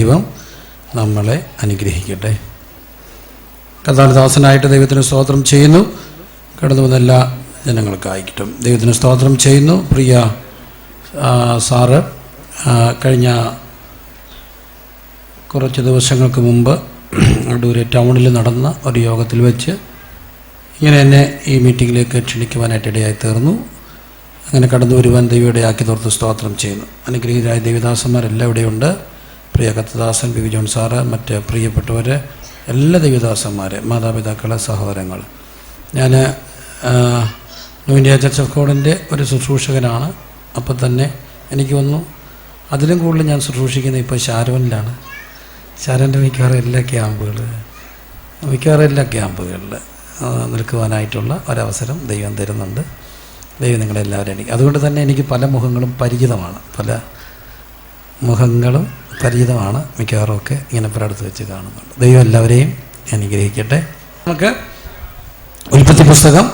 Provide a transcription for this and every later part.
ദൈവം നമ്മളെ അനുഗ്രഹിക്കട്ടെ. കർത്താവിദാസനായിട്ട് ദൈവത്തിന് സ്തോത്രം ചെയ്യുന്നു. കടന്നു വന്ന എല്ലാ ജനങ്ങൾക്കായിട്ടും ദൈവത്തിന് സ്തോത്രം ചെയ്യുന്നു. പ്രിയ സാറ് കഴിഞ്ഞ കുറച്ച് ദിവസങ്ങൾക്ക് മുമ്പ് അടൂര് ടൗണിൽ നടന്ന ഒരു യോഗത്തിൽ വെച്ച് ഇങ്ങനെ എന്നെ ഈ മീറ്റിങ്ങിലേക്ക് ക്ഷണിക്കുവാനായിട്ടിടയായി തീർന്നു. അങ്ങനെ കടന്നു വരുവാൻ ദൈവം ഇടയാക്കി തോർത്ത് സ്തോത്രം ചെയ്യുന്നു. അനുഗ്രഹീതരായ ദൈവദാസന്മാരെല്ലാം ഇവിടെയുണ്ട്. പ്രിയ കത്തദാസൻ പി വി ജോൺ സാറ്, മറ്റ് പ്രിയപ്പെട്ടവർ, എല്ലാ ദൈവദാസന്മാർ, മാതാപിതാക്കൾ, സഹോദരങ്ങൾ. ഞാൻ ന്യൂ ഇന്ത്യ ചർച്ച് ഓഫ് ഗോഡിൻ്റെ ഒരു ശുശ്രൂഷകനാണ്. അപ്പം തന്നെ എനിക്ക് വന്നു അതിലും കൂടുതൽ ഞാൻ ശുശ്രൂഷിക്കുന്നത് ഇപ്പോൾ ഷാരോനിലാണ്. ഷാരോൻ്റെ മിക്കവാറും എല്ലാ ക്യാമ്പുകളിൽ നിൽക്കുവാനായിട്ടുള്ള ഒരവസരം ദൈവം തരുന്നുണ്ട്. ദൈവം നിങ്ങളെല്ലാവരും അതുകൊണ്ട് തന്നെ എനിക്ക് പല മുഖങ്ങളും പരിചിതമാണ്. മിക്കവാറും ഒക്കെ ഇങ്ങനെ പലയിടത്ത് വെച്ച് കാണുന്നുണ്ട്. ദൈവം എല്ലാവരെയും അനുഗ്രഹിക്കട്ടെ. നമുക്ക് ഉൽപ്പത്തി പുസ്തകം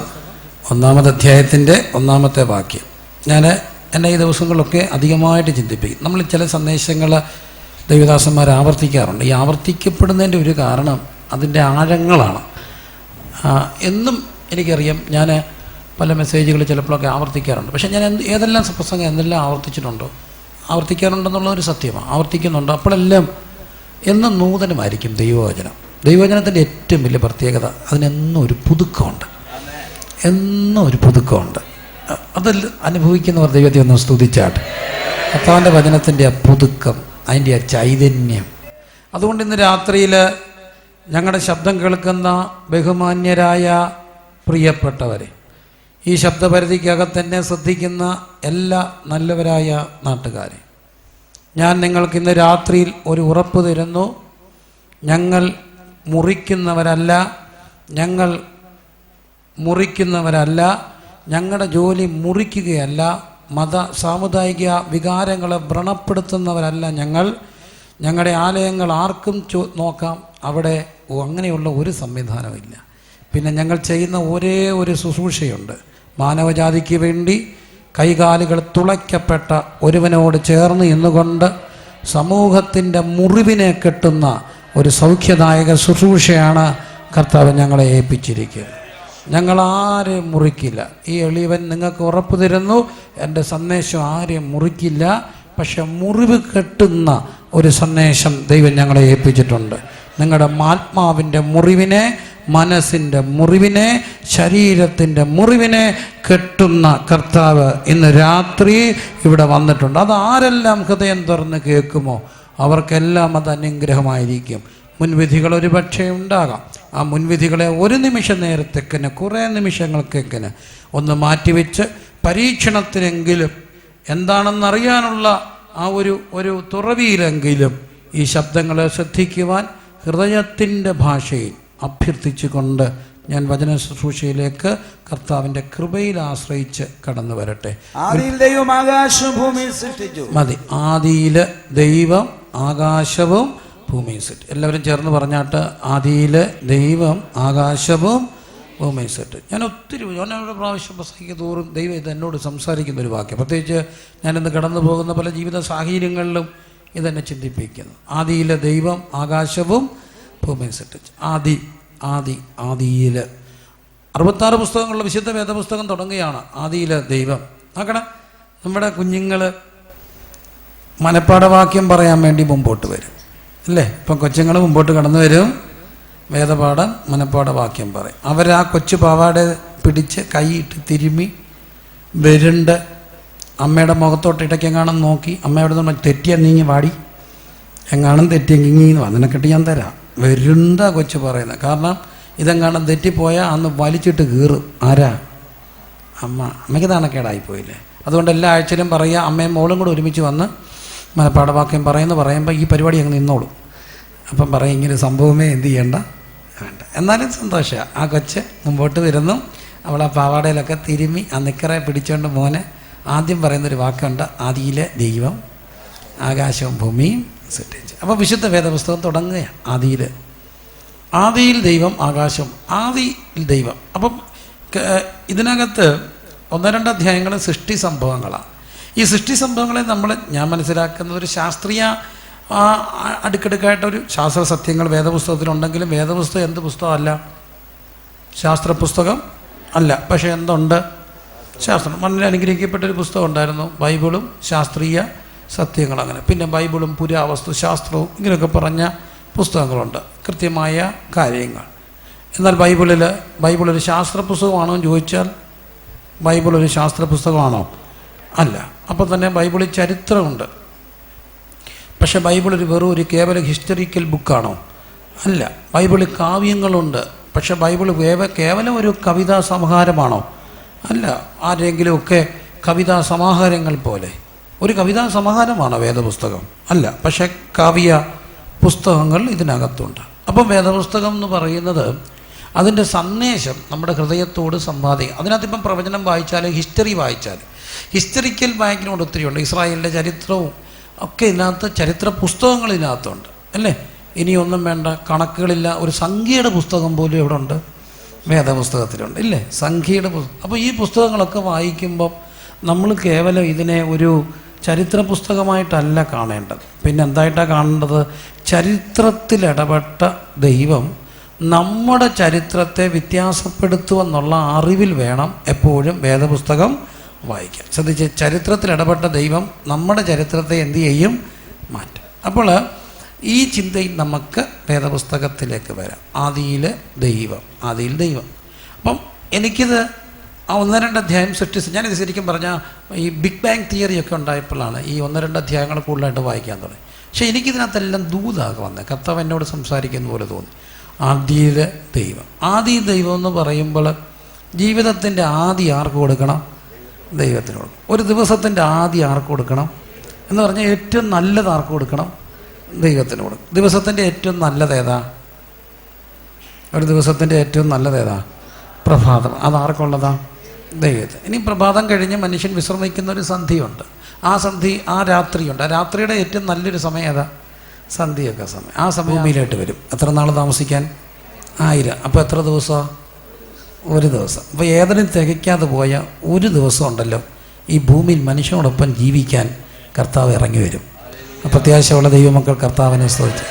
1-ാമത്തെ അധ്യായത്തിൻ്റെ 1-ാമത്തെ വാക്യം ഞാൻ എൻ്റെ ഈ ദിവസങ്ങളിലൊക്കെ അധികമായിട്ട് ചിന്തിപ്പിക്കും. നമ്മൾ ചില സന്ദേശങ്ങൾ ദൈവദാസന്മാർ ആവർത്തിക്കാറുണ്ട്. ഈ ആവർത്തിക്കപ്പെടുന്നതിൻ്റെ ഒരു കാരണം അതിൻ്റെ ആഴങ്ങളാണ്. എന്നും എനിക്കറിയാം, ഞാൻ പല മെസ്സേജുകൾ ചിലപ്പോഴൊക്കെ ആവർത്തിക്കാറുണ്ട്. പക്ഷേ ഞാൻ ഏതെല്ലാം പ്രസംഗം എന്തെല്ലാം ആവർത്തിക്കാറുണ്ടെന്നുള്ളതൊരു സത്യമാണ്. ആവർത്തിക്കുന്നുണ്ട്. അപ്പോഴെല്ലാം എന്നും നൂതനമായിരിക്കും ദൈവവചനം. ദൈവവചനത്തിൻ്റെ ഏറ്റവും വലിയ പ്രത്യേകത അതിനെന്നും ഒരു പുതുക്കമുണ്ട്. അതിൽ അനുഭവിക്കുന്നവർ ദൈവത്തെ ഒന്ന് സ്തുതിച്ചാട്ടെ. കർത്താവിൻ്റെ വചനത്തിൻ്റെ ആ പുതുക്കം, അതിൻ്റെ ആ ചൈതന്യം. അതുകൊണ്ട് ഇന്ന് രാത്രിയിൽ ഞങ്ങളുടെ ശബ്ദം കേൾക്കുന്ന ബഹുമാന്യരായ പ്രിയപ്പെട്ടവരെ, ഈ ശബ്ദപരിധിക്കകത്തന്നെ ശ്രദ്ധിക്കുന്ന എല്ലാ നല്ലവരായ നാട്ടുകാരെ, ഞാൻ നിങ്ങൾക്ക് ഇന്ന് രാത്രിയിൽ ഒരു ഉറപ്പ് തരുന്നു. ഞങ്ങൾ മുറിക്കുന്നവരല്ല, ഞങ്ങളുടെ ജോലി മുറിക്കുകയല്ല, മത സാമുദായിക വികാരങ്ങളെ വ്രണപ്പെടുത്തുന്നവരല്ല. ഞങ്ങളുടെ ആലയങ്ങൾ ആർക്കും നോക്കാം, അവിടെ അങ്ങനെയുള്ള ഒരു സംവിധാനമില്ല. പിന്നെ ഞങ്ങൾ ചെയ്യുന്ന ഒരേ ഒരു ശുശ്രൂഷയുണ്ട്. മാനവജാതിക്ക് വേണ്ടി കൈകാലുകൾ തുളയ്ക്കപ്പെട്ട ഒരുവനോട് ചേർന്ന് ഇന്നുകൊണ്ട് സമൂഹത്തിൻ്റെ മുറിവിനെ കെട്ടുന്ന ഒരു സൗഖ്യദായക ശുശ്രൂഷയാണ് കർത്താവ് ഞങ്ങളെ ഏൽപ്പിച്ചിരിക്കുക. ഞങ്ങളാരെയും മുറിക്കില്ല. ഈ എളിയവൻ നിങ്ങൾക്ക് ഉറപ്പ് തരുന്നു, എൻ്റെ സന്ദേശം ആരെയും മുറിക്കില്ല. പക്ഷെ മുറിവ് കെട്ടുന്ന ഒരു സന്ദേശം ദൈവം ഞങ്ങളെ ഏൽപ്പിച്ചിട്ടുണ്ട്. നിങ്ങളുടെ ആത്മാവിൻ്റെ മുറിവിനെ, മനസ്സിൻ്റെ മുറിവിനെ, ശരീരത്തിൻ്റെ മുറിവിനെ കെട്ടുന്ന കർത്താവ് ഇന്ന് രാത്രി ഇവിടെ വന്നിട്ടുണ്ട്. അത് ആരെല്ലാം ഹൃദയം തുറന്ന് കേൾക്കുമോ അവർക്കെല്ലാം അത് അനുഗ്രഹമായിരിക്കും. മുൻവിധികൾ ഒരു പക്ഷേ ഉണ്ടാകാം. ആ മുൻവിധികളെ ഒരു നിമിഷ നേരത്തേക്കിന്, കുറേ നിമിഷങ്ങൾക്കേക്കിന് ഒന്ന് മാറ്റിവെച്ച് പരീക്ഷണത്തിനെങ്കിലും എന്താണെന്നറിയാനുള്ള ആ ഒരു തുറവിയിലെങ്കിലും ഈ ശബ്ദങ്ങളെ ശ്രദ്ധിക്കുവാൻ ഹൃദയത്തിൻ്റെ ഭാഷയിൽ അഭ്യർത്ഥിച്ചുകൊണ്ട് ഞാൻ വചന ശുശ്രൂഷയിലേക്ക് കർത്താവിൻ്റെ കൃപയിൽ ആശ്രയിച്ച് കടന്നു വരട്ടെ. മതി. ആദിയിൽ ദൈവം ആകാശവും ഭൂമിയും സൃഷ്ടിച്ചു. എല്ലാവരും ചേർന്ന് പറഞ്ഞാട്ട്, ആദിയിൽ ദൈവം ആകാശവും ഭൂമിയും സൃഷ്ടിച്ചു. ഞാൻ ഓരോ പ്രാവശ്യം പ്രസംഗിക്കും തോറും ദൈവം ഇത് എന്നോട് സംസാരിക്കുന്ന ഒരു വാക്യം. പ്രത്യേകിച്ച് ഞാനിന്ന് കടന്നു പോകുന്ന പല ജീവിത സാഹചര്യങ്ങളിലും ഇതെന്നെ ചിന്തിപ്പിക്കുന്നു. ആദിയിൽ ദൈവം ആകാശവും ഭൂമിയും സൃഷ്ടിച്ചു. ആദിയിൽ 66 പുസ്തകങ്ങളുള്ള വിശുദ്ധ വേദപുസ്തകം തുടങ്ങുകയാണ് ആദിയിൽ ദൈവം. നോക്കണം, നമ്മുടെ കുഞ്ഞുങ്ങൾ മനപ്പാഠവാക്യം പറയാൻ വേണ്ടി മുമ്പോട്ട് വരും അല്ലേ? ഇപ്പം കൊച്ചുങ്ങൾ മുമ്പോട്ട് കടന്നു വരും, വേദപാഠം മനപ്പാഠവാക്യം പറയും. അവരാ കൊച്ചു പാവാട പിടിച്ച് കൈയിട്ട് തിരുമ്മി വരുണ്ട് അമ്മയുടെ മുഖത്തോട്ട് ഇടയ്ക്കെങ്ങാനും നോക്കി, അമ്മയോട് നമ്മൾ തെറ്റിയാൽ നീങ്ങി വാടി, എങ്ങാനും തെറ്റിയെങ്കിന്ന് വന്നിനെക്കെട്ടി ഞാൻ തരാം. വരുണ്ട കൊച്ചു പറയുന്നത്. കാരണം ഇതെങ്ങാനും തെറ്റിപ്പോയാൽ അന്ന് വലിച്ചിട്ട് കീറും. ആരാ? അമ്മയ്ക്ക് നാണക്കേടായിപ്പോയില്ലേ? അതുകൊണ്ട് എല്ലാ ആഴ്ചയിലും പറയുക, അമ്മയും മോളും കൂടെ ഒരുമിച്ച് വന്ന് മനപ്പാഠവാക്യം പറയുമ്പോൾ ഈ പരിപാടി അങ്ങ് നിന്നോളും. അപ്പം പറയും, ഇങ്ങനെ സംഭവമേ എന്ത് ചെയ്യണ്ട, വേണ്ട. എന്നാലും സന്തോഷമാണ്. ആ കൊച്ച് മുമ്പോട്ട് വരുന്നു, അവൾ ആ പാവാടയിലൊക്കെ തിരുമ്മി ആ നിക്കറെ പിടിച്ചുകൊണ്ട് മോനെ ആദ്യം പറയുന്നൊരു വാക്കുണ്ട്, ആദിയിലെ ദൈവം ആകാശവും ഭൂമിയും സൃഷ്ടിച്ചു. അപ്പോൾ വിശുദ്ധ വേദപുസ്തകം തുടങ്ങുകയാണ്. ആദിയിൽ ദൈവം ആകാശം, ആദിയിൽ ദൈവം. അപ്പം ഇതിനകത്ത് 1-2 അധ്യായങ്ങൾ സൃഷ്ടി സംഭവങ്ങളാണ്. ഈ സൃഷ്ടി സംഭവങ്ങളെ ഞാൻ മനസ്സിലാക്കുന്ന ഒരു ശാസ്ത്രീയ അടുക്കടുക്കായിട്ടൊരു ശാസ്ത്ര സത്യങ്ങൾ വേദപുസ്തകത്തിലുണ്ടെങ്കിലും വേദപുസ്തകം എന്ത് പുസ്തകമല്ല? ശാസ്ത്ര പുസ്തകം അല്ല. പക്ഷേ എന്തുണ്ട്? ശാസ്ത്രം. വളരെ അനുഗ്രഹിക്കപ്പെട്ടൊരു പുസ്തകം ഉണ്ടായിരുന്നു, ബൈബിളും ശാസ്ത്രീയ സത്യങ്ങൾ. അങ്ങനെ പിന്നെ ബൈബിളും പുരാവസ്തു ശാസ്ത്രവും ഇങ്ങനെയൊക്കെ പറഞ്ഞ പുസ്തകങ്ങളുണ്ട്, കൃത്യമായ കാര്യങ്ങൾ. എന്നാൽ ബൈബിളൊരു ശാസ്ത്ര പുസ്തകമാണോ എന്ന് ചോദിച്ചാൽ ബൈബിളൊരു ശാസ്ത്ര പുസ്തകമാണോ? അല്ല. അപ്പം തന്നെ ബൈബിളിൽ ചരിത്രമുണ്ട്. പക്ഷേ വെറും ഒരു കേവല ഹിസ്റ്ററിക്കൽ ബുക്കാണോ? അല്ല. ബൈബിളിൽ കാവ്യങ്ങളുണ്ട്. പക്ഷേ ബൈബിൾ കേവലം ഒരു കവിതാ സമാഹാരമാണോ? അല്ല. ആരെങ്കിലുമൊക്കെ കവിതാ സമാഹാരങ്ങൾ പോലെ ഒരു കവിതാ സമാഹാരമാണോ വേദപുസ്തകം? അല്ല. പക്ഷേ കാവ്യ പുസ്തകങ്ങൾ ഇതിനകത്തുണ്ട്. അപ്പം വേദപുസ്തകം എന്ന് പറയുന്നത് അതിൻ്റെ സന്ദേശം നമ്മുടെ ഹൃദയത്തോട് സമ്പാദിക്കുക. അതിനകത്തിപ്പം പ്രവചനം വായിച്ചാൽ, ഹിസ്റ്ററി വായിച്ചാൽ, ഹിസ്റ്ററിക്കൽ ബാക്കിനോട് ഒത്തിരിയുണ്ട്. ഇസ്രായേലിൻ്റെ ചരിത്രവും ഒക്കെ ഇതിനകത്ത്, ചരിത്ര പുസ്തകങ്ങൾ ഇതിനകത്തുണ്ട് അല്ലേ? ഇനിയൊന്നും വേണ്ട, കണക്കുകളില്ല. ഒരു സംഖ്യയുടെ പുസ്തകം പോലും ഇവിടെ ഉണ്ട്, വേദപുസ്തകത്തിലുണ്ട് ഇല്ലേ? സംഖ്യയുടെ പുസ്തകം. അപ്പോൾ ഈ പുസ്തകങ്ങളൊക്കെ വായിക്കുമ്പം നമ്മൾ കേവലം ഇതിനെ ഒരു ചരിത്ര പുസ്തകമായിട്ടല്ല കാണേണ്ടത്. പിന്നെ എന്തായിട്ടാണ് കാണേണ്ടത്? ചരിത്രത്തിലിടപെട്ട ദൈവം നമ്മുടെ ചരിത്രത്തെ വ്യത്യാസപ്പെടുത്തുമെന്നുള്ള അറിവിൽ വേണം എപ്പോഴും വേദപുസ്തകം വായിക്കാൻ. ശ്രദ്ധിച്ച്, ചരിത്രത്തിലിടപെട്ട ദൈവം നമ്മുടെ ചരിത്രത്തെ എന്തു ചെയ്യും? മാറ്റും. അപ്പോൾ ഈ ചിന്തയിൽ നമുക്ക് വേദപുസ്തകത്തിലേക്ക് വരാം. ആദിയിൽ ദൈവം. അപ്പം എനിക്കിത് ആ 1-2 അധ്യായം സൃഷ്ടിച്ച്, ഞാനിത് ശരിക്കും പറഞ്ഞാൽ ഈ ബിഗ് ബാങ് തിയറിയൊക്കെ ഉണ്ടായപ്പോഴാണ് ഈ 1-2 അധ്യായങ്ങൾ കൂടുതലായിട്ട് വായിക്കാൻ തുടങ്ങി. പക്ഷേ എനിക്കിതിനകത്തെല്ലാം ദൂതാകെ വന്നത്, കർത്താവ് എന്നോട് സംസാരിക്കുന്ന പോലെ തോന്നി. ആദിയിൽ ദൈവം എന്ന് പറയുമ്പോൾ ജീവിതത്തിൻ്റെ ആദി ആർക്ക് കൊടുക്കണം? ദൈവത്തിന് കൊടുക്കണം. ഒരു ദിവസത്തിൻ്റെ ആദി ആർക്ക് കൊടുക്കണം എന്ന് പറഞ്ഞാൽ ഏറ്റവും നല്ലത് ആർക്ക് കൊടുക്കണം? ദൈവത്തിന് കൊടുക്കും. ദിവസത്തിൻ്റെ ഏറ്റവും നല്ലത് ഏതാ? ഒരു ദിവസത്തിൻ്റെ ഏറ്റവും നല്ലത് ഏതാ? പ്രഭാതം. അതാർക്കുള്ളതാ? ദൈവത്തിന്. ഇനി പ്രഭാതം കഴിഞ്ഞ് മനുഷ്യൻ വിശ്രമിക്കുന്ന ഒരു സന്ധിയുണ്ട്. ആ രാത്രിയുണ്ട്. ആ രാത്രിയുടെ ഏറ്റവും നല്ലൊരു സമയം ഏതാ? സന്ധ്യയൊക്കെ സമയം. ആ സമയം ഭൂമിയിലോട്ട് വരും. എത്ര നാൾ താമസിക്കാൻ? 1000. അപ്പോൾ എത്ര ദിവസമാണ്? ഒരു ദിവസം. അപ്പോൾ ഏതിനും തികയ്ക്കാതെ പോയ ഒരു ദിവസം ഉണ്ടല്ലോ, ഈ ഭൂമിയിൽ മനുഷ്യനോടൊപ്പം ജീവിക്കാൻ കർത്താവ് ഇറങ്ങി വരും. പ്രത്യാശയുള്ള ദൈവമക്കൾ കർത്താവിനെ സ്തുതിച്ചു.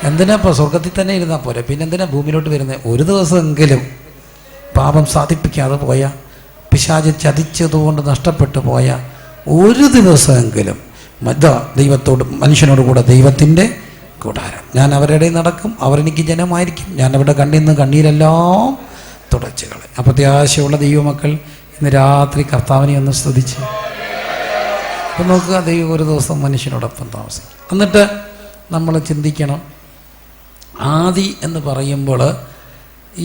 എന്തിനാ ഇപ്പോൾ സ്വർഗത്തിൽ തന്നെ ഇരുന്നാൽ പോരെ, പിന്നെ എന്തിനാ ഭൂമിയിലോട്ട് വരുന്നത്? ഒരു ദിവസമെങ്കിലും പാപം സാധിപ്പിക്കാതെ പോയ, പിശാച് ചതിച്ചതുകൊണ്ട് നഷ്ടപ്പെട്ടു പോയ ഒരു ദിവസമെങ്കിലും മനുഷ്യനോട് കൂടെ ദൈവത്തിൻ്റെ കൂടാരം. ഞാൻ അവരുടെ ഇടയിൽ നടക്കും, അവരെനിക്ക് ജനമായിരിക്കും, ഞാൻ അവരുടെ കണ്ണിൽ നിന്ന് കണ്ണീരെല്ലാം തുടച്ചു കളയും. പ്രത്യാശയുള്ള ദൈവമക്കൾ ഇന്ന് രാത്രി കർത്താവിനെ ഒന്ന് സ്തുതിച്ച്. അപ്പം നോക്കുക, ദൈവം ഒരു ദിവസം മനുഷ്യനോടൊപ്പം താമസിക്കും. എന്നിട്ട് നമ്മൾ ചിന്തിക്കണം, ആദി എന്ന് പറയുമ്പോൾ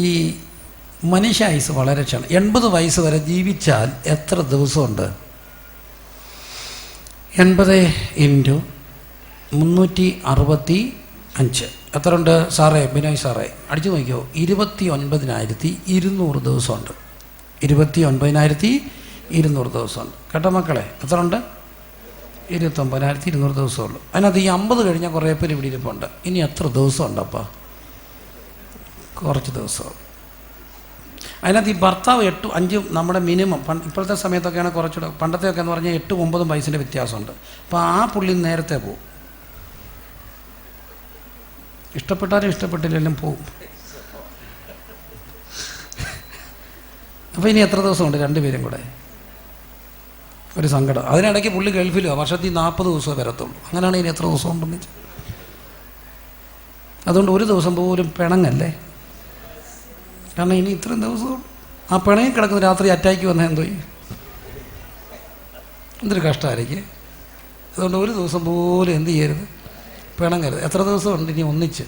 ഈ മനുഷ്യ ആയുസ് വളരെ ക്ഷണം. 80 വയസ്സ് വരെ ജീവിച്ചാൽ എത്ര ദിവസമുണ്ട്? 80 × 365 എത്ര ഉണ്ട് സാറേ? ബിനോയ് സാറേ അടിച്ചു നോക്കിയോ? 29,200 ദിവസമുണ്ട്. 29,200 ദിവസമുണ്ട് കേട്ടോ മക്കളെ. എത്ര ഉണ്ട്? 29,200 ദിവസമുള്ളൂ. അതിനകത്ത് ഈ 50 കഴിഞ്ഞാൽ കുറേ പേര് ഇവിടെ ഇരിപ്പുണ്ട്. ഇനി എത്ര ദിവസമുണ്ട്? അപ്പം കുറച്ച് ദിവസമുള്ളൂ. അതിനകത്ത് ഈ ഭർത്താവ് 8-5 നമ്മുടെ മിനിമം. ഇപ്പോഴത്തെ സമയത്തൊക്കെയാണ് കുറച്ചുകൂടെ, പണ്ടത്തെയൊക്കെ എന്ന് പറഞ്ഞാൽ 8-9 വയസ്സിൻ്റെ വ്യത്യാസമുണ്ട്. അപ്പോൾ ആ പുള്ളി നേരത്തെ പോവും. ഇഷ്ടപ്പെട്ടാലും ഇഷ്ടപ്പെട്ടില്ലെങ്കിലും പോവും. അപ്പോൾ ഇനി എത്ര ദിവസമുണ്ട്? 2 പേരും കൂടെ. ഒരു സങ്കടം. അതിനിടയ്ക്ക് പുള്ളി ഗൾഫിലോ, വർഷത്തിൽ 40 ദിവസമേ വരത്തുള്ളൂ. അങ്ങനെയാണ് ഇനി എത്ര ദിവസം ഉണ്ടെന്ന് വെച്ചാൽ. അതുകൊണ്ട് ഒരു ദിവസം പോലും പിണങ്ങല്ലേ. കാരണം ഇനി ഇത്രയും ദിവസവും ആ പിണങ്ങി കിടക്കുന്ന രാത്രി അറ്റാക്ക് വന്നാൽ എന്തോ എന്തൊരു കഷ്ടമായിരിക്കും. അതുകൊണ്ട് ഒരു ദിവസം പോലും എന്ത് ചെയ്യരുത്? പിണങ്ങരുത്. എത്ര ദിവസമുണ്ട് ഇനി ഒന്നിച്ച്?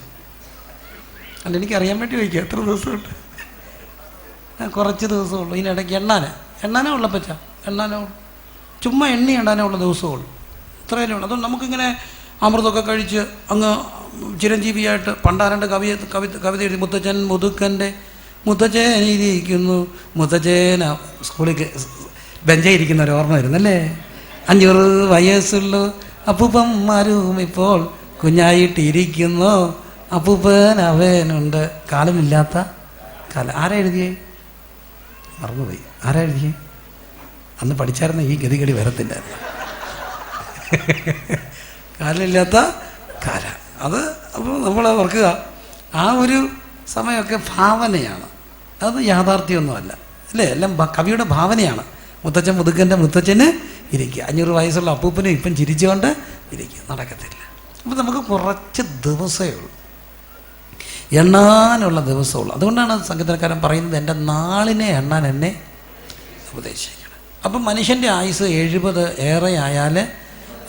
അല്ല, എനിക്കറിയാൻ വേണ്ടി ചോദിക്കുക, എത്ര ദിവസമുണ്ട്? കുറച്ച് ദിവസമുള്ളൂ. ഇതിനിടയ്ക്ക് എണ്ണാനേ ഉള്ളപ്പച്ച, എണ്ണാനേ ഉള്ളൂ. ചുമ്മാ എണ്ണി എണ്ണാനേ ഉള്ള ദിവസമുള്ളൂ. ഇത്രയല്ലേ ഉള്ളൂ. അതുകൊണ്ട് നമുക്കിങ്ങനെ അമൃതമൊക്കെ കഴിച്ച് അങ്ങ് ചിരഞ്ജീവിയായിട്ട് പണ്ടാരണ്ട് കവിത എഴുതി, മുത്തച്ഛനിരിക്കുന്നു, മുത്തച്ഛന സ്കൂളിൽ ബെഞ്ചായിരിക്കുന്ന ഒരു ഓർമ്മ വരുന്നല്ലേ. 500 വയസ്സുള്ള അപ്പൂപ്പന്മാരും ഇപ്പോൾ കുഞ്ഞായിട്ടിരിക്കുന്നു, അപ്പൂപ്പൻ അവനുണ്ട്. കാലമില്ലാത്ത കാലം. ആരാ എഴുതിയേ? മറന്നുപോയി. ആരാ എഴുതിയേ? അന്ന് പഠിച്ചായിരുന്ന ഈ ഗതികളി വരത്തില്ലായിരുന്നു. കാലമില്ലാത്ത കര. അത് അപ്പോൾ നമ്മൾ ഓർക്കുക, ആ ഒരു സമയമൊക്കെ ഭാവനയാണ്, അത് യാഥാർത്ഥ്യമൊന്നുമല്ല അല്ലേ. എല്ലാം കവിയുടെ ഭാവനയാണ്. മുത്തച്ഛൻ മുതുക്കൻ്റെ മുത്തച്ഛന് ഇരിക്കുക, 500 വയസ്സുള്ള അപ്പൂപ്പനും ഇപ്പം ചിരിച്ചുകൊണ്ട് ഇരിക്കുക, നടക്കത്തില്ല. അപ്പോൾ നമുക്ക് കുറച്ച് ദിവസമേ ഉള്ളൂ, എണ്ണാനുള്ള ദിവസമുള്ളൂ. അതുകൊണ്ടാണ് സംഗീതക്കാരൻ പറയുന്നത്, എൻ്റെ നാളിനെ എണ്ണാൻ എന്നെ ഉപദേശിക്കണം. അപ്പം മനുഷ്യൻ്റെ ആയുസ് 70 ഏറെ ആയാൽ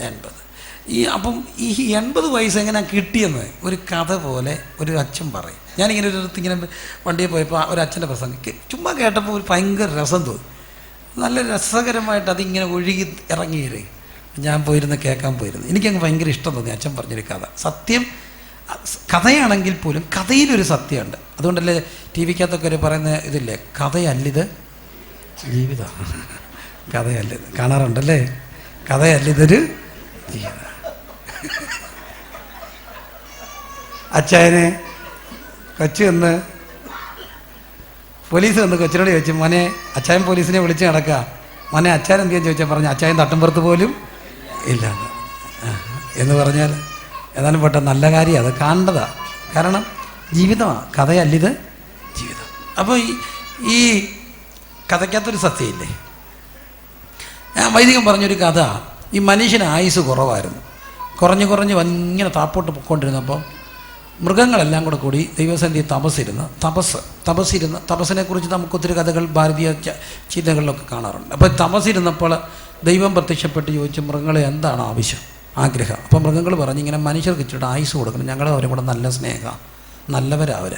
80. അപ്പം ഈ 80 വയസ്സ് എങ്ങനെ കിട്ടിയെന്ന് ഒരു കഥ പോലെ ഒരു അച്ഛൻ പറയും. ഞാനിങ്ങനെ ഒരു അടുത്ത് ഇങ്ങനെ വണ്ടിയിൽ പോയപ്പോൾ ഒരു അച്ഛൻ്റെ പ്രസംഗം ചുമ്മാ കേട്ടപ്പോൾ ഒരു ഭയങ്കര രസം തോന്നി, നല്ല രസകരമായിട്ട് അതിങ്ങനെ ഒഴുകി ഇറങ്ങിയില്ലേ. ഞാൻ പോയിരുന്ന് കേൾക്കാൻ പോയിരുന്നു, എനിക്കങ്ങ് ഭയങ്കര ഇഷ്ടം തോന്നി അച്ഛൻ പറഞ്ഞൊരു കഥ. സത്യം കഥയാണെങ്കിൽ പോലും കഥയിലൊരു സത്യമുണ്ട്. അതുകൊണ്ടല്ലേ ടി വിക്കകത്തൊക്കെ ഒരു പറയുന്ന ഇതില്ലേ, കഥയല്ലിത് ജീവിതമാണ്, കഥയല്ലിത്. കാണാറുണ്ടല്ലേ, കഥയല്ലിതൊരു ജീവിതം. അച്ചായനെ കൊച്ചു വന്ന് പോലീസ് വന്ന് കൊച്ചിനോട് ചോദിച്ചു, മോനെ അച്ചായൻ പോലീസിനെ വിളിച്ച് നടക്കുക, മോനെ അച്ചായൻ എന്തെങ്കിലും ചോദിച്ചാൽ പറഞ്ഞു അച്ചായൻ തട്ടുംപുറത്ത് പോലും ഇല്ല എന്ന് പറഞ്ഞാൽ ഏതാനും പെട്ട നല്ല കാര്യം, അത് കാണേണ്ടതാണ്. കാരണം ജീവിതമാണ്, കഥയല്ലിത് ജീവിതം. അപ്പോൾ ഈ കഥയ്ക്കകത്തൊരു സത്യമില്ലേ, ഞാൻ വൈദികൻ പറഞ്ഞൊരു കഥ. ഈ മനുഷ്യന് ആയുസ് കുറവായിരുന്നു, കുറഞ്ഞ് ഇങ്ങനെ താപ്പോട്ട് പൊയ്ക്കൊണ്ടിരുന്നപ്പോൾ മൃഗങ്ങളെല്ലാം കൂടി ദൈവസന്നിധി തപസ്സിനെക്കുറിച്ച് നമുക്ക് ഒത്തിരി കഥകൾ ഭാരതീയ ചിന്തകളിലൊക്കെ കാണാറുണ്ട്. അപ്പോൾ തപസ്സിരുന്നപ്പോൾ ദൈവം പ്രത്യക്ഷപ്പെട്ട് ചോദിച്ചു, മൃഗങ്ങളെ എന്താണ് ആവശ്യം, ആഗ്രഹം. അപ്പോൾ മൃഗങ്ങൾ പറഞ്ഞ്, ഇങ്ങനെ മനുഷ്യർക്ക് ഇച്ചിട്ട് ആയുസ് കൊടുക്കണം, ഞങ്ങൾ അവരെ കൂടെ നല്ല സ്നേഹമാണ്, നല്ലവരവർ,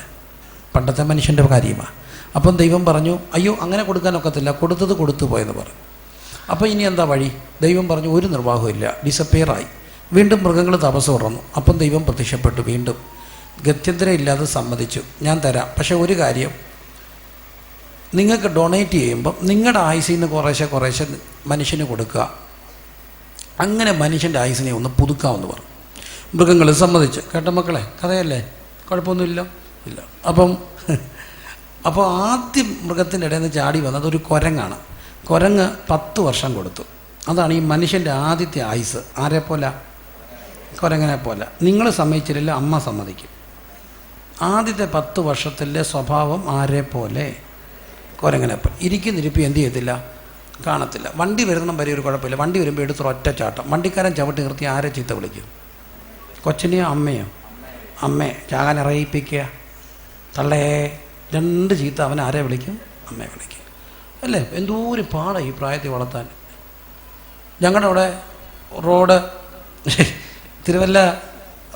പണ്ടത്തെ മനുഷ്യൻ്റെ കാര്യമാണ്. അപ്പം ദൈവം പറഞ്ഞു, അയ്യോ അങ്ങനെ കൊടുക്കാനൊക്കത്തില്ല, കൊടുത്തത് കൊടുത്തു പോയെന്ന് പറഞ്ഞു. അപ്പോൾ ഇനി എന്താ വഴി? ദൈവം പറഞ്ഞു, ഒരു നിർവാഹമില്ല, ഡിസപ്പിയറായി. വീണ്ടും മൃഗങ്ങൾ തപസ് തുറന്നു. അപ്പം ദൈവം പ്രത്യക്ഷപ്പെട്ടു, വീണ്ടും ഗത്യന്തരം ഇല്ലാതെ സമ്മതിച്ചു, ഞാൻ തരാം, പക്ഷേ ഒരു കാര്യം, നിങ്ങൾക്ക് ഡൊണേറ്റ് ചെയ്യുമ്പം നിങ്ങളുടെ ആയുസിൽ നിന്ന് കുറേശ്ശെ മനുഷ്യന് കൊടുക്കുക, അങ്ങനെ മനുഷ്യൻ്റെ ആയുസിനെ ഒന്ന് പുതുക്കാമെന്ന് പറഞ്ഞു. മൃഗങ്ങൾ സമ്മതിച്ചു. കേട്ട മക്കളെ, കഥയല്ലേ, കുഴപ്പമൊന്നുമില്ല ഇല്ല. അപ്പോൾ ആദ്യം മൃഗത്തിൻ്റെ ഇടയിൽ നിന്ന് ചാടി വന്നത് ഒരു കുരങ്ങാണ്. കുരങ്ങ് 10 വർഷം കൊടുത്തു. അതാണ് ഈ മനുഷ്യൻ്റെ ആദ്യത്തെ ആയുസ്. ആരെപ്പോലെ? കുരങ്ങനെ പോലെ. നിങ്ങൾ സമ്മതിച്ചില്ല, അമ്മ സമ്മതിക്കും. ആദ്യത്തെ 10 വർഷത്തിലെ സ്വഭാവം ആരെപ്പോലെ? കുരങ്ങനെപ്പോലെ. ഇരിക്കുന്നിരിപ്പ് എന്ത് ചെയ്യത്തില്ല, കാണത്തില്ല. വണ്ടി വരുന്ന വരെ ഒരു കുഴപ്പമില്ല, വണ്ടി വരുമ്പോൾ എടുത്തൊരു ഒറ്റ ചാട്ടം. വണ്ടിക്കാരൻ ചവിട്ടി നിർത്തി ആരെ ചീത്ത വിളിക്കും? കൊച്ചിനെയോ അമ്മയോ? അമ്മയെ ചാകാൻ ഇറയിപ്പിക്കുക, തള്ളേ, 2 ചീത്ത അവൻ ആരെ വിളിക്കും? അമ്മയെ വിളിക്കും അല്ലേ. എന്തോ ഒരു പാടാണ് ഈ പ്രായത്തിൽ വളർത്താൻ. ഞങ്ങളുടെ അവിടെ റോഡ് തിരുവല്ല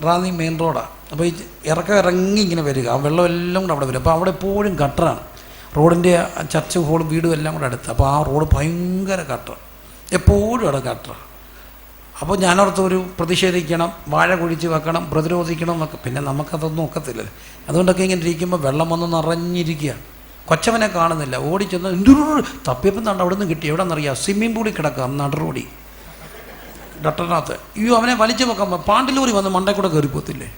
റാന്നി മെയിൻ റോഡാണ്. അപ്പോൾ ഈ ഇറങ്ങി ഇങ്ങനെ വരിക, ആ വെള്ളം എല്ലാം കൂടെ അവിടെ വരും. അപ്പോൾ അവിടെ എപ്പോഴും ഗട്ടറാണ്. റോഡിൻ്റെ ചർച്ചും ഹോളും വീടും എല്ലാം കൂടെ അടുത്ത്. അപ്പോൾ ആ റോഡ് ഭയങ്കര ഗട്ടർ, എപ്പോഴും അവിടെ ഗട്ടറാണ്. അപ്പോൾ ഞാനോർത്ത് ഒരു പ്രതിഷേധിക്കണം, വാഴ കുഴിച്ച് വെക്കണം, പ്രതിരോധിക്കണം എന്നൊക്കെ. പിന്നെ നമുക്കതൊന്നും ഒക്കത്തില്ല. അതുകൊണ്ടൊക്കെ ഇങ്ങനെ ഇരിക്കുമ്പോൾ വെള്ളം വന്ന് നിറഞ്ഞിരിക്കുക. കൊച്ചവനെ കാണുന്നില്ല, ഓടിച്ചെന്ന് തപ്പിയപ്പം തണ്ട അവിടെ നിന്ന് കിട്ടി. എവിടെ നിന്നറിയാം? സ്വിമ്മിംഗ് പൂളിൽ കിടക്കുക, നടുറോടി ഡട്ടറിനകത്ത്. അയ്യോ, അവനെ വലിച്ചു വെക്കാൻ പാണ്ടിലൂരി വന്ന് മണ്ടേ കൂടെ കയറിപ്പോത്തില്ലേ.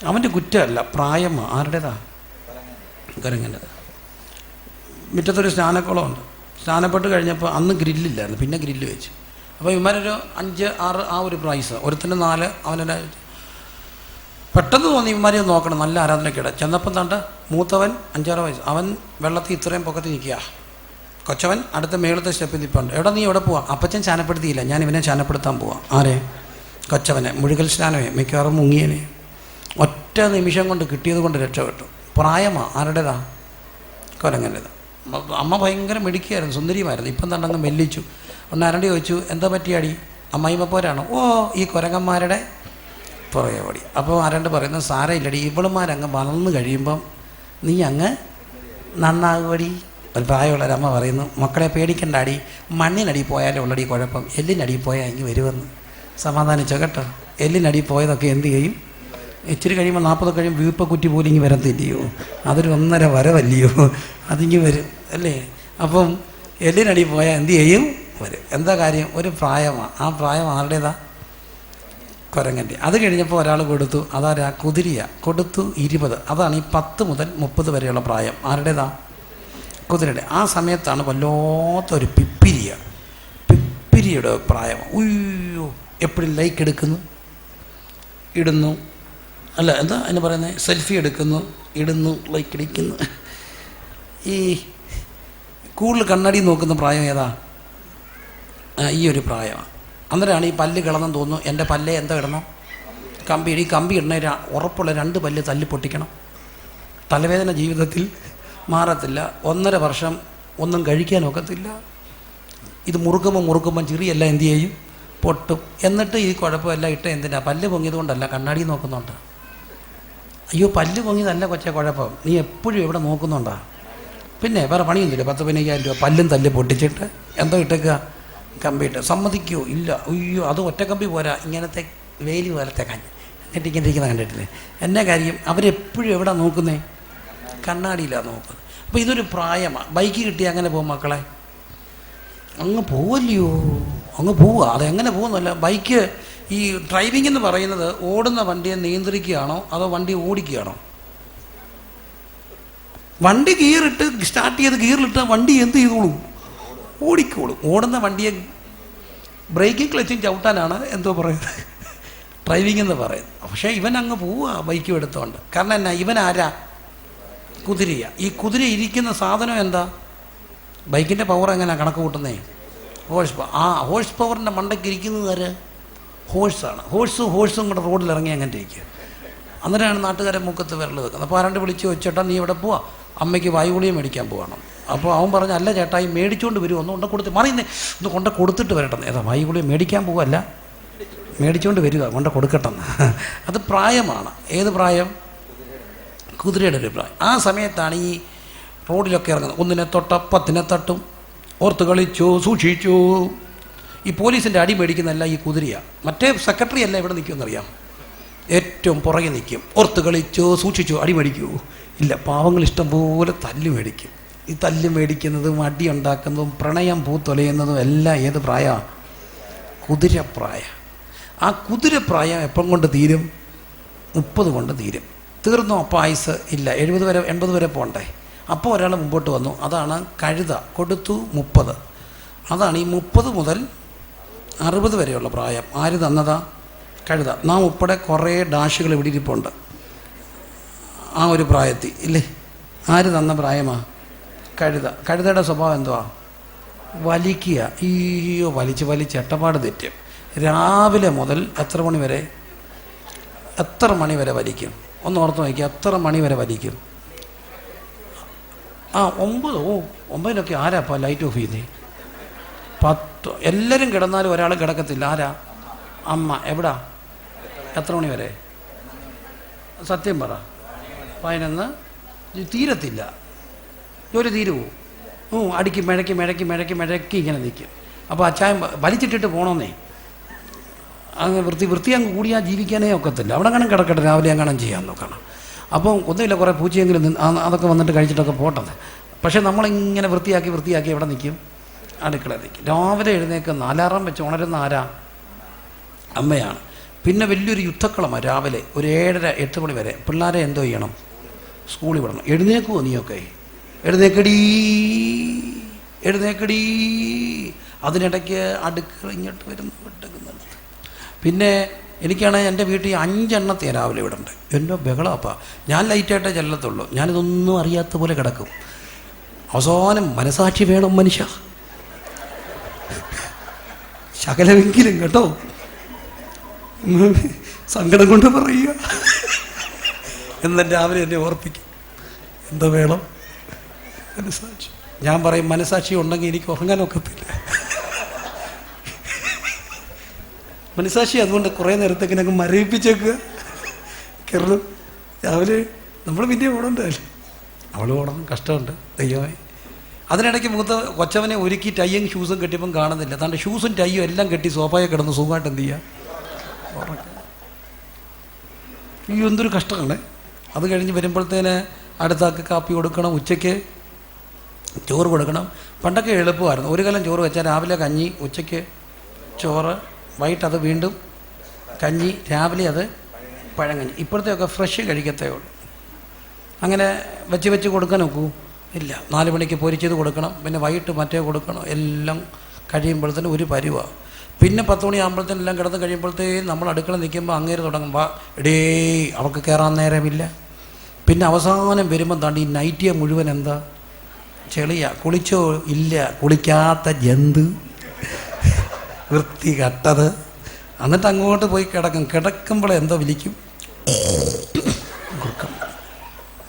അവൻ്റെ കുറ്റമല്ല, പ്രായമാണ്. ആരുടേതാ? കുരങ്ങൻ്റെത്. മുറ്റത്തൊരു സ്നാനക്കുളമുണ്ട്. സ്നാനപ്പെട്ട് കഴിഞ്ഞപ്പോൾ അന്ന് ഗ്രില്ലില്ലായിരുന്നു, പിന്നെ ഗ്രില്ല് വെച്ച്. അപ്പോൾ ഇവന്മാരൊരു 5, 6 ആ ഒരു പ്രൈസ്, ഒരുത്തിന് 4. അവനെ പെട്ടെന്ന് തോന്നി ഇവന്മാരെ നോക്കണം, നല്ല ആരാധനയ്ക്കിട. ചെന്നപ്പം തണ്ട മൂത്തവൻ 5-6 വയസ്സ്, അവൻ വെള്ളത്തിൽ ഇത്രയും പൊക്കത്തിൽ നിൽക്കുക. കൊച്ചവൻ അടുത്ത മേളത്തെ സ്റ്റെപ്പിൽ നിൽപ്പുണ്ട്. എവിടെ നീ എവിടെ പോവാം? അപ്പച്ചൻ സ്നാനപ്പെടുത്തിയില്ല, ഞാൻ ഇവനെ സ്നാനപ്പെടുത്താൻ പോവാം. ആരെ? കൊച്ചവനെ. മുഴുകൽ സ്നാനമേ, മിക്കവാറും മുങ്ങിയനെ. ഒറ്റ നിമിഷം കൊണ്ട് കിട്ടിയത് കൊണ്ട് രക്ഷപ്പെട്ടു. പ്രായമാണ്. ആരുടേതാ? കുരങ്ങൻ്റെത്. അമ്മ ഭയങ്കര മിടുക്കിയായിരുന്നു, സുന്ദരിയുമായിരുന്നു. ഇപ്പം തണ്ടങ്ങ് മെല്ലിച്ചു. ഒന്ന് ആരണ്ടി ചോദിച്ചു, എന്താ പറ്റിയാടി? അമ്മായിമ്മ പോരാണോ? ഓ, ഈ കുരങ്ങന്മാരുടെ പുറകെ ഓടി. അപ്പോൾ ആരാണ്ട് പറയുന്നത്, സാരമില്ലടി, ഇവളുമാരങ്ങ് വളർന്നു കഴിയുമ്പം നീ അങ്ങ് നന്നാകുവടി. ഒരു പ്രായമുള്ളൊരമ്മ പറയുന്നു, മക്കളെ പേടിക്കണ്ടാടി, മണ്ണിനടി പോയാലേ ഉള്ളടി കുഴപ്പം, എല്ലിനടി പോയാൽ ഇങ്ങ് വരുമെന്ന്. സമാധാനിച്ചോ കേട്ടോ. എല്ലിനടി പോയതൊക്കെ എന്ത് ചെയ്യും? ഇച്ചിരി കഴിയുമ്പോൾ 40 കഴിയുമ്പോൾ വീപ്പക്കുറ്റി പോലും ഇങ്ങ് വരത്തില്ലയോ? അതൊരു 1.5 വരവല്ലയോ? അതിങ്ങ് വരും അല്ലേ. അപ്പം എല്ലിനടി പോയാൽ എന്ത് ചെയ്യും? വരും. എന്താ കാര്യം? ഒരു പ്രായമാണ്. ആ പ്രായം ആരുടേതാ? കുരങ്ങൻ്റെ. അത് കഴിഞ്ഞപ്പോൾ ഒരാൾ കൊടുത്തു, അതാരാ? കുതിരിയ. കൊടുത്തു 20. അതാണ് ഈ 10 മുതൽ 30 വരെയുള്ള പ്രായം. ആരുടേതാ? കുതിരയുടെ. ആ സമയത്താണ് വല്ലാത്തൊരു പിപ്പിരിയുടെ പ്രായം. ഉയ്യോ, എപ്പോഴും ലൈക്ക് എടുക്കുന്നു, ഇടുന്നു, അല്ല എന്താ അതിന് പറയുന്നത്, സെൽഫി എടുക്കുന്നു, ഇടുന്നു, ലൈക്ക് ഇടിക്കുന്നു. ഈ കൂടുതൽ കണ്ണാടി നോക്കുന്ന പ്രായം ഏതാ? ഈ ഒരു പ്രായമാണ്. അന്നേരമാണ് ഈ പല്ല് കിളന്നെന്ന് തോന്നുന്നു, എൻ്റെ പല്ലേ എന്താ ഇടണം, കമ്പി. ഈ കമ്പി ഇടണ ഉറപ്പുള്ള 2 പല്ല് തല്ലി പൊട്ടിക്കണം. തലവേദന ജീവിതത്തിൽ മാറത്തില്ല. 1.5 വർഷം ഒന്നും കഴിക്കാനൊക്കത്തില്ല. ഇത് മുറുക്കുമ്പം ചിറിയെല്ലാം എന്തു ചെയ്യും, പൊട്ടും. എന്നിട്ട് ഈ കുഴപ്പമെല്ലാം ഇട്ട് എന്തിനാ? പല്ല് പൊങ്ങിയത് കൊണ്ടല്ല, കണ്ണാടി നോക്കുന്നുണ്ട്. അയ്യോ പല്ല് പൊങ്ങിയതല്ല കൊച്ചേ കുഴപ്പം, നീ എപ്പോഴും എവിടെ നോക്കുന്നുണ്ടാ. പിന്നെ വേറെ പണിയൊന്നുമില്ല. 10-15,000 രൂപ പല്ലും തല്ലി പൊട്ടിച്ചിട്ട് എന്തോ ഇട്ടേക്കുക, കമ്പിയിട്ട്. സമ്മതിക്കുമോ? ഇല്ല. അയ്യോ അത് ഒറ്റക്കമ്പി പോരാ, ഇങ്ങനത്തെ വേലി പോലത്തെ കഞ്ഞി എന്നിട്ട് ഇങ്ങനെ ഇരിക്കുന്ന കണ്ടിട്ടില്ലേ. എന്നാ കാര്യം? അവരെപ്പോഴും എവിടെ നോക്കുന്നേ? കണ്ണാടിയിലാണ് നോക്കുന്നത്. അപ്പോൾ ഇതൊരു പ്രായമാണ്. ബൈക്ക് കിട്ടി അങ്ങനെ പോകും മക്കളെ, അങ്ങ് പോവല്ലയോ, അങ്ങ് പോവുക. അതെങ്ങനെ പോകുന്നല്ല. ബൈക്ക് ഈ ഡ്രൈവിംഗ് എന്ന് പറയുന്നത് ഓടുന്ന വണ്ടിയെ നിയന്ത്രിക്കുകയാണോ അതോ വണ്ടി ഓടിക്കുകയാണോ? വണ്ടി ഗിയറിട്ട് സ്റ്റാർട്ട് ചെയ്ത് ഗിയറിലിട്ട് വണ്ടി എന്ത് ചെയ്തോളും, ഓടിക്കോളും. ഓടുന്ന വണ്ടിയെ ബ്രേക്കും ക്ലച്ചും ചവിട്ടാനാണ് എന്തോ പറയുന്നത്, ഡ്രൈവിംഗ് എന്ന് പറയുന്നത്. പക്ഷേ ഇവൻ അങ്ങ് പോവുക ബൈക്കും എടുത്തോണ്ട്. കാരണം എന്നാ, ഇവൻ ആരാ? കുതിരയ. ഈ കുതിര ഇരിക്കുന്ന സാധനം എന്താ? ബൈക്കിൻ്റെ പവർ എങ്ങനെയാണ് കണക്ക് കൂട്ടുന്നേ? Horse power. ആ ഹോഴ്സ് പവറിൻ്റെ മണ്ടയ്ക്ക് ഇരിക്കുന്നത് ആര്? ഹോഴ്സാണ്. ഹോഴ്സും കൂടെ റോഡിൽ ഇറങ്ങി അങ്ങനെ ഇരിക്കുക. അന്നേരമാണ് നാട്ടുകാരെ മുഖത്ത് വിരൽ വെക്കുന്നത്. അപ്പോൾ ആരാണ്ട് വിളിച്ച് വെച്ചേട്ടാ നീ ഇവിടെ പോവാ, അമ്മയ്ക്ക് വായുഗുളിക മേടിക്കാൻ പോകണം. അപ്പോൾ അവൻ പറഞ്ഞ അല്ല ചേട്ടാ ഈ മേടിച്ചുകൊണ്ട് വരും, ഒന്ന് കൊടുത്ത് മറിയുന്നേ, ഒന്ന് കൊണ്ട് കൊടുത്തിട്ട് വരട്ടെന്ന്. ഏതാ വായുഗുളിക മേടിക്കാൻ പോവല്ല, മേടിച്ചുകൊണ്ട് വരിക, കൊണ്ട് കൊടുക്കട്ടെന്ന്. അത് പ്രായമാണ്. ഏത് പ്രായം? കുതിരയുടെ ഒരു പ്രായം. ആ സമയത്താണ് ഈ റോഡിലൊക്കെ ഇറങ്ങുന്നത്. 1 തൊട്ട 10 തട്ടും, ഓർത്ത് കളിച്ചോ സൂക്ഷിച്ചോ. ഈ പോലീസിൻ്റെ അടി മേടിക്കുന്നതല്ല ഈ കുതിരയാണ്. മറ്റേ സെക്രട്ടറി അല്ല ഇവിടെ നിൽക്കുമെന്നറിയാം, ഏറ്റവും പുറകെ നിൽക്കും. ഓർത്ത് കളിച്ചോ സൂക്ഷിച്ചോ, അടി മേടിക്കൂ ഇല്ല. പാവങ്ങൾ ഇഷ്ടം പോലെ തല്ല് മേടിക്കും. ഈ തല്ല് മേടിക്കുന്നതും അടി ഉണ്ടാക്കുന്നതും പ്രണയം പൂത്തൊലയുന്നതും എല്ലാം ഏത് പ്രായമാണ്? കുതിരപ്രായം. ആ കുതിരപ്രായം എപ്പം കൊണ്ട് തീരും? 30 കൊണ്ട് തീരും. തീർന്നോ? അപ്പോൾ ആയുസ് ഇല്ല, 70 വരെ 80 വരെ പോകണ്ടേ. അപ്പോൾ ഒരാൾ മുമ്പോട്ട് വന്നു, അതാണ് കഴുത. കൊടുത്തു 30. അതാണ് ഈ 30 മുതൽ 60 വരെയുള്ള പ്രായം. ആര് തന്നതാ? കഴുത. നാം ഉൾപ്പെടെ കുറേ ഡാഷുകൾ ഇവിടെ ഇരിപ്പുണ്ട് ആ ഒരു പ്രായത്തിൽ ഇല്ലേ. ആര് തന്ന പ്രായമാണ്? കഴുത. കഴുതയുടെ സ്വഭാവം എന്തുവാ? വലിക്കുക. ഈയോ വലിച്ച് എട്ടപ്പാട് തെറ്റും. രാവിലെ മുതൽ എത്ര മണി വരെ വലിക്കും? ഒന്ന് ഓർത്ത് നോക്കിക്കുക, എത്ര മണി വരെ വലിക്കും? 9 ആരാപ്പാ ലൈറ്റ് ഓഫ് ചെയ്തേ? 10. എല്ലാവരും കിടന്നാലും ഒരാൾ കിടക്കത്തില്ല. ആരാ? അമ്മ. എവിടാ? എത്ര മണി വരെ? സത്യം പറ. 11. തീരത്തില്ല. ജോലി തീരുവോ? അടിക്ക് മിഴക്കി ഇങ്ങനെ നിൽക്കും. അപ്പോൾ അച്ചായം വലിച്ചിട്ടിട്ട് പോകണമെന്നേ. അങ്ങ് വൃത്തി അങ്ങ് കൂടിയാൽ ജീവിക്കാനേ ഒക്കത്തില്ല. അവിടെ അങ്ങനെ കിടക്കട്ടെ, രാവിലെ അങ്ങനെ ചെയ്യാൻ നോക്കണം. അപ്പം ഒന്നുമില്ല, കുറേ പൂച്ചയെങ്കിലും അതൊക്കെ വന്നിട്ട് കഴിച്ചിട്ടൊക്കെ പോട്ടത്. പക്ഷേ നമ്മളിങ്ങനെ വൃത്തിയാക്കി എവിടെ നിൽക്കും? അടുക്കള നിൽക്കും. രാവിലെ എഴുന്നേൽക്കുന്ന അലാറം വെച്ച് ഉണരുന്ന ആരാ? അമ്മയാണ്. പിന്നെ വലിയൊരു യുദ്ധക്കളമാണ് രാവിലെ ഒരു 7:30-8 മണി വരെ. പിള്ളേരെ എന്തോ ചെയ്യണം? സ്കൂളിൽ വിടണം. എഴുന്നേക്കുമോ നീയൊക്കെ? എഴുന്നേക്കടീ. അതിനിടയ്ക്ക് അടുക്കള ഇങ്ങോട്ട് വരുന്നു, വിട്ടുന്നുണ്ട്. പിന്നെ എനിക്കാണെങ്കിൽ എൻ്റെ വീട്ടിൽ 5 എണ്ണത്തെ രാവിലെ വിടണ്ട്. എൻ്റെ ബഹളപ്പാ. ഞാൻ ലൈറ്റായിട്ടേ ചെല്ലത്തുള്ളൂ. ഞാനിതൊന്നും അറിയാത്ത പോലെ കിടക്കും. അവസാനം മനസാക്ഷി വേണം മനുഷ്യ, ശകലമെങ്കിലും കേട്ടോ. സങ്കടം കൊണ്ട് പറയുക എന്നെ രാവിലെ എന്നെ ഓർപ്പിക്കും. എന്താ വേണം? മനസാക്ഷി. ഞാൻ പറയും മനസാക്ഷി ഉണ്ടെങ്കിൽ എനിക്ക് ഉറങ്ങാനൊക്കത്തില്ല. മനസാക്ഷി അതുകൊണ്ട് കുറേ നേരത്തേക്ക് ഞങ്ങൾക്ക് മരവിപ്പിച്ചേക്കുക. കാരണം രാവിലെ നമ്മൾ പിന്നെ ഓടണ്ടല്ലേ, അവൾ ഓടണം, കഷ്ടമുണ്ട് ദൈവമേ. അതിനിടയ്ക്ക് കൊച്ചവനെ ഒരുക്കി ടൈയും ഷൂസും കെട്ടിയപ്പം കാണുന്നില്ല. തൻ്റെ ഷൂസും ടൈയും എല്ലാം കെട്ടി സോഫായെ കിടന്ന് സുഖമായിട്ട് എന്ത് ചെയ്യുക? ഈ എന്തൊരു കഷ്ടമാണ്. അത് കഴിഞ്ഞ് വരുമ്പോഴത്തേന് അടുത്താൾക്ക് കാപ്പി കൊടുക്കണം, ഉച്ചയ്ക്ക് ചോറ് കൊടുക്കണം. പണ്ടൊക്കെ എളുപ്പമായിരുന്നു. ഒരു കലം ചോറ് വെച്ചാൽ രാവിലെ കഞ്ഞി, ഉച്ചയ്ക്ക് ചോറ്, വൈകിട്ടത് വീണ്ടും കഞ്ഞി, രാവിലെ അത് പഴങ്കഞ്ഞി. ഇപ്പോഴത്തെയൊക്കെ ഫ്രഷ് കഴിക്കത്തേ ഉള്ളൂ. അങ്ങനെ വെച്ച് കൊടുക്കാൻ നോക്കൂ ഇല്ല. 4 മണിക്ക് പൊരിച്ചത് കൊടുക്കണം, പിന്നെ വൈകിട്ട് മറ്റേ കൊടുക്കണം. എല്ലാം കഴിയുമ്പോഴത്തേനും ഒരു പരുവാണ്. പിന്നെ 10 മണിയാകുമ്പോഴത്തേനും എല്ലാം കിടന്ന് കഴിയുമ്പോഴത്തേക്കും നമ്മൾ അടുക്കള നിൽക്കുമ്പോൾ അങ്ങേര് തുടങ്ങുമ്പോൾ എടേ അവൾക്ക് കയറാൻ നേരമില്ല. പിന്നെ അവസാനം വരുമ്പോൾ താണ്ടി ഈ നൈറ്റിയെ മുഴുവൻ എന്താ ചെളിയാ. കുളിച്ചോ? ഇല്ല. കുളിക്കാത്ത ജന്തു, വൃത്തി കട്ടത്. എന്നിട്ട് അങ്ങോട്ട് പോയി കിടക്കും. കിടക്കുമ്പോൾ എന്തോ വിളിക്കും,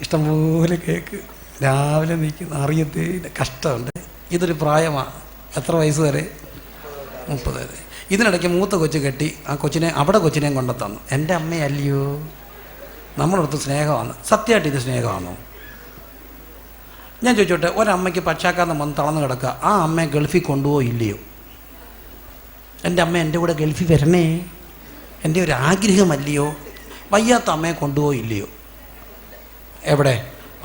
ഇഷ്ടംപോലെ കേക്ക്. രാവിലെ നിൽക്കുന്ന അറിയത്തില്ല. കഷ്ടമുണ്ട്. ഇതൊരു പ്രായമാണ്. എത്ര വയസ്സ് വരെ? 30 വരെ. ഇതിനിടയ്ക്ക് മൂത്ത കൊച്ച് കെട്ടി ആ കൊച്ചിനെ അവിടെ കൊച്ചിനെയും കൊണ്ടു തന്നു. എൻ്റെ അമ്മയല്ലയോ. നമ്മളടുത്ത് സ്നേഹമാണ്. സത്യമായിട്ട് ഇത് സ്നേഹമാണോ? ഞാൻ ചോദിച്ചോട്ടെ, ഒരമ്മയ്ക്ക് പക്ഷാക്കാന്ന് വന്ന് തളർന്ന് കിടക്കുക, ആ അമ്മയെ ഗൾഫിൽ കൊണ്ടുപോയോ ഇല്ലയോ? എൻ്റെ അമ്മ എൻ്റെ കൂടെ ഗൾഫിൽ വരണേ, എൻ്റെ ഒരു ആഗ്രഹമല്ലയോ? വയ്യാത്ത അമ്മയെ കൊണ്ടുപോയോ ഇല്ലയോ? എവിടെ?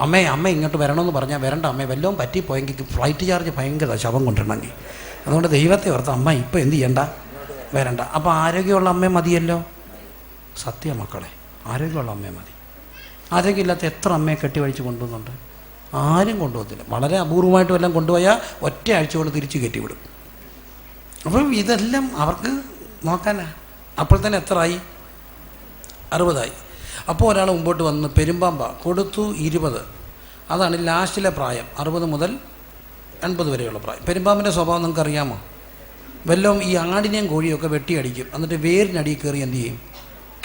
അമ്മ ഇങ്ങോട്ട് വരണമെന്ന് പറഞ്ഞാൽ വരണ്ട. അമ്മയെ വല്ലതും പറ്റിപ്പോയെങ്കിൽ ഫ്ലൈറ്റ് ചാർജ് ഭയങ്കര, ശവം കൊണ്ടിടണമെങ്കിൽ. അതുകൊണ്ട് ദൈവത്തെ ഓർത്ത് അമ്മ ഇപ്പം എന്ത് ചെയ്യണ്ട, വരണ്ട. അപ്പോൾ ആരോഗ്യമുള്ള അമ്മയെ മതിയല്ലോ. സത്യം മക്കളെ, ആരോഗ്യമുള്ള അമ്മയെ മതി. ആരോഗ്യമില്ലാത്ത എത്ര അമ്മയെ കെട്ടിവഴിച്ച് കൊണ്ടുവന്നുണ്ട്? ആരും കൊണ്ടുപോകത്തില്ല. വളരെ അപൂർവമായിട്ട് വല്ലതും കൊണ്ടുപോയാൽ ഒറ്റ ആഴ്ച കൊണ്ട് തിരിച്ച് കെട്ടിവിടും. അപ്പം ഇതെല്ലാം അവർക്ക് നോക്കാനാ. അപ്പോൾ തന്നെ എത്രയായി? 60ആയി. അപ്പോൾ ഒരാൾ മുമ്പോട്ട് വന്ന് പെരുമ്പാമ്പ കൊടുത്തു 20. അതാണ് ലാസ്റ്റിലെ പ്രായം. 60 മുതൽ 80 വരെയുള്ള പ്രായം. പെരുമ്പാമ്പിൻ്റെ സ്വഭാവം നിങ്ങൾക്ക് അറിയാമോ? വല്ലതും ഈ ആടിനെയും കോഴിയൊക്കെ വെട്ടിയടിക്കും. എന്നിട്ട് വേരിനടിയിൽ കയറി എന്ത് ചെയ്യും?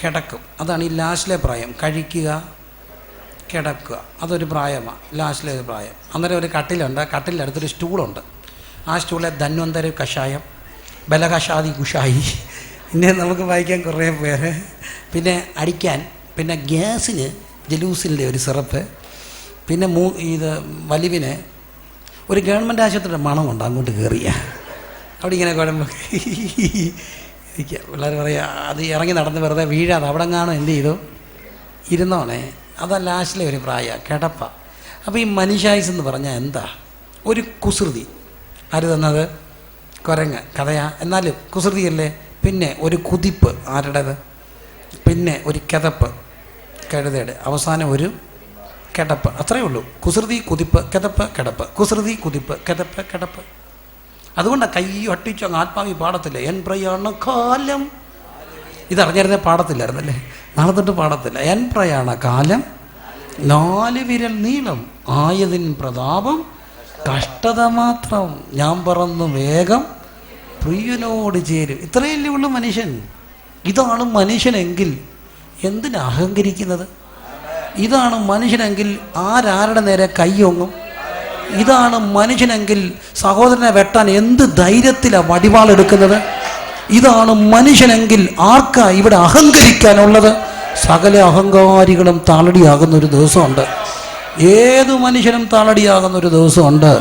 കിടക്കും. അതാണ് ഈ ലാസ്റ്റിലെ പ്രായം. കഴിക്കുക, കിടക്കുക. അതൊരു പ്രായമാണ്, ലാസ്റ്റിലെ ഒരു പ്രായം. അന്നേരം ഒരു കട്ടിലുണ്ട്. കട്ടിലിൻ്റെ അടുത്തൊരു സ്റ്റൂളുണ്ട്. ആ സ്റ്റൂളിലെ ധന്വന്തര കഷായം, ബലകഷാദി കുഷായി, പിന്നെ നമുക്ക് വായിക്കാൻ കുറേ പേര്. പിന്നെ അടിക്കാൻ, പിന്നെ ഗ്യാസിന് ജലൂസിൻ്റെ ഒരു സിറപ്പ്, പിന്നെ ഇത് വലിവിന് ഒരു ഗവൺമെൻറ് ആശുപത്രിയുടെ മണമുണ്ട്. അങ്ങോട്ട് കയറിയ അവിടെ ഇങ്ങനെ കുഴമ്പ് ഇരിക്കുക. പിള്ളേർ പറയുക അത് ഇറങ്ങി നടന്ന് വെറുതെ വീഴാതെ അവിടെ കാണും എന്ത് ചെയ്തു ഇരുന്നോണേ. അതാ ലാസ്റ്റിലെ ഒരു പ്രായ കിടപ്പ. അപ്പോൾ ഈ മനുഷ്യായുസ് എന്ന് പറഞ്ഞാൽ എന്താ? ഒരു കുസൃതി. ആര് തന്നത്? കുരങ്ങ്. കഥയാ, എന്നാലും കുസൃതിയല്ലേ. പിന്നെ ഒരു കുതിപ്പ് ആരുടേത്? പിന്നെ ഒരു കിതപ്പ് കഴുതയുടെ. അവസാനം ഒരു കിടപ്പ്. അത്രയേ ഉള്ളൂ. കുസൃതി, കുതിപ്പ്, കിതപ്പ്, കിടപ്പ്. കുസൃതി, കുതിപ്പ്, കിതപ്പ്, കിടപ്പ്. അതുകൊണ്ടാണ് കൈ ഒട്ടിച്ചു അങ്ങ് ആത്മാവി പാടത്തില്ല. എൻ പ്രയാണ കാലം. ഇതറിഞ്ഞിരുന്നേ പാടത്തില്ലായിരുന്നല്ലേ. നാളെ തൊട്ട് പാടത്തില്ല. എൻ പ്രയാണ കാലം 4 വിരൽ നീളം ആയതിൻ പ്രതാപം കഷ്ടത മാത്രം. ഞാൻ പറന്നു വേഗം പ്രിയനോട് ചേരും. ഇത്രയല്ലേ ഉള്ളൂ മനുഷ്യൻ. ഇതാണ് മനുഷ്യനെങ്കിൽ എന്തിനാ അഹങ്കരിക്കുന്നത്? ഇതാണ് മനുഷ്യനെങ്കിൽ ആരാരുടെ നേരെ കൈയൊങ്ങും? ഇതാണ് മനുഷ്യനെങ്കിൽ സഹോദരനെ വെട്ടാൻ എന്ത് ധൈര്യത്തിലാണ് വടിവാളെടുക്കുന്നത്? ഇതാണ് മനുഷ്യനെങ്കിൽ ആർക്കാ ഇവിടെ അഹങ്കരിക്കാനുള്ളത്? സകല അഹങ്കാരികളും താളടിയാകുന്ന ഒരു ദിവസമുണ്ട്. ഏതു മനുഷ്യനും താളടിയാകുന്ന ഒരു ദിവസമുണ്ട്.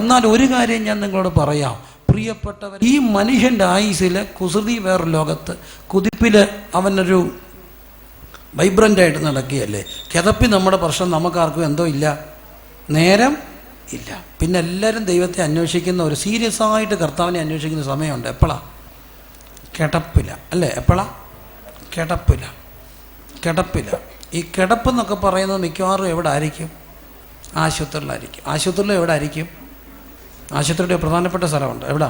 എന്നാൽ ഒരു കാര്യം ഞാൻ നിങ്ങളോട് പറയാം പ്രിയപ്പെട്ടവർ, ഈ മനുഷ്യൻ്റെ ആയുസ്സിൽ കുസൃതി വേറൊരു ലോകത്ത്, കുതിപ്പിൽ അവനൊരു വൈബ്രൻ്റായിട്ട് നടക്കുകയല്ലേ. കിതപ്പി നമ്മുടെ പ്രശ്നം നമുക്കാർക്കും എന്തോ ഇല്ല, നേരം ഇല്ല. പിന്നെ എല്ലാവരും ദൈവത്തെ അന്വേഷിക്കുന്ന ഒരു സീരിയസ് ആയിട്ട് കർത്താവിനെ അന്വേഷിക്കുന്ന സമയമുണ്ട്. എപ്പോഴാണ്? കിടപ്പില്ല അല്ലേ? എപ്പോഴാണ്? കിടപ്പില്ല. കിടപ്പില്ല. ഈ കിടപ്പെന്നൊക്കെ പറയുന്നത് മിക്കവാറും എവിടെ ആയിരിക്കും? ആശുപത്രിയിലായിരിക്കും. ആശുപത്രിയിൽ എവിടെ ആയിരിക്കും? ആശുപത്രിയുടെ പ്രധാനപ്പെട്ട സ്ഥലമുണ്ട്. എവിടെ?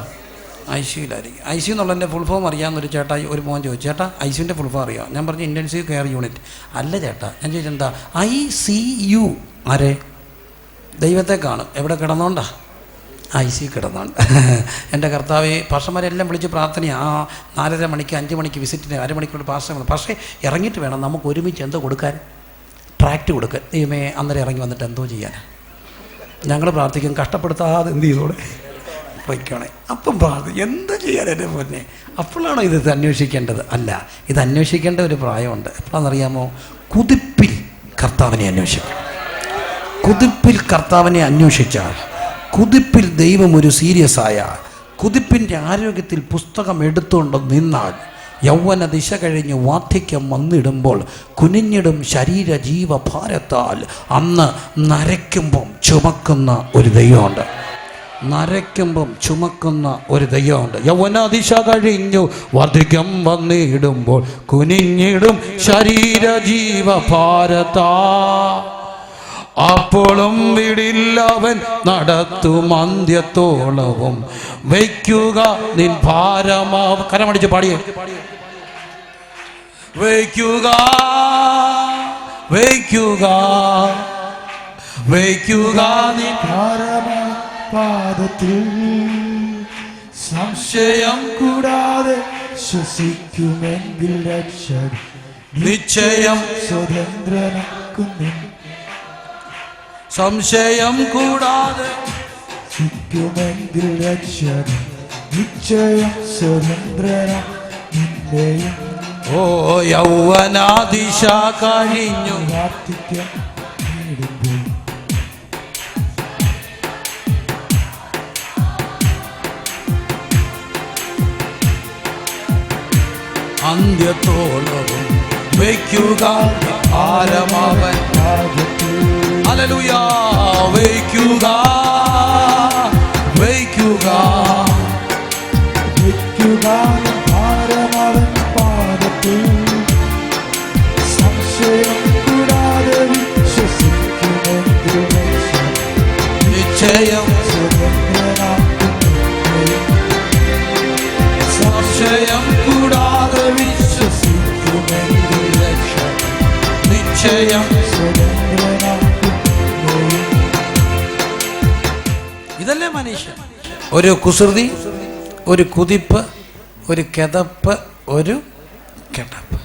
ICUലായിരിക്കും. ICU എന്നുള്ളതിൻ്റെ ഫുൾ ഫോം അറിയാമെന്നൊരു ചേട്ടാ, ഒരു മോൻ ചോദിച്ചു, ചേട്ടാ ICUവിൻ്റെ ഫുൾ ഫോം അറിയാം? ഞാൻ പറഞ്ഞു ഇൻറ്റൻസീവ് കെയർ യൂണിറ്റ്. അല്ല ചേട്ടാ. ഞാൻ ചോദിച്ചെന്താ? ICU. ആരെ? ദൈവത്തെ കാണും. എവിടെ കിടന്നോണ്ടാ? ICU കിടന്നോണ്ട്. എൻ്റെ കർത്താവെ, പാസ്റ്റർമാരെല്ലാം വിളിച്ച് പ്രാർത്ഥനയാണ്. 4:30 മണിക്ക് 5 മണിക്ക് വിസിറ്റിന് അരമണിക്കൂർ പാസ്റ്റർ. പക്ഷേ ഇറങ്ങിയിട്ട് വേണം നമുക്ക് ഒരുമിച്ച് എന്തോ കൊടുക്കാൻ, ട്രാക്റ്റ് കൊടുക്കാൻ. ദൈവമേ, അന്നേരം ഇറങ്ങി വന്നിട്ട് എന്തോ ചെയ്യാൻ? ഞങ്ങൾ പ്രാർത്ഥിക്കും കഷ്ടപ്പെടുത്താതെ എന്ത് ചെയ്തോടെ വയ്ക്കണേ. അപ്പം പ്രാർത്ഥിക്കും എന്തോ ചെയ്യാൻ എൻ്റെ മുന്നേ. അപ്പോഴാണോ ഇത് അന്വേഷിക്കേണ്ടത്? അല്ല, ഇത് അന്വേഷിക്കേണ്ട ഒരു പ്രായമുണ്ട്. എപ്പോഴാണെന്നറിയാമോ? കുതിപ്പിൽ കർത്താവിനെ അന്വേഷിക്കണം. കുതിപ്പിൽ കർത്താവിനെ അന്വേഷിച്ചാൽ, കുതിപ്പിൽ ദൈവം ഒരു സീരിയസ് ആയ, കുതിപ്പിൻ്റെ ആരോഗ്യത്തിൽ പുസ്തകം എടുത്തുകൊണ്ട് നിന്നാൽ, യൗവന ദിശ കഴിഞ്ഞ് വാർദ്ധക്യം വന്നിടുമ്പോൾ കുനിഞ്ഞിടും ശരീര ജീവഭാരത്താൽ അന്ന് നരയ്ക്കുമ്പം ചുമക്കുന്ന ഒരു ദൈവമുണ്ട്. നരയ്ക്കുമ്പം ചുമക്കുന്ന ഒരു ദൈവമുണ്ട്. യൗവന ദിശ കഴിഞ്ഞു വാർദ്ധക്യം വന്നിടുമ്പോൾ കുനിഞ്ഞിടും ശരീര ജീവഭാരത്താൽ അപ്പോഴും വിടില്ലവൻ നടത്തും അന്ത്യത്തോളവും. വയ്ക്കുക നിൻ ഭാരമാവ. കരമടിച്ച് പാടിയേ. വയ്ക്കുക വയ്ക്കുക വയ്ക്കുക നിൻ പാദത്തിൽ. സംശയം കൂടാതെ ശ്വസിക്കുമെങ്കിൽ രക്ഷകൻ നിശ്ചയം സ്വതന്ത്രനാക്കുന്നു. സംശയം കൂടാതെ ശ്വസിക്കുമെങ്കിൽ രക്ഷകൻ നിശ്ചയം സ്വതന്ത്രനാക്കും. ഓ യൗവനാദിശ കഴിഞ്ഞു പ്രാർത്ഥിക്കാൻ നേടുമ്പോൾ അന്ത്യത്തോളവും വയ്ക്കുക ഭാരമാവൻ. ഹല്ലേലൂയ. വയ്ക്കുക വയ്ക്കുക വയ്ക്കുക ഭാരമാവൻ പാദത്തിൽ. സംശയം കൂടാതെ വിശ്വസിക്കുമെങ്കിൽ നിശ്ചയം സംശയം കൂടാതെ വിശ്വസിക്കുമെങ്കിൽ നിശ്ചയം. ഇതല്ലേ മനുഷ്യൻ? ഒരു കുസൃതി, ഒരു കുതിപ്പ്, ഒരു കിതപ്പ്, ഒരു കിടപ്പ്.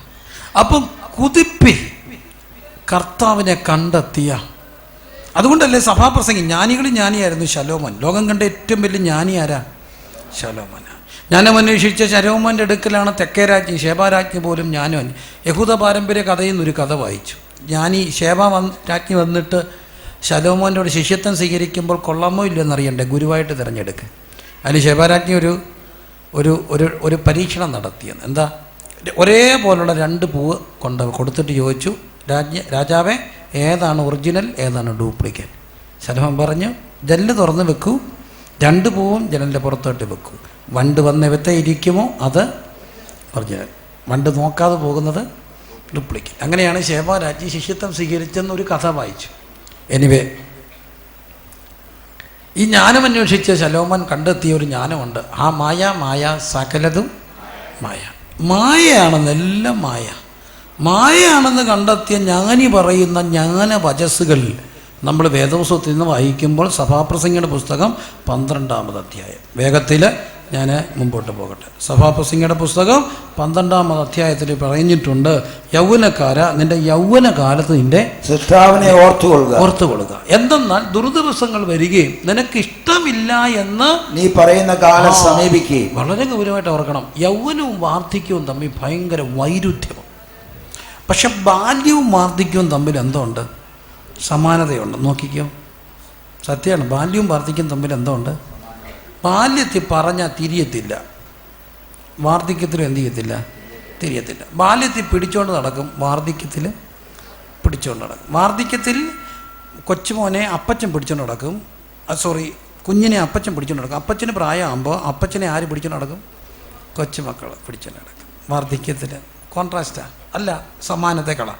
അപ്പം കുതിപ്പിൽ കർത്താവിനെ കണ്ടെത്തിയ, അതുകൊണ്ടല്ലേ സഭാപ്രസംഗി ജ്ഞാനികളിൽ ജ്ഞാനിയായിരുന്നു ശലോമോൻ. ലോകം കണ്ട ഏറ്റവും വലിയ ജ്ഞാനി ആരാ? ശലോമോൻ. ജ്ഞാനം അന്വേഷിച്ച ശലോമോൻ്റെ അടുക്കലാണ് തെക്കേ രാജ്ഞി ശേബാരാജ്ഞി പോലും ജ്ഞാനം. യഹൂദ പാരമ്പര്യ കഥയിൽ നിന്നൊരു കഥ വായിച്ചു. ജ്ഞാനി രാജ്ഞി വന്നിട്ട് ശലോമോൻ്റെ ഒരു ശിഷ്യത്വം സ്വീകരിക്കുമ്പോൾ കൊള്ളാമോ ഇല്ലെന്നറിയണ്ടേ, ഗുരുവായിട്ട് തിരഞ്ഞെടുക്കുക. അതിന് ശേബാരാജ്ഞി ഒരു പരീക്ഷണം നടത്തിയെന്ന്. എന്താ? ഒരേപോലുള്ള 2 പൂവ് കൊടുത്തിട്ട് ചോദിച്ചു, രാജാവേ ഏതാണ് ഒറിജിനൽ, ഏതാണ് ഡ്യൂപ്ലിക്കേറ്റ്? ശലോമോൻ പറഞ്ഞു, ജനൽ തുറന്ന് വെക്കൂ, 2 പൂവും ജനലിൻ്റെ പുറത്തോട്ട് വെക്കൂ. വണ്ട് വന്ന് എവത്തെ ഇരിക്കുമോ അത് ഒറിജിനൽ, വണ്ട് നോക്കാതെ പോകുന്നത് ഡ്യൂപ്ലിക്കേറ്റ്. അങ്ങനെയാണ് ശേബാരാജ്ഞി ശിഷ്യത്വം സ്വീകരിച്ചെന്നൊരു കഥ വായിച്ചു. എനിവേ, ഈ ജ്ഞാനം അന്വേഷിച്ച ശലോമോൻ കണ്ടെത്തിയ ഒരു ജ്ഞാനമുണ്ട്. ആ മായ സകലതും മായ. മായയാണെന്നെല്ലാം മായയാണെന്ന് കണ്ടെത്തിയ ജ്ഞാനി പറയുന്ന ജ്ഞാനവചസ്സുകൾ നമ്മൾ വേദപുസ്തകത്തിൽ നിന്ന് വായിക്കുമ്പോൾ സഭാപ്രസംഗിയുടെ പുസ്തകം 12-ാമത് അധ്യായം. വേഗത്തിൽ ഞാൻ മുമ്പോട്ട് പോകട്ടെ. സഭാപ്രസംഗിയുടെ പുസ്തകം 12-ാമത് അധ്യായത്തിൽ പറഞ്ഞിട്ടുണ്ട്, യൗവനക്കാര നിന്റെ യൗവനകാലത്ത് നിന്റെ സൃഷ്ടാവിനെ ഓർത്തുകൊള്ളുക. എന്തെന്നാൽ ദുർദിവസങ്ങൾ വരികയും നിനക്ക് ഇഷ്ടമില്ല എന്ന് നീ പറയുന്ന കാലം സമീപിക്കുകയും. വളരെ ഗൗരവമായിട്ട് ഓർക്കണം. യൗവനവും വാർദ്ധക്യവും തമ്മിൽ ഭയങ്കര വൈരുദ്ധ്യമാണ്. പക്ഷെ ബാല്യവും വാർദ്ധക്യവും തമ്മിൽ എന്തുണ്ട്? സമാനതയുണ്ട്. നോക്കിക്കോ, സത്യമാണ്. ബാല്യവും വാർദ്ധക്യവും തമ്മിൽ എന്തുണ്ട്? ബാല്യത്തിൽ പറഞ്ഞാൽ തിരിയത്തില്ല, വാർദ്ധക്യത്തിലും എന്ത് ചെയ്യത്തില്ല? തിരിയത്തില്ല. ബാല്യത്തിൽ പിടിച്ചോണ്ട് നടക്കും, വാർദ്ധക്യത്തിൽ പിടിച്ചോണ്ട് നടക്കും. വാർദ്ധക്യത്തിൽ കൊച്ചുമോനെ അപ്പച്ചൻ പിടിച്ചോണ്ട് നടക്കും, കുഞ്ഞിനെ അപ്പച്ചൻ പിടിച്ചോണ്ട് നടക്കും. അപ്പച്ചന് പ്രായമാകുമ്പോൾ അപ്പച്ചനെ ആര് പിടിച്ചോണ്ട് നടക്കും? കൊച്ചുമക്കൾ പിടിച്ചോണ്ട് നടക്കും. വാർദ്ധക്യത്തിൽ കോൺട്രാസ്റ്റാ, അല്ല സമാനതകളാ.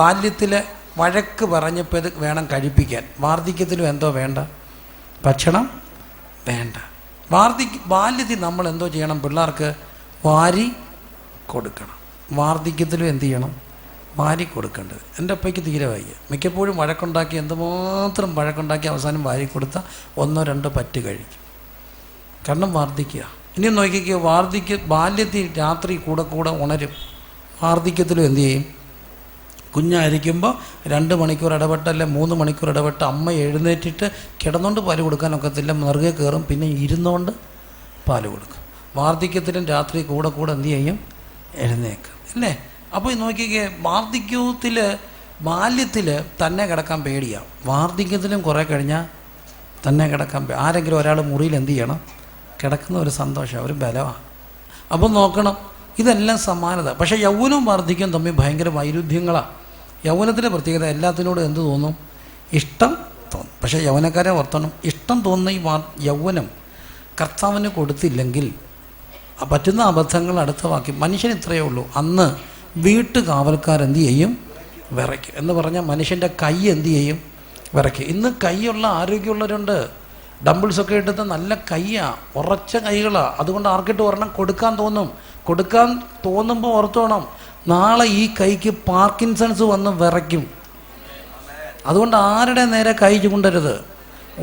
ബാല്യത്തിൽ വഴക്ക് പറഞ്ഞപ്പോൾ ഇത് വേണം കഴിപ്പിക്കാൻ, വാർദ്ധക്യത്തിലും എന്തോ വേണ്ട? ഭക്ഷണം വേണ്ട. ബാല്യത്തിൽ നമ്മൾ എന്തോ ചെയ്യണം? പിള്ളേർക്ക് വാരി കൊടുക്കണം. വാർദ്ധക്യത്തിലും എന്ത് ചെയ്യണം? വാരി കൊടുക്കേണ്ടത്. എൻ്റെ അപ്പയ്ക്ക് തീരെ വയ്യ. മിക്കപ്പോഴും വഴക്കുണ്ടാക്കി, എന്തുമാത്രം വഴക്കുണ്ടാക്കി അവസാനം വാരി കൊടുത്താൽ 1-2 പറ്റ് കഴിക്കും. കാരണം വാർദ്ധക്യ. ഇനി നോക്കിക്കോ, ബാല്യത്തിൽ രാത്രി കൂടെ ഉണരും, വാർദ്ധക്യത്തിലും എന്തു ചെയ്യും? കുഞ്ഞായിരിക്കുമ്പോൾ 2 മണിക്കൂർ ഇടപെട്ടല്ലേ 3 മണിക്കൂർ ഇടപെട്ട് അമ്മ എഴുന്നേറ്റിട്ട് കിടന്നുകൊണ്ട് പാല് കൊടുക്കാനൊക്കത്തില്ല, നെറുകെ കയറും, പിന്നെ ഇരുന്നുകൊണ്ട് പാല് കൊടുക്കും. വാർദ്ധക്യത്തിലും രാത്രി കൂടെ എന്തു ചെയ്യും? എഴുന്നേക്കും, അല്ലേ? അപ്പോൾ നോക്കിക്കേ, ബാല്യത്തിൽ തന്നെ കിടക്കാൻ പേടിയാണ്, വാർദ്ധക്യത്തിലും കുറേ കഴിഞ്ഞാൽ തന്നെ കിടക്കാൻ ആരെങ്കിലും ഒരാൾ മുറിയിൽ എന്ത് ചെയ്യണം? കിടക്കുന്ന ഒരു സന്തോഷം, ഒരു ബലമാണ്. അപ്പോൾ നോക്കണം, ഇതെല്ലാം സമാനത. പക്ഷേ യൗവനവും വാർദ്ധക്യവും തമ്മിൽ ഭയങ്കര വൈരുദ്ധ്യങ്ങളാണ്. യൗവനത്തിൻ്റെ പ്രത്യേകത എല്ലാത്തിനോടും എന്ത് തോന്നും? ഇഷ്ടം തോന്നും. പക്ഷേ യൗവനക്കാരെ ഓർത്തണം, ഇഷ്ടം തോന്നുന്ന ഈ യൗവനം കർത്താവിന് കൊടുത്തില്ലെങ്കിൽ പറ്റുന്ന അബദ്ധങ്ങൾ അടുത്ത വാക്കി. മനുഷ്യൻ ഇത്രയേ ഉള്ളൂ. അന്ന് വീട്ടുകാവൽക്കാരെന്ത് ചെയ്യും? വിറയ്ക്കും. എന്ന് പറഞ്ഞാൽ മനുഷ്യൻ്റെ കൈ എന്ത് ചെയ്യും? വിറയ്ക്കും. ഇന്ന് കൈയുള്ള ആരോഗ്യമുള്ളവരുണ്ട്. ഡംബിൾസൊക്കെ എടുത്ത് നല്ല കൈയാണ്, ഉറച്ച കൈകളാണ്. അതുകൊണ്ട് ആർക്കിട്ട് ഒരെണ്ണം കൊടുക്കാൻ തോന്നും. കൊടുക്കാൻ തോന്നുമ്പോൾ ഓർത്തോണം, നാളെ ഈ കൈക്ക് പാർക്കിൻസൺസ് വന്ന് വിറയ്ക്കും. അതുകൊണ്ട് ആരുടെ നേരെ കൈ ചൂണ്ടരുത്,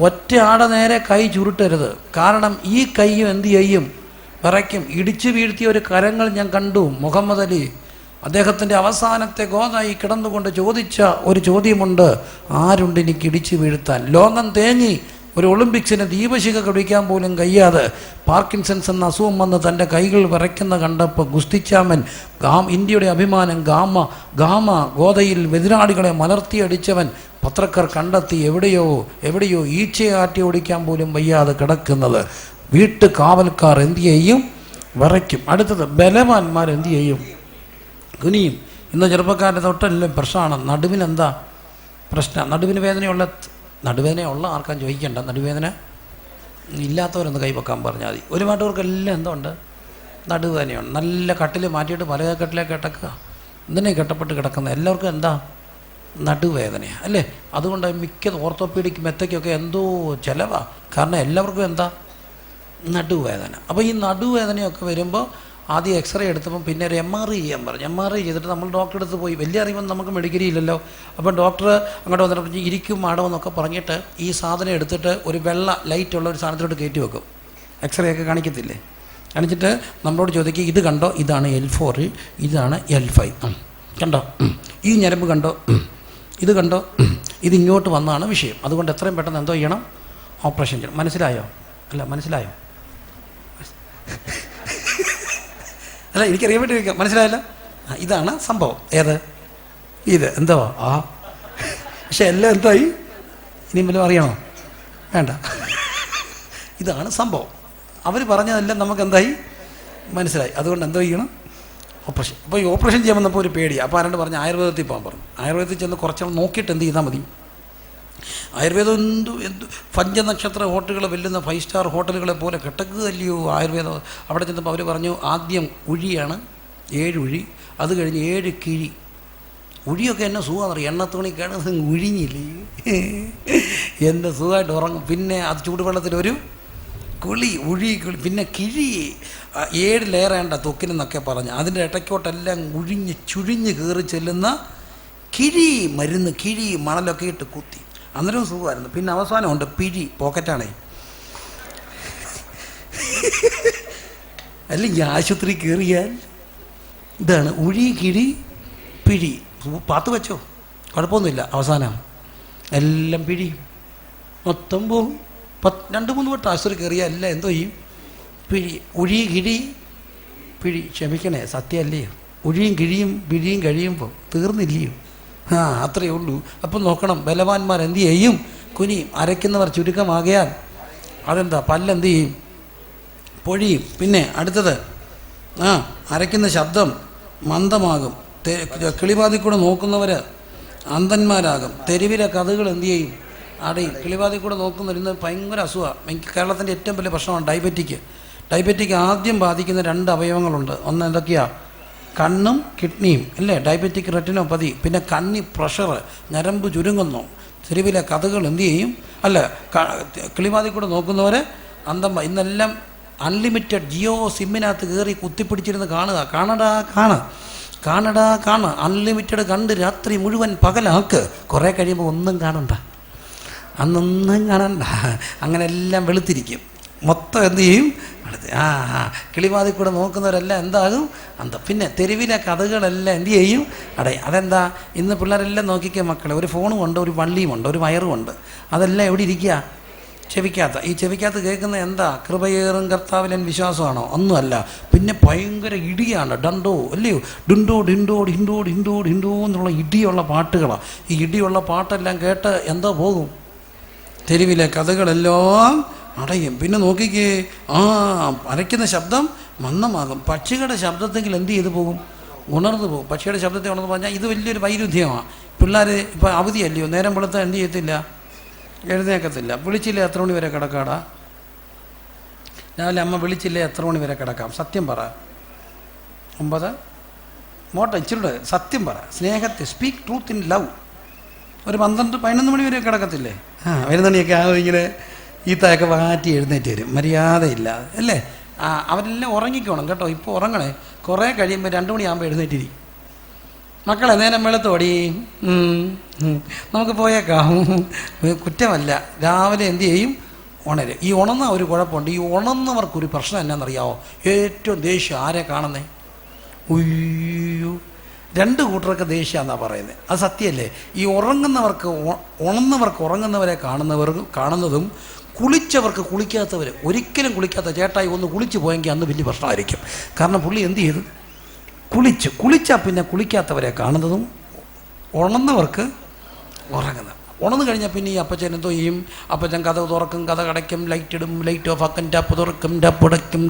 ഒറ്റ ആടെ നേരെ കൈ ചുരുട്ടരുത്. കാരണം ഈ കൈയും എന്ത് ചെയ്യും? വിറയ്ക്കും. ഇടിച്ചു വീഴ്ത്തിയ ഒരു കരങ്ങൾ ഞാൻ കണ്ടു. മുഹമ്മദ് അലി അദ്ദേഹത്തിൻ്റെ അവസാനത്തെ ഗോതായി കിടന്നുകൊണ്ട് ചോദിച്ച ഒരു ചോദ്യമുണ്ട്, ആരുണ്ട് എനിക്ക് ഇടിച്ചു വീഴ്ത്താൻ? ലോകം തേങ്ങി ഒരു ഒളിമ്പിക്സിന് ദീപശിഖ കടിക്കാൻ പോലും കഴിയാതെ പാർക്കിൻസൺസ് എന്ന അസുഖം വന്ന് തൻ്റെ കൈകൾ വിറയ്ക്കുന്ന കണ്ടപ്പോൾ ഗുസ്തിച്ചാമൻ, ഇന്ത്യയുടെ അഭിമാനം ഗാമ ഗോതയിൽ എതിരാളികളെ മലർത്തിയടിച്ചവൻ പത്രക്കാർ കണ്ടെത്തി എവിടെയോ ഈച്ചയെ ആട്ടി ഓടിക്കാൻ പോലും വയ്യാതെ കിടക്കുന്നത്. വീട്ടു കാവൽക്കാർ എന്തു ചെയ്യും? വിറയ്ക്കും. അടുത്തത് ബലവാന്മാർ എന്തു ചെയ്യും? കുനിയും. ഇന്ന് ചെറുപ്പക്കാരുടെ തൊട്ടെല്ലാം പ്രശ്നമാണ്. നടുവിനെന്താ പ്രശ്നം? നടുവേദനയുള്ള ആർക്കാൻ ചോദിക്കേണ്ട, നടുവേദന ഇല്ലാത്തവരൊന്ന് കൈവെക്കാൻ പറഞ്ഞാൽ മതി. ഒരുപാട് പേർക്കെല്ലാം എന്തുണ്ട്? നടുവേദനയാണ്. നല്ല കട്ടിൽ മാറ്റിയിട്ട് പല കട്ടിലേക്ക് കിടക്കുക, എന്തിനാ കെട്ടപ്പെട്ട് കിടക്കുന്നത്? എല്ലാവർക്കും എന്താ? നടുവേദനയാണ് അല്ലേ? അതുകൊണ്ട് മിക്ക ഓർത്തോപീഡിക് മെത്തയ്ക്കൊക്കെ എന്തോ ചിലവാണ്. കാരണം എല്ലാവർക്കും എന്താ? നടുവേദന. അപ്പോൾ ഈ നടുവേദനയൊക്കെ വരുമ്പോൾ ആദ്യം എക്സ്റേ എടുത്തപ്പം പിന്നെ ഒരു MRI ചെയ്യാൻ പറഞ്ഞു. MRI ചെയ്തിട്ട് നമ്മൾ ഡോക്ടറെ അടുത്ത് പോയി. വലിയ അറിവൊന്നും നമുക്ക് മെഡിക്കലി ഇല്ലല്ലോ. അപ്പം ഡോക്ടർ അങ്ങോട്ട് വന്നിട്ട് പറഞ്ഞു ഇരിക്കും മാടമെന്നൊക്കെ പറഞ്ഞിട്ട് ഈ സാധനം എടുത്തിട്ട് ഒരു വെള്ള ലൈറ്റുള്ള ഒരു സാധനത്തിലോട്ട് കയറ്റി വെക്കും. എക്സ്റേ ഒക്കെ കാണിക്കത്തില്ലേ? കാണിച്ചിട്ട് നമ്മളോട് ചോദിക്കുക, ഇത് കണ്ടോ? ഇതാണ് L4, ഇതാണ് L5. കണ്ടോ? ഈ ഞരമ്പ് കണ്ടോ? ഇത് കണ്ടോ? ഇത് ഇങ്ങോട്ട് വന്നാണ് വിഷയം. അതുകൊണ്ട് എത്രയും പെട്ടെന്ന് എന്തോ ചെയ്യണം? ഓപ്പറേഷൻ ചെയ്യണം. മനസ്സിലായോ? മനസ്സിലായോ? അല്ല, എനിക്കറിയാൻ വേണ്ടി ചോദിക്കാം. മനസ്സിലായല്ലോ? ഇതാണ് സംഭവം. ഏത്? ഇത് എന്തോ പക്ഷെ എല്ലാം എന്തായി? ഇനിയും വല്ലതും അറിയണോ? വേണ്ട. ഇതാണ് സംഭവം. അവർ പറഞ്ഞതെല്ലാം നമുക്ക് എന്തായി? മനസ്സിലായി. അതുകൊണ്ട് എന്തോ ചെയ്യണം? ഓപ്പറേഷൻ. അപ്പോൾ ഈ ഓപ്പറേഷൻ ചെയ്യാൻ വന്നപ്പോൾ ഒരു പേടി. അപ്പോൾ ആരാണ്ട് പറഞ്ഞ് ആയുർവേദത്തിൽ പോകാൻ പറഞ്ഞു. ആയുർവേദത്തിൽ ചെന്ന് കുറച്ചാൾ നോക്കിയിട്ട് എന്ത് ചെയ്താൽ മതി? ആയുർവേദം എന്ത് പഞ്ചനക്ഷത്ര ഹോട്ടലുകൾ വെല്ലുന്ന 5 സ്റ്റാർ ഹോട്ടലുകളെ പോലെ കിടക്കുകയല്ലയോ ആയുർവേദം. അവിടെ ചെന്നപ്പോൾ അവർ പറഞ്ഞു ആദ്യം ഉഴിയാണ്, 7 ഉഴി, അത് കഴിഞ്ഞ് 7 കിഴി. ഉഴിയൊക്കെ എന്നെ സുഖമാണെന്നറിയാം. എണ്ണത്തോണിക്കാണ് ഉഴിഞ്ഞില്ലേ, എൻ്റെ സുഖമായിട്ട് ഉറങ്ങും. പിന്നെ അത് ചൂടുവെള്ളത്തിലൊരു കുളി, പിന്നെ കിഴി 7 ലെയറേണ്ട തൊക്കിനെന്നൊക്കെ പറഞ്ഞ് അതിൻ്റെ ഇടയ്ക്കോട്ടെല്ലാം ചുഴിഞ്ഞ് കയറി ചെല്ലുന്ന കിഴി മരുന്ന്, കിഴി മണലൊക്കെ ഇട്ട് കുത്തി. അന്നേരം സുഖമായിരുന്നു. പിന്നെ അവസാനമുണ്ട് പിഴി, പോക്കറ്റാണേ. അല്ലെങ്കിൽ ആശുപത്രി കയറിയാൽ ഇതാണ് ഉഴി, കിഴി, പിഴി. പാത്ത് വെച്ചോ, കുഴപ്പമൊന്നുമില്ല. അവസാനം എല്ലാം പിഴി മൊത്തം പോകും. 2-3 വട്ടം ആശുപത്രി കയറിയാൽ എല്ലാം എന്തോ ചെയ്യും? പിഴി. ഉഴി, കിഴി, പിഴി. ക്ഷമിക്കണേ, സത്യമല്ലേ? ഉഴിയും കിഴിയും പിഴിയും കഴിയുമ്പോൾ തീർന്നില്ലയോ? അത്രയേ ഉള്ളൂ. അപ്പം നോക്കണം, ബലവാന്മാർ എന്ത് ചെയ്യും? കുനിയും. അരയ്ക്കുന്നവർ ചുരുക്കമാകിയാൽ അതെന്താ? പല്ലെന്ത് ചെയ്യും? പൊഴിയും. പിന്നെ അടുത്തത് അരയ്ക്കുന്ന ശബ്ദം മന്ദമാകും. കിളിവാതിൽ കൂടെ നോക്കുന്നവർ അന്ധന്മാരാകും. തെരുവിലെ കഥകൾ എന്ത് ചെയ്യും? അടയും. കിളിവാതിൽ കൂടെ നോക്കുന്നവർ ഇന്ന് ഭയങ്കര അസുഖമാണ്. കേരളത്തിൻ്റെ ഏറ്റവും വലിയ പ്രശ്നമാണ് ഡയബറ്റിക് ആദ്യം ബാധിക്കുന്ന 2 അവയവങ്ങളുണ്ട്. ഒന്ന് എന്തൊക്കെയാണ്? കണ്ണും കിഡ്നിയും അല്ലേ? Diabetic retinopathy. പിന്നെ കണ്ണി പ്രഷർ, ഞരമ്പ് ചുരുങ്ങുന്നു. തെരുവിലെ കഥകൾ എന്തു ചെയ്യും? കിളിവാതിൽ കൂടെ നോക്കുന്നവർ അന്തം. ഇന്നെല്ലാം അൺലിമിറ്റഡ് ജിയോ സിമ്മിനകത്ത് കയറി കുത്തിപ്പിടിച്ചിരുന്ന് കാണുക. അൺലിമിറ്റഡ് കണ്ട് രാത്രി മുഴുവൻ പകലാക്ക്. കുറേ കഴിയുമ്പോൾ ഒന്നും കാണണ്ട, അന്നൊന്നും കാണണ്ട. അങ്ങനെ എല്ലാം വെളുത്തിരിക്കും. മൊത്തം എന്തു ചെയ്യും? കിളിവാതിൽ കൂടെ നോക്കുന്നവരെല്ലാം എന്താകും? പിന്നെ തെരുവിലെ കഥകളെല്ലാം എന്തു ചെയ്യും? അതെന്താ? ഇന്ന് പിള്ളേരെല്ലാം നോക്കിക്കുക മക്കളെ, ഒരു ഫോണുമുണ്ട്, ഒരു വള്ളിയുമുണ്ട്, ഒരു വയറുമുണ്ട്. അതെല്ലാം എവിടെ ഇരിക്കുക? ചെവിക്കകത്ത്. ഈ ചെവിക്കകത്ത് കേൾക്കുന്ന എന്താ? കൃപയേറും കർത്താവിലൻ വിശ്വാസമാണോ? ഒന്നുമല്ല. പിന്നെ ഭയങ്കര ഇടിയാണ്. ഡണ്ടോ അല്ലയോ? ഡിൻഡോ ഡിൻഡോ ഡിൻഡോ ഡിൻഡോ ഡിൻഡോ എന്നുള്ള ഇടിയുള്ള പാട്ടുകളാണ്. ഈ ഇടിയുള്ള പാട്ടെല്ലാം കേട്ട് എന്തോ പോകും? തെരുവിലെ കഥകളെല്ലാം അടയും. പിന്നെ നോക്കിക്കേ, അരയ്ക്കുന്ന ശബ്ദം മന്ദമാകും. പക്ഷികളുടെ ശബ്ദത്തെങ്കിൽ എന്ത് ചെയ്തു പോകും? ഉണർന്നു പോകും. പക്ഷിയുടെ ശബ്ദത്തെ ഉണർന്നു പറഞ്ഞാൽ ഇത് വലിയൊരു വൈരുദ്ധ്യമാണ്. പിള്ളേർ ഇപ്പോൾ അവധിയല്ലയോ, നേരം വെളുത്താൽ എന്ത് ചെയ്യത്തില്ല? എഴുന്നേക്കത്തില്ല. വിളിച്ചില്ലേ എത്ര മണി വരെ കിടക്കാടാ? രാവിലെ അമ്മ വിളിച്ചില്ലേ എത്ര മണി വരെ കിടക്കാം? സത്യം പറ. 9, മോട്ട ഇച്ചിരി സത്യം പറ, സ്നേഹത്തെ സ്പീക്ക് ട്രൂത്ത് ഇൻ ലവ്. ഒരു 12-11 മണി വരെ കിടക്കത്തില്ലേ? വരുന്നണിയൊക്കെ ഇങ്ങനെ ഈത്തയൊക്കെ വാറ്റി എഴുന്നേറ്റ് വരും, മര്യാദയില്ലാതെ അല്ലേ? അവരെല്ലാം ഉറങ്ങിക്കോണം കേട്ടോ. ഇപ്പോൾ ഉറങ്ങണേ, കുറേ കഴിയുമ്പോൾ 2 മണിയാകുമ്പോൾ എഴുന്നേറ്റിരിക്കും. മക്കളെ നേരം വെളുത്തോടി, നമുക്ക് പോയേക്കാം, കുറ്റമല്ല. രാവിലെ എന്തു ചെയ്യും? ഉണരും. ഈ ഉണർന്ന ഒരു കുഴപ്പമുണ്ട്. ഈ ഉണർന്നവർക്കൊരു പ്രശ്നം എന്നാണെന്നറിയാമോ? ഏറ്റവും ദേഷ്യം ആരെ കാണുന്നേ? ഉയ്യോ, 2 കൂട്ടർക്ക് ദേഷ്യമെന്നാണ് പറയുന്നത്. അത് സത്യമല്ലേ? ഈ ഉറങ്ങുന്നവരെ കാണുന്നതും കുളിച്ചവർക്ക് കുളിക്കാത്തവർ, ഒരിക്കലും കുളിക്കാത്ത ചേട്ടായി ഒന്ന് കുളിച്ച് പോയെങ്കിൽ അന്ന് വലിയ പ്രശ്നമായിരിക്കും. കാരണം പുള്ളി എന്ത് ചെയ്തു? കുളിച്ചാൽ പിന്നെ കുളിക്കാത്തവരെ കാണുന്നതും ഉണർന്നവർക്ക് ഉറങ്ങുന്നത്. ഉണർന്നു കഴിഞ്ഞാൽ പിന്നെ ഈ അപ്പച്ചൻ എന്തോ ചെയ്യും? അപ്പച്ചൻ കഥ തുറക്കും, കഥ കടയ്ക്കും, ലൈറ്റ് ഇടും, ലൈറ്റ് ഓഫ് ആക്കും, ടപ്പ് തുറക്കും, ടപ്പ് ഉടയ്ക്കും,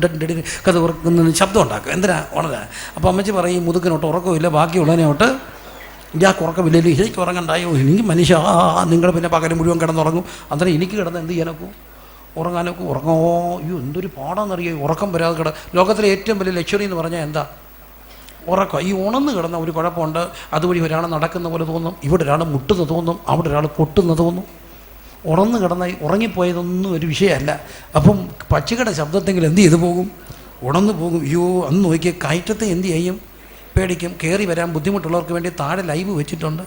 കഥ തുറക്കുന്ന ശബ്ദം ഉണ്ടാക്കും. എന്തിനാ? ഉണരാ. അപ്പോൾ അമ്മച്ചി പറയും, മുതുക്കനോട്ട് ഉറക്കമില്ല, ബാക്കിയുള്ളതിനോട്ട് ഇയാൾക്ക് ഉറക്കമില്ലല്ലോ, എനിക്ക് ഉറങ്ങണ്ടായോ? എനിക്ക് മനുഷ്യ നിങ്ങൾ പിന്നെ പകരം മുഴുവൻ കിടന്നുറങ്ങും. അന്നേരം എനിക്ക് കിടന്ന് എന്ത് ചെയ്യാനൊക്കെ? ഉറങ്ങാനൊക്കെ. ഉറങ്ങോ? അയ്യോ എന്തൊരു പാടാന്നറിയോ ഉറക്കം വരാതെ ലോകത്തിലെ ഏറ്റവും വലിയ ലക്ഷറി എന്ന് പറഞ്ഞാൽ എന്താ? ഉറക്കം. ഈ ഉണർന്ന് കിടന്ന ഒരു കുഴപ്പമുണ്ട്. അതുവഴി ഒരാൾ നടക്കുന്ന പോലെ തോന്നും, ഇവിടെ ഒരാൾ മുട്ടുന്ന തോന്നും, അവിടെ ഒരാൾ പൊട്ടുന്ന തോന്നും. ഉണർന്ന് കിടന്ന ഉറങ്ങിപ്പോയതൊന്നും ഒരു വിഷയമല്ല. അപ്പം പക്ഷികളുടെ ശബ്ദത്തെങ്കിലും എന്ത് ചെയ്തു പോകും? ഉണർന്നു പോകും. അയ്യോ അന്ന് നോക്കിയ കയറ്റത്തെ എന്ത് ചെയ്യും? പേടിക്കും. കയറി വരാൻ ബുദ്ധിമുട്ടുള്ളവർക്ക് വേണ്ടി താഴെ ലൈവ് വെച്ചിട്ടുണ്ട്.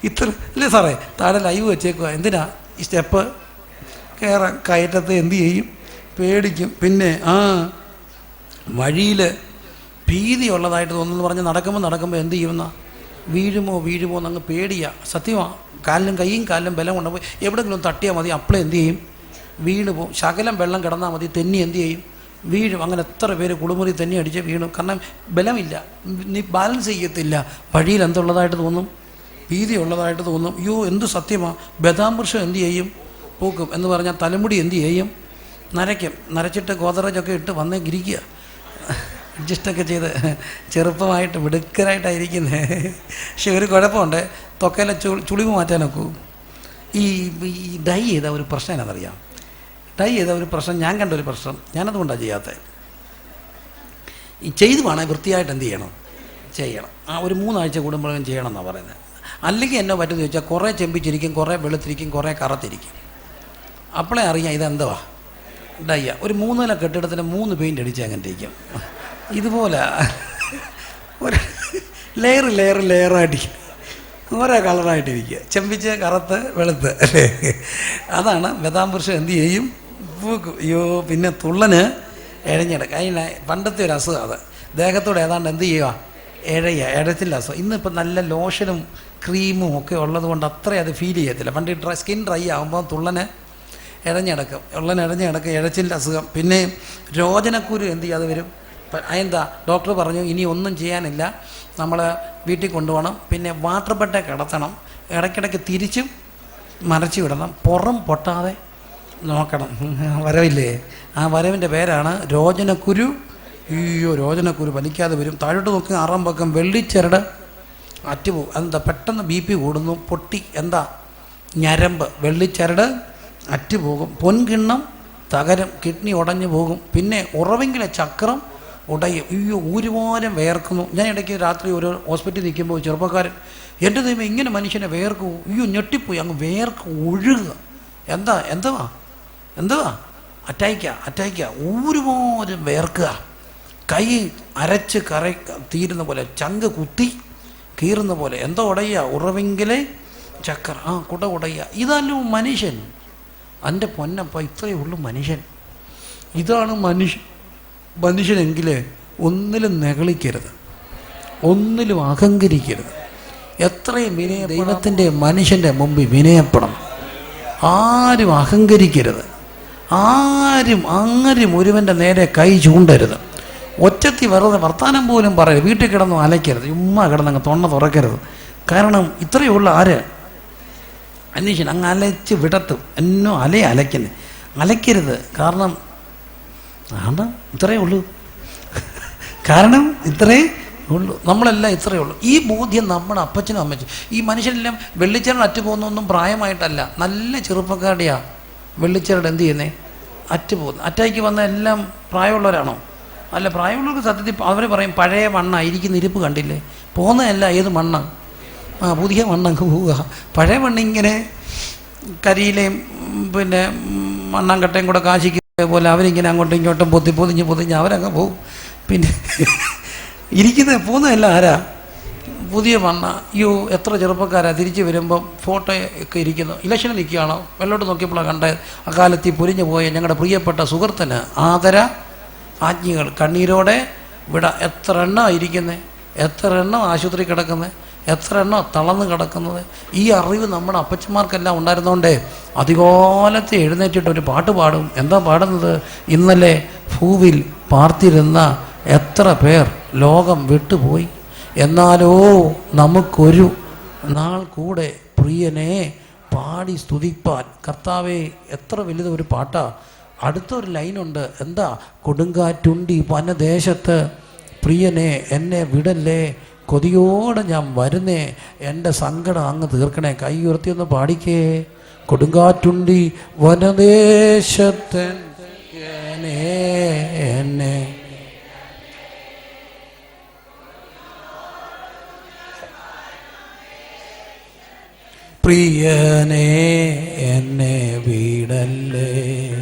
ഇത്ര അല്ലേ സാറേ? താഴെ ലൈവ് വെച്ചേക്കുക. എന്തിനാ? ഈ സ്റ്റെപ്പ് കയറാൻ. കയറ്റത്തെ എന്ത് ചെയ്യും? പേടിക്കും. പിന്നെ വഴിയിൽ ഭീതി ഉള്ളതായിട്ട് തോന്നുന്നു പറഞ്ഞ് നടക്കുമ്പോൾ എന്ത് ചെയ്യുന്ന? വീഴുമോ എന്നങ്ങ് പേടിയാണ്. സത്യമാണ്. കൈയും കാലിലും ബലം കൊണ്ടുപോയി എവിടെയെങ്കിലും തട്ടിയാൽ മതി, അപ്പളെ എന്ത് ചെയ്യും? വീണ് പോവും. ശകലം വെള്ളം കിടന്നാൽ മതി, തെന്നി എന്ത് ചെയ്യും? വീഴും. അങ്ങനെ എത്ര പേര് കുളിമുറി തെന്നി അടിച്ച് വീണു. കാരണം ബലമില്ല, നീ ബാലൻസ് ചെയ്യത്തില്ല. വഴിയിൽ എന്തുള്ളതായിട്ട് തോന്നും? ഭീതി ഉള്ളതായിട്ട് തോന്നും. അയ്യോ എന്ത് സത്യമാണ്. ബദാംവൃക്ഷം എന്ത് ചെയ്യും? പൂക്കും എന്ന് പറഞ്ഞാൽ തലമുടി എന്ത് ചെയ്യും? നരയ്ക്കും. നരച്ചിട്ട് ഗോദറേജൊക്കെ ഇട്ട് വന്നേ ഗിരിക്കുക, അഡ്ജസ്റ്റൊക്കെ ചെയ്ത് ചെറുപ്പമായിട്ട് മിടുക്കരായിട്ടായിരിക്കുന്നത്. പക്ഷെ ഒരു കുഴപ്പമുണ്ട്, തൊക്കയിലെ ചുളിവ് മാറ്റാനൊക്കെ ഈ ഡൈ ചെയ്ത ഒരു പ്രശ്നം എന്നാണെന്നറിയാം. ഡൈ ചെയ്ത ഒരു പ്രശ്നം, ഞാൻ കണ്ട ഒരു പ്രശ്നം, ഞാനതുകൊണ്ടാണ് ചെയ്യാത്തത്. ഈ ചെയ്തു വേണേൽ വൃത്തിയായിട്ട് എന്ത് ചെയ്യണം? ചെയ്യണം. ഒരു 3 ആഴ്ച കൂടുമ്പോഴും ചെയ്യണം എന്നാണ് പറയുന്നത്. അല്ലെങ്കിൽ എന്നോ പറ്റുമെന്ന് ചോദിച്ചാൽ കുറേ ചെമ്പിച്ചിരിക്കും, കുറേ വെളുത്തിരിക്കും, കുറേ കറുത്തിരിക്കും. അപ്പോഴേ അറിയാം ഇതെന്തുവാ ഡയ്യ. ഒരു 3 നില കെട്ടിടത്തിന് 3 പെയിൻ്റ് അടിച്ച് അങ്ങനെ ഇരിക്കും. ഇതുപോലെ ഒരു ലെയറായിട്ടിരിക്കും, ഓരോ കളറായിട്ടിരിക്കുക, ചെമ്പിച്ച് കറുത്ത് വെളുത്ത് അല്ലേ. അതാണ് ബദാംവൃക്ഷം എന്ത് ചെയ്യും? പൂക്കും. അയ്യോ പിന്നെ തുള്ളന് ഇഴഞ്ഞെടുക്കുക. അതിന് പണ്ടത്തെ ഒരു അസുഖം അത്. ദേഹത്തോടെ ഏതാണ്ട് എന്ത് ചെയ്യുക? ഇഴച്ചില്ല അസുഖം. ഇന്നിപ്പോൾ നല്ല ലോഷനും ക്രീമും ഒക്കെ ഉള്ളത് കൊണ്ട് അത്രയും അത് ഫീൽ ചെയ്യത്തില്ല. പണ്ട് സ്കിൻ ഡ്രൈ ആകുമ്പോൾ തുള്ളന് ഇഴഞ്ഞെടുക്കും, ഇഴച്ചിൻ്റെ അസുഖം. പിന്നെ രോചനക്കുരു എന്ത് ചെയ്യാതെ വരും? അതെന്താ? ഡോക്ടർ പറഞ്ഞു ഇനി ഒന്നും ചെയ്യാനില്ല, നമ്മൾ വീട്ടിൽ കൊണ്ടുപോകണം, പിന്നെ വാട്ടർ ബെഡ് കിടത്തണം, ഇടയ്ക്കിടയ്ക്ക് തിരിച്ചും മറച്ചു വിടണം, പുറം പൊട്ടാതെ നോക്കണം. വരവില്ലേ? ആ വരവിൻ്റെ പേരാണ് രോചനക്കുരു. അയ്യോ രോചനക്കുരു വലിക്കാതെ വരും. താഴോട്ട് നോക്കി 6 പക്കം വെള്ളിച്ചരട് അറ്റുപോകും. അതെന്താ? പെട്ടെന്ന് BP കൂടുന്നു, പൊട്ടി എന്താ ഞരമ്പ്, വെള്ളിച്ചരട് അറ്റുപോകും, പൊൻകിണ്ണം തകരും, കിഡ്നി ഉടഞ്ഞു പോകും, പിന്നെ ഉറവെങ്കിലെ ചക്രം ഉടയും. അയ്യോ ഒരുപാട് വേർക്കുന്നു. ഞാൻ ഇടയ്ക്ക് രാത്രി ഒരു ഹോസ്പിറ്റലിൽ നിൽക്കുമ്പോൾ ചെറുപ്പക്കാരൻ, എൻ്റെ ദൈവം ഇങ്ങനെ മനുഷ്യനെ വേർക്കും, അയ്യോ ഞെട്ടിപ്പോയി, അങ്ങ് വേർക്ക് ഒഴുകുക. എന്തുവാ അറ്റായിക്ക ഒരുപാട് വേർക്കുക, കൈ അരച്ച് തീരുന്ന പോലെ, ചങ്ക് കുത്തി കീറുന്ന പോലെ, എന്തോ ഉടയുക, ഉറവെങ്കിലെ ചക്ര കുട ഉടയുക. ഇതല്ലോ മനുഷ്യൻ. എൻ്റെ പൊന്നപ്പ ഇത്രയേ ഉള്ളൂ മനുഷ്യൻ. ഇതാണ് മനുഷ്യനെങ്കിൽ ഒന്നിലും നെകളിക്കരുത്, ഒന്നിലും അഹങ്കരിക്കരുത്. എത്രയും ദൈവത്തിൻ്റെ മനുഷ്യൻ്റെ മുമ്പിൽ വിനയപ്പെടണം. ആരും അഹങ്കരിക്കരുത്, ആരും ഒരുവൻ്റെ നേരെ കൈ ചൂണ്ടരുത്. ഒറ്റത്തി വെറുതെ വർത്താനം പോലും പറയരുത്. വീട്ടിൽ കിടന്നും അലയ്ക്കരുത്, ചുമ്മാ കിടന്നങ്ങ് തൊണ്ണ തുറക്കരുത്. കാരണം ഇത്രയേ ഉള്ളൂ അന്വേഷണം. അങ്ങ് അലച്ച് വിടത്തും. എന്നോ അലയ്ക്കരുത്. കാരണം ഇത്രയേ ഉള്ളൂ. നമ്മളെല്ലാം ഇത്രയേ ഉള്ളൂ. ഈ ബോധ്യം നമ്മുടെ അപ്പച്ചനും അമ്മച്ചും. ഈ മനുഷ്യനെല്ലാം വെള്ളിച്ചരട് അറ്റുപോകുന്നൊന്നും പ്രായമായിട്ടല്ല, നല്ല ചെറുപ്പക്കാരുടെയാ വെള്ളിച്ചരട് എന്ത് ചെയ്യുന്നേ? അറ്റുപോകുന്നു. അറ്റാക്ക് വന്ന എല്ലാം പ്രായമുള്ളവരാണോ? അല്ല, പ്രായമുള്ളവർക്ക് സത്യത്തിൽ അവർ പറയും പഴയ മണ്ണ ഇരിക്കുന്ന ഇരിപ്പ് കണ്ടില്ലേ, പോകുന്നതല്ല ഏത് മണ്ണ്, പുതിയ മണ്ണങ്ങ് പോവുക. പഴയ മണ്ണിങ്ങനെ കരിയിലെയും പിന്നെ മണ്ണാങ്കട്ടയും കൂടെ കാശിക്കുന്ന പോലെ അവരിങ്ങനെ അങ്ങോട്ടും ഇങ്ങോട്ടും പൊതിഞ്ഞ് അവരങ്ങ് പോവും. പിന്നെ ഇരിക്കുന്നത് പോകുന്നതല്ല ആരാ, പുതിയ മണ്ണ. അയ്യോ, എത്ര ചെറുപ്പക്കാരാ തിരിച്ച് വരുമ്പം ഫോട്ടോ ഒക്കെ ഇരിക്കുന്നു. ഇലക്ഷന് നിൽക്കുകയാണോ, വെള്ളോട്ട് നോക്കിയപ്പോഴാണ് കണ്ടത് അക്കാലത്ത് പൊരിഞ്ഞു പോയ ഞങ്ങളുടെ പ്രിയപ്പെട്ട സുഹൃത്തിന് ആദര ആജ്ഞകൾ കണ്ണീരോടെ വിട. എത്ര എണ്ണം ഇരിക്കുന്നത്, എത്ര എണ്ണം ആശുപത്രി കിടക്കുന്നത്, എത്ര എണ്ണം തളർന്ന് കിടക്കുന്നത്. ഈ അറിവ് നമ്മുടെ അപ്പച്ചന്മാർക്കെല്ലാം ഉണ്ടായിരുന്നോണ്ടേ അധികാലത്ത് എഴുന്നേറ്റിട്ട് ഒരു പാട്ട് പാടും. എന്താ പാടുന്നത്? ഇന്നലെ ഭൂവിൽ പാർത്തിരുന്ന എത്ര പേർ ലോകം വിട്ടുപോയി, എന്നാലോ നമുക്കൊരു നാൾ കൂടെ പ്രിയനെ പാടി സ്തുതിപ്പാൻ. കർത്താവേ, എത്ര വലുതൊരു പാട്ടാ. അടുത്തൊരു ലൈനുണ്ട്, എന്താ? കൊടുങ്കാറ്റുണ്ടി വനദേശത്ത് പ്രിയനെ എന്നെ വിടല്ലേ, കൊതിയോടെ ഞാൻ വരുന്നേ, എൻ്റെ സങ്കടം അങ്ങ് തീർക്കണേ. കൈ ഉയർത്തിയൊന്ന് പാടിക്കേ. കൊടുങ്കാറ്റുണ്ടി വനദേശത്ത് എന്നെ പ്രിയനെ എന്നെ വീടല്ലേ,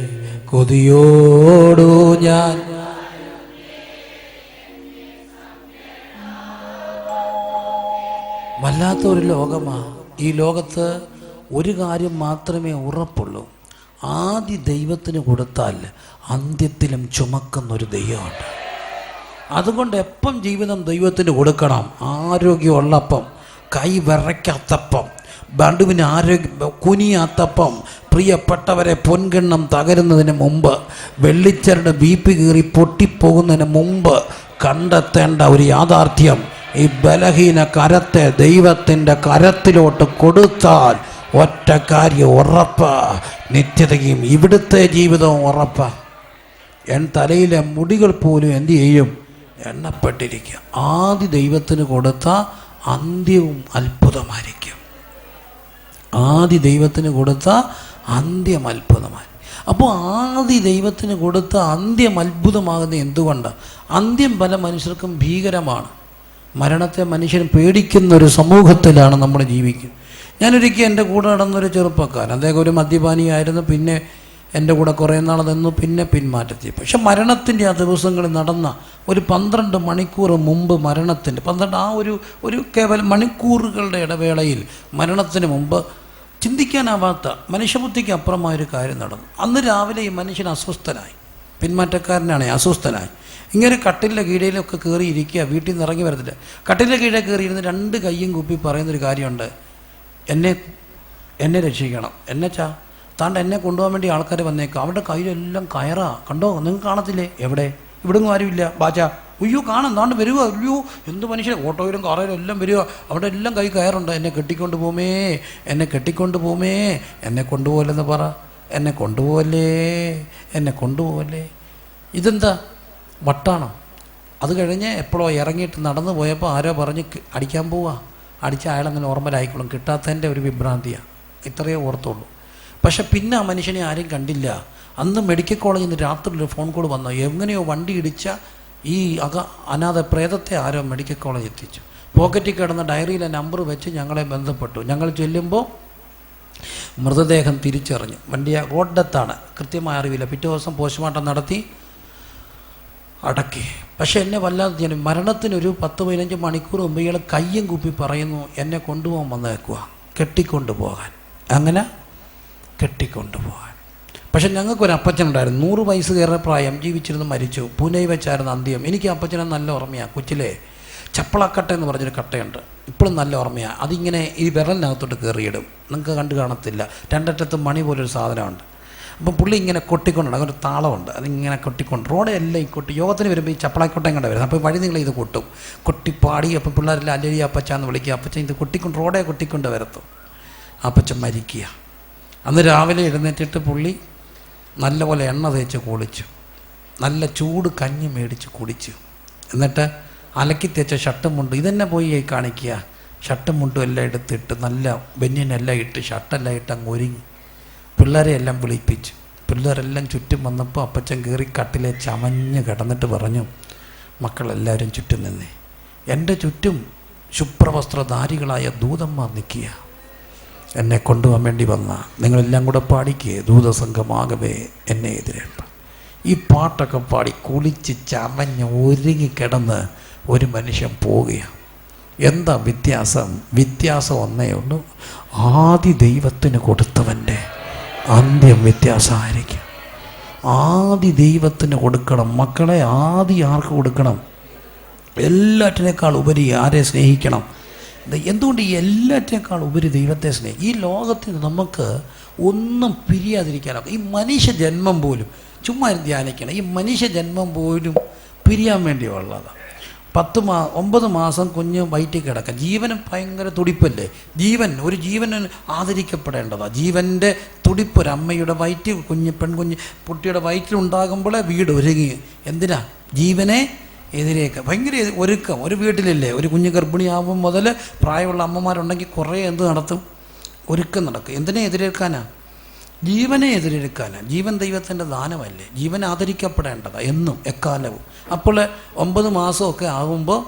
കൊതിയോടു ഞാൻ. വല്ലാത്തൊരു ലോകമാ ഈ ലോകത്ത്. ഒരു കാര്യം മാത്രമേ ഉറപ്പുള്ളൂ, ആദ്യ ദൈവത്തിന് കൊടുത്താൽ അന്ത്യത്തിലും ചുമക്കുന്നൊരു ദൈവമുണ്ട്. അതുകൊണ്ട് എപ്പം ജീവിതം ദൈവത്തിന് കൊടുക്കണം. ആരോഗ്യമുള്ളപ്പം, കൈ വിറയ്ക്കാത്തപ്പം, ബണ്ടുവിന് ആരോഗ്യം കുനിയാത്തപ്പം, പ്രിയപ്പെട്ടവരെ പൊൻകിണ്ണം തകരുന്നതിന് മുമ്പ്, വെള്ളിച്ചരുടെ ബീപ്പി കീറി പൊട്ടിപ്പോകുന്നതിന് മുമ്പ് കണ്ടെത്തേണ്ട ഒരു യാഥാർത്ഥ്യം, ഈ ബലഹീന കരത്തെ ദൈവത്തിൻ്റെ കരത്തിലോട്ട് കൊടുത്താൽ ഒറ്റ കാര്യം ഉറപ്പ്, നിത്യതയും ഇവിടുത്തെ ജീവിതവും ഉറപ്പ്. തലയിലെ മുടികൾ പോലും എന്തു ചെയ്യും? എണ്ണപ്പെട്ടിരിക്കുക. ആദ്യ ദൈവത്തിന് കൊടുത്ത അന്ത്യവും അത്ഭുതമായിരിക്കും. ആദ്യ ദൈവത്തിന് കൊടുത്ത അന്ത്യം അത്ഭുതമായി. അപ്പോൾ ആദ്യ ദൈവത്തിന് കൊടുത്ത അന്ത്യം അത്ഭുതമാകുന്നത് എന്തുകൊണ്ടാണ്? അന്ത്യം പല മനുഷ്യർക്കും ഭീകരമാണ്. മരണത്തെ മനുഷ്യൻ പേടിക്കുന്ന ഒരു സമൂഹത്തിലാണ് നമ്മൾ ജീവിക്കുന്നത്. ഞാനൊരിക്കൽ എൻ്റെ കൂടെ നടന്നൊരു ചെറുപ്പക്കാരൻ, അദ്ദേഹം ഒരു മദ്യപാനിയായിരുന്നു. പിന്നെ എൻ്റെ കൂടെ കുറേ നാൾ നിന്നു, പിന്നെ പിന്മാറ്റത്തി. പക്ഷെ മരണത്തിൻ്റെ ആ ദിവസങ്ങളിൽ നടന്ന ഒരു 12 മണിക്കൂർ മുമ്പ്, മരണത്തിൻ്റെ 12 ഒരു കേവലം മണിക്കൂറുകളുടെ ഇടവേളയിൽ മരണത്തിന് മുമ്പ് ചിന്തിക്കാനാവാത്ത മനുഷ്യബുദ്ധിക്ക് അപ്പുറമായൊരു കാര്യം നടന്നു. അന്ന് രാവിലെ ഈ മനുഷ്യൻ അസ്വസ്ഥനായി, പിന്മാറ്റക്കാരനാണ്, അസ്വസ്ഥനായി. ഇങ്ങനെ കട്ടിലിൻ്റെ കീഴയിലൊക്കെ കയറിയിരിക്കുക, വീട്ടിൽ നിന്ന് ഇറങ്ങി വരത്തില്ല. കട്ടിലിൻ്റെ കീഴെ കയറിയിരുന്ന് 2 കൈയും കൂപ്പി പറയുന്നൊരു കാര്യമുണ്ട്, എന്നെ രക്ഷിക്കണം. എന്നെച്ചാ താണ്ട് എന്നെ കൊണ്ടുപോകാൻ വേണ്ടി ആൾക്കാർ വന്നേക്കാം. അവരുടെ കയ്യിലെല്ലാം കയറാ, കണ്ടോ? നിങ്ങൾക്ക് കാണത്തില്ലേ? എവിടെ? ഇവിടെങ്ങും ആരുമില്ല. ബാച്ചാ, അയ്യോ കാണാം, താണ്ട് വരിക. അയ്യോ എന്ത് മനുഷ്യൻ, ഓട്ടോയിലും കാറയിലും എല്ലാം വരിക. അവിടെ എല്ലാം കൈ കയറുണ്ട്. എന്നെ കെട്ടിക്കൊണ്ട് പോമേ, എന്നെ കെട്ടിക്കൊണ്ട് പോമേ. എന്നെ കൊണ്ടുപോകല്ലെന്ന് പറ, എന്നെ കൊണ്ടുപോകല്ലേ, എന്നെ കൊണ്ടുപോകല്ലേ. ഇതെന്താ വട്ടാണോ? അത് കഴിഞ്ഞ് എപ്പോഴോ ഇറങ്ങിയിട്ട് നടന്നു പോയപ്പോൾ ആരോ പറഞ്ഞ് അടിക്കാൻ പോവാ. അടിച്ച അയാളങ്ങനെ നോർമലായിക്കോളും. കിട്ടാത്തതിൻ്റെ ഒരു വിഭ്രാന്തിയാണ്. ഇത്രയേ ഓർത്തുള്ളൂ. പക്ഷെ പിന്നെ ആ മനുഷ്യനെ ആരും കണ്ടില്ല. അന്ന് മെഡിക്കൽ കോളേജിൽ നിന്ന് രാത്രി ഒരു ഫോൺ കോൾ വന്നു. എങ്ങനെയോ വണ്ടി ഇടിച്ച ഈ അനാഥ പ്രേതത്തെ ആരോ മെഡിക്കൽ കോളേജ് എത്തിച്ചു. പോക്കറ്റിൽ കിടന്ന ഡയറിയിലെ നമ്പർ വെച്ച് ഞങ്ങളെ ബന്ധപ്പെട്ടു. ഞങ്ങൾ ചെല്ലുമ്പോൾ മൃതദേഹം തിരിച്ചറിഞ്ഞു. വണ്ടി റോഡ് ഡെത്താണ്, കൃത്യമായ അറിവില്ല. പിറ്റേ ദിവസം പോസ്റ്റ്മോർട്ടം നടത്തി അടക്കി. പക്ഷെ എന്നെ വല്ലാതെ ഞാൻ മരണത്തിനൊരു 10-15 മണിക്കൂർ മുമ്പ് ഇയാൾ കയ്യും കുപ്പി പറയുന്നു, എന്നെ കൊണ്ടുപോകാൻ വന്നേക്കുക, കെട്ടിക്കൊണ്ടുപോകാൻ. അങ്ങനെ കെട്ടിക്കൊണ്ടുപോകാൻ. പക്ഷെ ഞങ്ങൾക്കൊരു അപ്പച്ചനുണ്ടായിരുന്നു, 100 വയസ്സ് കയറുന്ന പ്രായം, ജീവിച്ചിരുന്ന് മരിച്ചു. പൂനെ വെച്ചായിരുന്നു അന്ത്യം. എനിക്ക് അപ്പച്ചനെ നല്ല ഓർമ്മയാണ്. കൊച്ചിലെ ചപ്പളക്കട്ട എന്ന് പറഞ്ഞൊരു കട്ടയുണ്ട്, ഇപ്പോഴും നല്ല ഓർമ്മയാണ്. അതിങ്ങനെ ഈ വിരലിനകത്തോട്ട് കയറിയിടും. നിങ്ങൾക്ക് കണ്ടു കാണത്തില്ല. 2 അറ്റത്ത് മണി പോലൊരു സാധനമുണ്ട്. അപ്പം പുള്ളി ഇങ്ങനെ കൊട്ടിക്കൊണ്ടുണ്ട്. അങ്ങനെ ഒരു താളമുണ്ട്, അതിങ്ങനെ കൊട്ടിക്കൊണ്ട് റോഡെ എല്ലാം ഈ കൊട്ടി. യോഗത്തിന് വരുമ്പോൾ ഈ ചപ്പളാക്കോട്ടയും കണ്ട വരുന്നത്. അപ്പോൾ വഴി നിങ്ങൾ ഇത് കൊട്ടും, കൊട്ടിപ്പാടി. അപ്പം പിള്ളേരെല്ലാം അല്ലരി അപ്പച്ചാന്ന് വിളിക്കുക. അപ്പച്ചൻ ഇത് കൊട്ടിക്കൊണ്ട് റോഡെ കൊട്ടിക്കൊണ്ട് വരത്തും. അപ്പച്ചൻ മരിക്കുക. അന്ന് രാവിലെ എഴുന്നേറ്റിട്ട് പുള്ളി നല്ലപോലെ എണ്ണ തേച്ച് കുളിച്ചു, നല്ല ചൂട് കഞ്ഞി മേടിച്ച് കുടിച്ചു. എന്നിട്ട് അലക്കി തേച്ച ഷർട്ടും മുണ്ടും ഇതന്നെ പോയി കാണിക്കുക. ഷർട്ടും മുണ്ടും എല്ലാം എടുത്തിട്ട് നല്ല ബനിയനെല്ലാം ഇട്ട് ഷർട്ടെല്ലാം ഇട്ട് അങ്ങ് ഒരുങ്ങി പിള്ളേരെ എല്ലാം വിളിപ്പിച്ചു. പിള്ളേരെല്ലാം ചുറ്റും വന്നപ്പോൾ അപ്പച്ചൻ കയറി കട്ടിലെ ചമഞ്ഞ് കിടന്നിട്ട് പറഞ്ഞു, മക്കളെല്ലാവരും ചുറ്റും നിന്നേ. എൻ്റെ ചുറ്റും ശുഭ്രവസ്ത്രധാരികളായ ദൂതന്മാർ നിൽക്കുക. എന്നെ കൊണ്ടുപോകാൻ വേണ്ടി വന്ന നിങ്ങളെല്ലാം കൂടെ പാടിക്കുക, ദൂതസംഘമാകവേ എന്നെ എതിരേൽപ്പ. ഈ പാട്ടൊക്കെ പാടി കുളിച്ച് ചമഞ്ഞ് ഒരുങ്ങിക്കിടന്ന് ഒരു മനുഷ്യൻ പോവുകയാണ്. എന്താ വ്യത്യാസം? വ്യത്യാസം ഒന്നേ ഉള്ളൂ, ആദി ദൈവത്തിന് കൊടുത്തവൻ്റെ അന്ത്യം വ്യത്യാസമായിരിക്കും. ആദി ദൈവത്തിന് കൊടുക്കണം മക്കളെ. ആദി ആർക്ക് കൊടുക്കണം? എല്ലാറ്റിനേക്കാൾ ഉപരി ആരെ സ്നേഹിക്കണം? എന്തുകൊണ്ട് ഈ എല്ലാറ്റിനേക്കാൾ ഉപരി ദൈവത്തെ സ്നേഹിക്കും? ഈ ലോകത്തിൽ നമുക്ക് ഒന്നും പിരിയാതിരിക്കാനൊക്കെ. ഈ മനുഷ്യ ജന്മം പോലും ചുമ്മാ ധ്യാനിക്കണം. ഈ മനുഷ്യ ജന്മം പോലും പിരിയാൻ വേണ്ടിയുള്ളതാണ്. 9 മാസം കുഞ്ഞ് വയറ്റിൽ കിടക്കാം. ജീവനും ഭയങ്കര തുടിപ്പല്ലേ. ഒരു ജീവന് ആദരിക്കപ്പെടേണ്ടതാണ്. ജീവൻ്റെ തുടിപ്പ് ഒരമ്മയുടെ വയറ്റിൽ പെൺകുഞ്ഞ് കുട്ടിയുടെ വയറ്റിലുണ്ടാകുമ്പോഴേ വീട് ഒരുങ്ങി. എന്തിനാ? ജീവനെ എതിരേക്ക് ഭയങ്കര ഒരുക്കം. ഒരു വീട്ടിലില്ലേ, ഒരു കുഞ്ഞ് ഗർഭിണിയാകുമ്പോൾ മുതൽ പ്രായമുള്ള അമ്മമാരുണ്ടെങ്കിൽ കുറേ നടത്തും, ഒരുക്കം നടക്കും. എന്തിനെ എതിരേൽക്കാനാ? ജീവനെ എതിരേൽക്കാനാണ്. ജീവൻ ദൈവത്തിൻ്റെ ദാനമല്ലേ. ജീവൻ ആദരിക്കപ്പെടേണ്ടതാണ് എന്നും എക്കാലവും. അപ്പോൾ 9 മാസമൊക്കെ ആകുമ്പോൾ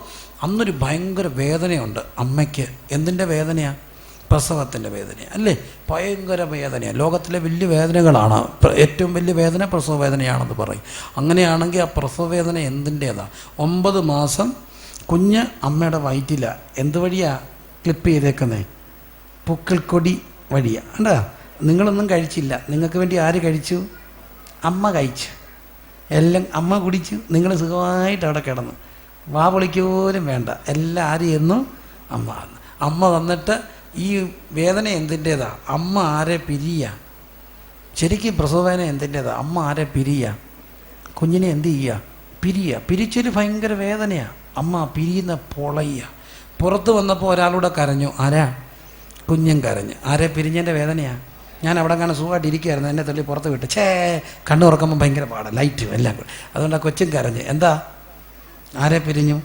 അന്നൊരു ഭയങ്കര വേദനയുണ്ട് അമ്മയ്ക്ക്. എന്തിൻ്റെ വേദനയാണ്? പ്രസവത്തിൻ്റെ വേദനയാണ് അല്ലേ? ഭയങ്കര വേദനയാണ്. ലോകത്തിലെ വലിയ വേദനകളാണ്. ഏറ്റവും വലിയ വേദന പ്രസവ വേദനയാണെന്ന് പറയും. അങ്ങനെയാണെങ്കിൽ ആ പ്രസവ വേദന എന്തിൻ്റേതാണ്? 9 മാസം കുഞ്ഞ് അമ്മയുടെ വയറ്റിലാണ്. എന്ത് വഴിയാണ് ക്ലിപ്പ് ചെയ്തേക്കുന്നത്? പൂക്കൾക്കൊടി വഴിയാണ്. കണ്ടാ? നിങ്ങളൊന്നും കഴിച്ചില്ല. നിങ്ങൾക്ക് വേണ്ടി ആര് കഴിച്ചു? അമ്മ കഴിച്ചു. എല്ലാം അമ്മ കുടിച്ചു. നിങ്ങൾ സുഖമായിട്ട് അവിടെ കിടന്നു. വാ പൊളിക്കോലും വേണ്ട. എല്ലാം ആര് ചെയ്യുന്നു? അമ്മ. അമ്മ വന്നിട്ട് ഈ വേദന എന്തിൻ്റേതാ? അമ്മ ആരെ പിരിയുക? ശരിക്കും പ്രസവവേദന എന്തിൻ്റേതാ? അമ്മ ആരെ പിരിയുക? കുഞ്ഞിനെ എന്ത് ചെയ്യുക? പിരിയുക. പിരിച്ചൊരു ഭയങ്കര വേദനയാണ്. അമ്മ പിരിയുന്ന പൊളയുക. പുറത്ത് വന്നപ്പോൾ ഒരാളൂടെ കരഞ്ഞു. ആരാ? കുഞ്ഞും കരഞ്ഞു. ആരെ പിരിഞ്ഞതിൻ്റെ വേദനയാണ്. ഞാൻ അവിടെ കാണാൻ സുഖമായിട്ട് ഇരിക്കുകയായിരുന്നു. എന്നെ തള്ളി പുറത്ത് വിട്ട് കണ്ണു തുറക്കുമ്പോൾ ഭയങ്കര പാടാണ്, ലൈറ്റും എല്ലാം കൂടെ. അതുകൊണ്ട് ആ കൊച്ചും കരഞ്ഞ്. എന്താ? ആരെ പിരിഞ്ഞു?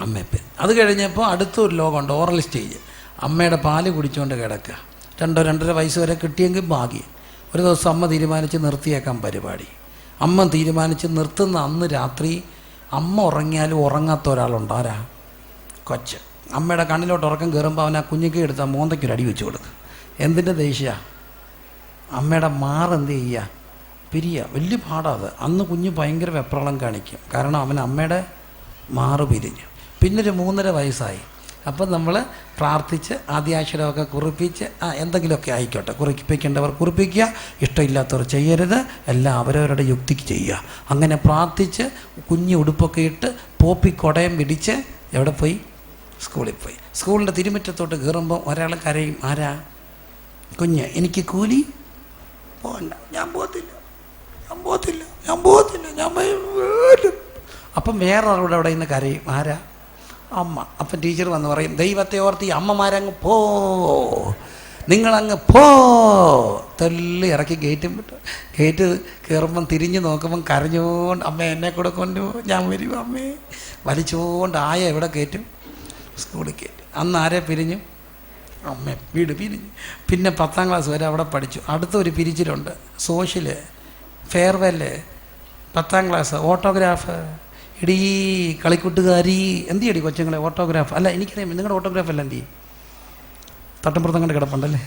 അമ്മയെ പിരിഞ്ഞു. അത് കഴിഞ്ഞപ്പോൾ അടുത്തൊരു ലോകമുണ്ട്, ഓറൽ സ്റ്റേജ്. അമ്മയുടെ പാല് കുടിച്ചുകൊണ്ട് കിടക്കുക. 2-2.5 വയസ്സ് വരെ കിട്ടിയെങ്കിൽ ഭാഗ്യം. ഒരു ദിവസം അമ്മ തീരുമാനിച്ച് നിർത്തിയേക്കാൻ പരിപാടി. അമ്മ തീരുമാനിച്ച് നിർത്തുന്ന അന്ന് രാത്രി അമ്മ ഉറങ്ങിയാലും ഉറങ്ങാത്ത ഒരാളുണ്ട്. ആരാ? കൊച്ച്. അമ്മയുടെ കണ്ണിലോട്ട് ഉറക്കം കയറുമ്പോൾ അവൻ ആ കുഞ്ഞിക്ക് എടുത്താൽ മോന്തയ്ക്കൊരു അടി വെച്ച് കൊടുക്കും. എന്തിൻ്റെ ദേഷ്യ? അമ്മയുടെ മാറെന്ത് ചെയ്യുക? പിരിയുക. വലിയ പാടാത്. അന്ന് കുഞ്ഞ് ഭയങ്കര വെപ്രാളം കാണിക്കും. കാരണം അവൻ അമ്മയുടെ മാറ് പിരിഞ്ഞു. പിന്നൊരു 3.5 വയസ്സായി. അപ്പം നമ്മൾ പ്രാർത്ഥിച്ച് ആദ്യാക്ഷരമൊക്കെ കുറിപ്പിച്ച് എന്തെങ്കിലുമൊക്കെ ആയിക്കോട്ടെ, കുറിപ്പിക്കേണ്ടവർ കുറിപ്പിക്കുക, ഇഷ്ടമില്ലാത്തവർ ചെയ്യരുത്, എല്ലാം അവരവരുടെ യുക്തിക്ക് ചെയ്യുക. അങ്ങനെ പ്രാർത്ഥിച്ച് കുഞ്ഞ് ഉടുപ്പൊക്കെ ഇട്ട് പോപ്പിക്കൊടയം പിടിച്ച് എവിടെ പോയി? സ്കൂളിൽ പോയി. സ്കൂളിൻ്റെ തിരുമുറ്റത്തോട്ട് കയറുമ്പോൾ ഒരാൾ കരയും. ആരാ? കുഞ്ഞ്. എനിക്ക് കൂലി പോകണ്ട, ഞാൻ പോകത്തില്ല. അപ്പം വേറെ ആളോട് അവിടെ നിന്ന് കരയും. ആരാ? അമ്മ. അപ്പം ടീച്ചർ വന്ന് പറയും, ദൈവത്തെ ഓർത്ത് ഈ അമ്മമാരങ്ങ് പോ, നിങ്ങളങ്ങ് പോ. തള്ളി ഇറക്കി ഗേറ്റും വിട്ടു. ഗേറ്റ് കയറുമ്പം തിരിഞ്ഞ് നോക്കുമ്പം കരഞ്ഞുകൊണ്ട്, അമ്മ എന്നെ കൂടെ കൊണ്ടുപോ, ഞാൻ വരും അമ്മേ. വലിച്ചുകൊണ്ട് എവിടെ കയറ്റും? സ്കൂളിൽ കയറ്റും. അന്ന് ആരെ പിരിഞ്ഞു? അമ്മ. വീട് പിരിഞ്ഞു. പിന്നെ 10ാം ക്ലാസ് വരെ അവിടെ പഠിച്ചു. അടുത്തൊരു പിരിച്ചിലുണ്ട്, സോഷ്യല്, ഫെയർവെല്, 10ാം ക്ലാസ്, ഓട്ടോഗ്രാഫ്. എടീ കളിക്കൂട്ടുകാരി, എന്ത് ചെയ്യടി കൊച്ചുങ്ങളെ ഓട്ടോഗ്രാഫ്? അല്ല, എനിക്കറിയാം നിങ്ങളുടെ ഓട്ടോഗ്രാഫ് അല്ല എന്ത് ചെയ്യും? തട്ടമ്പുറത്ത് അങ്ങോട്ട് കിടപ്പുണ്ടല്ലേ.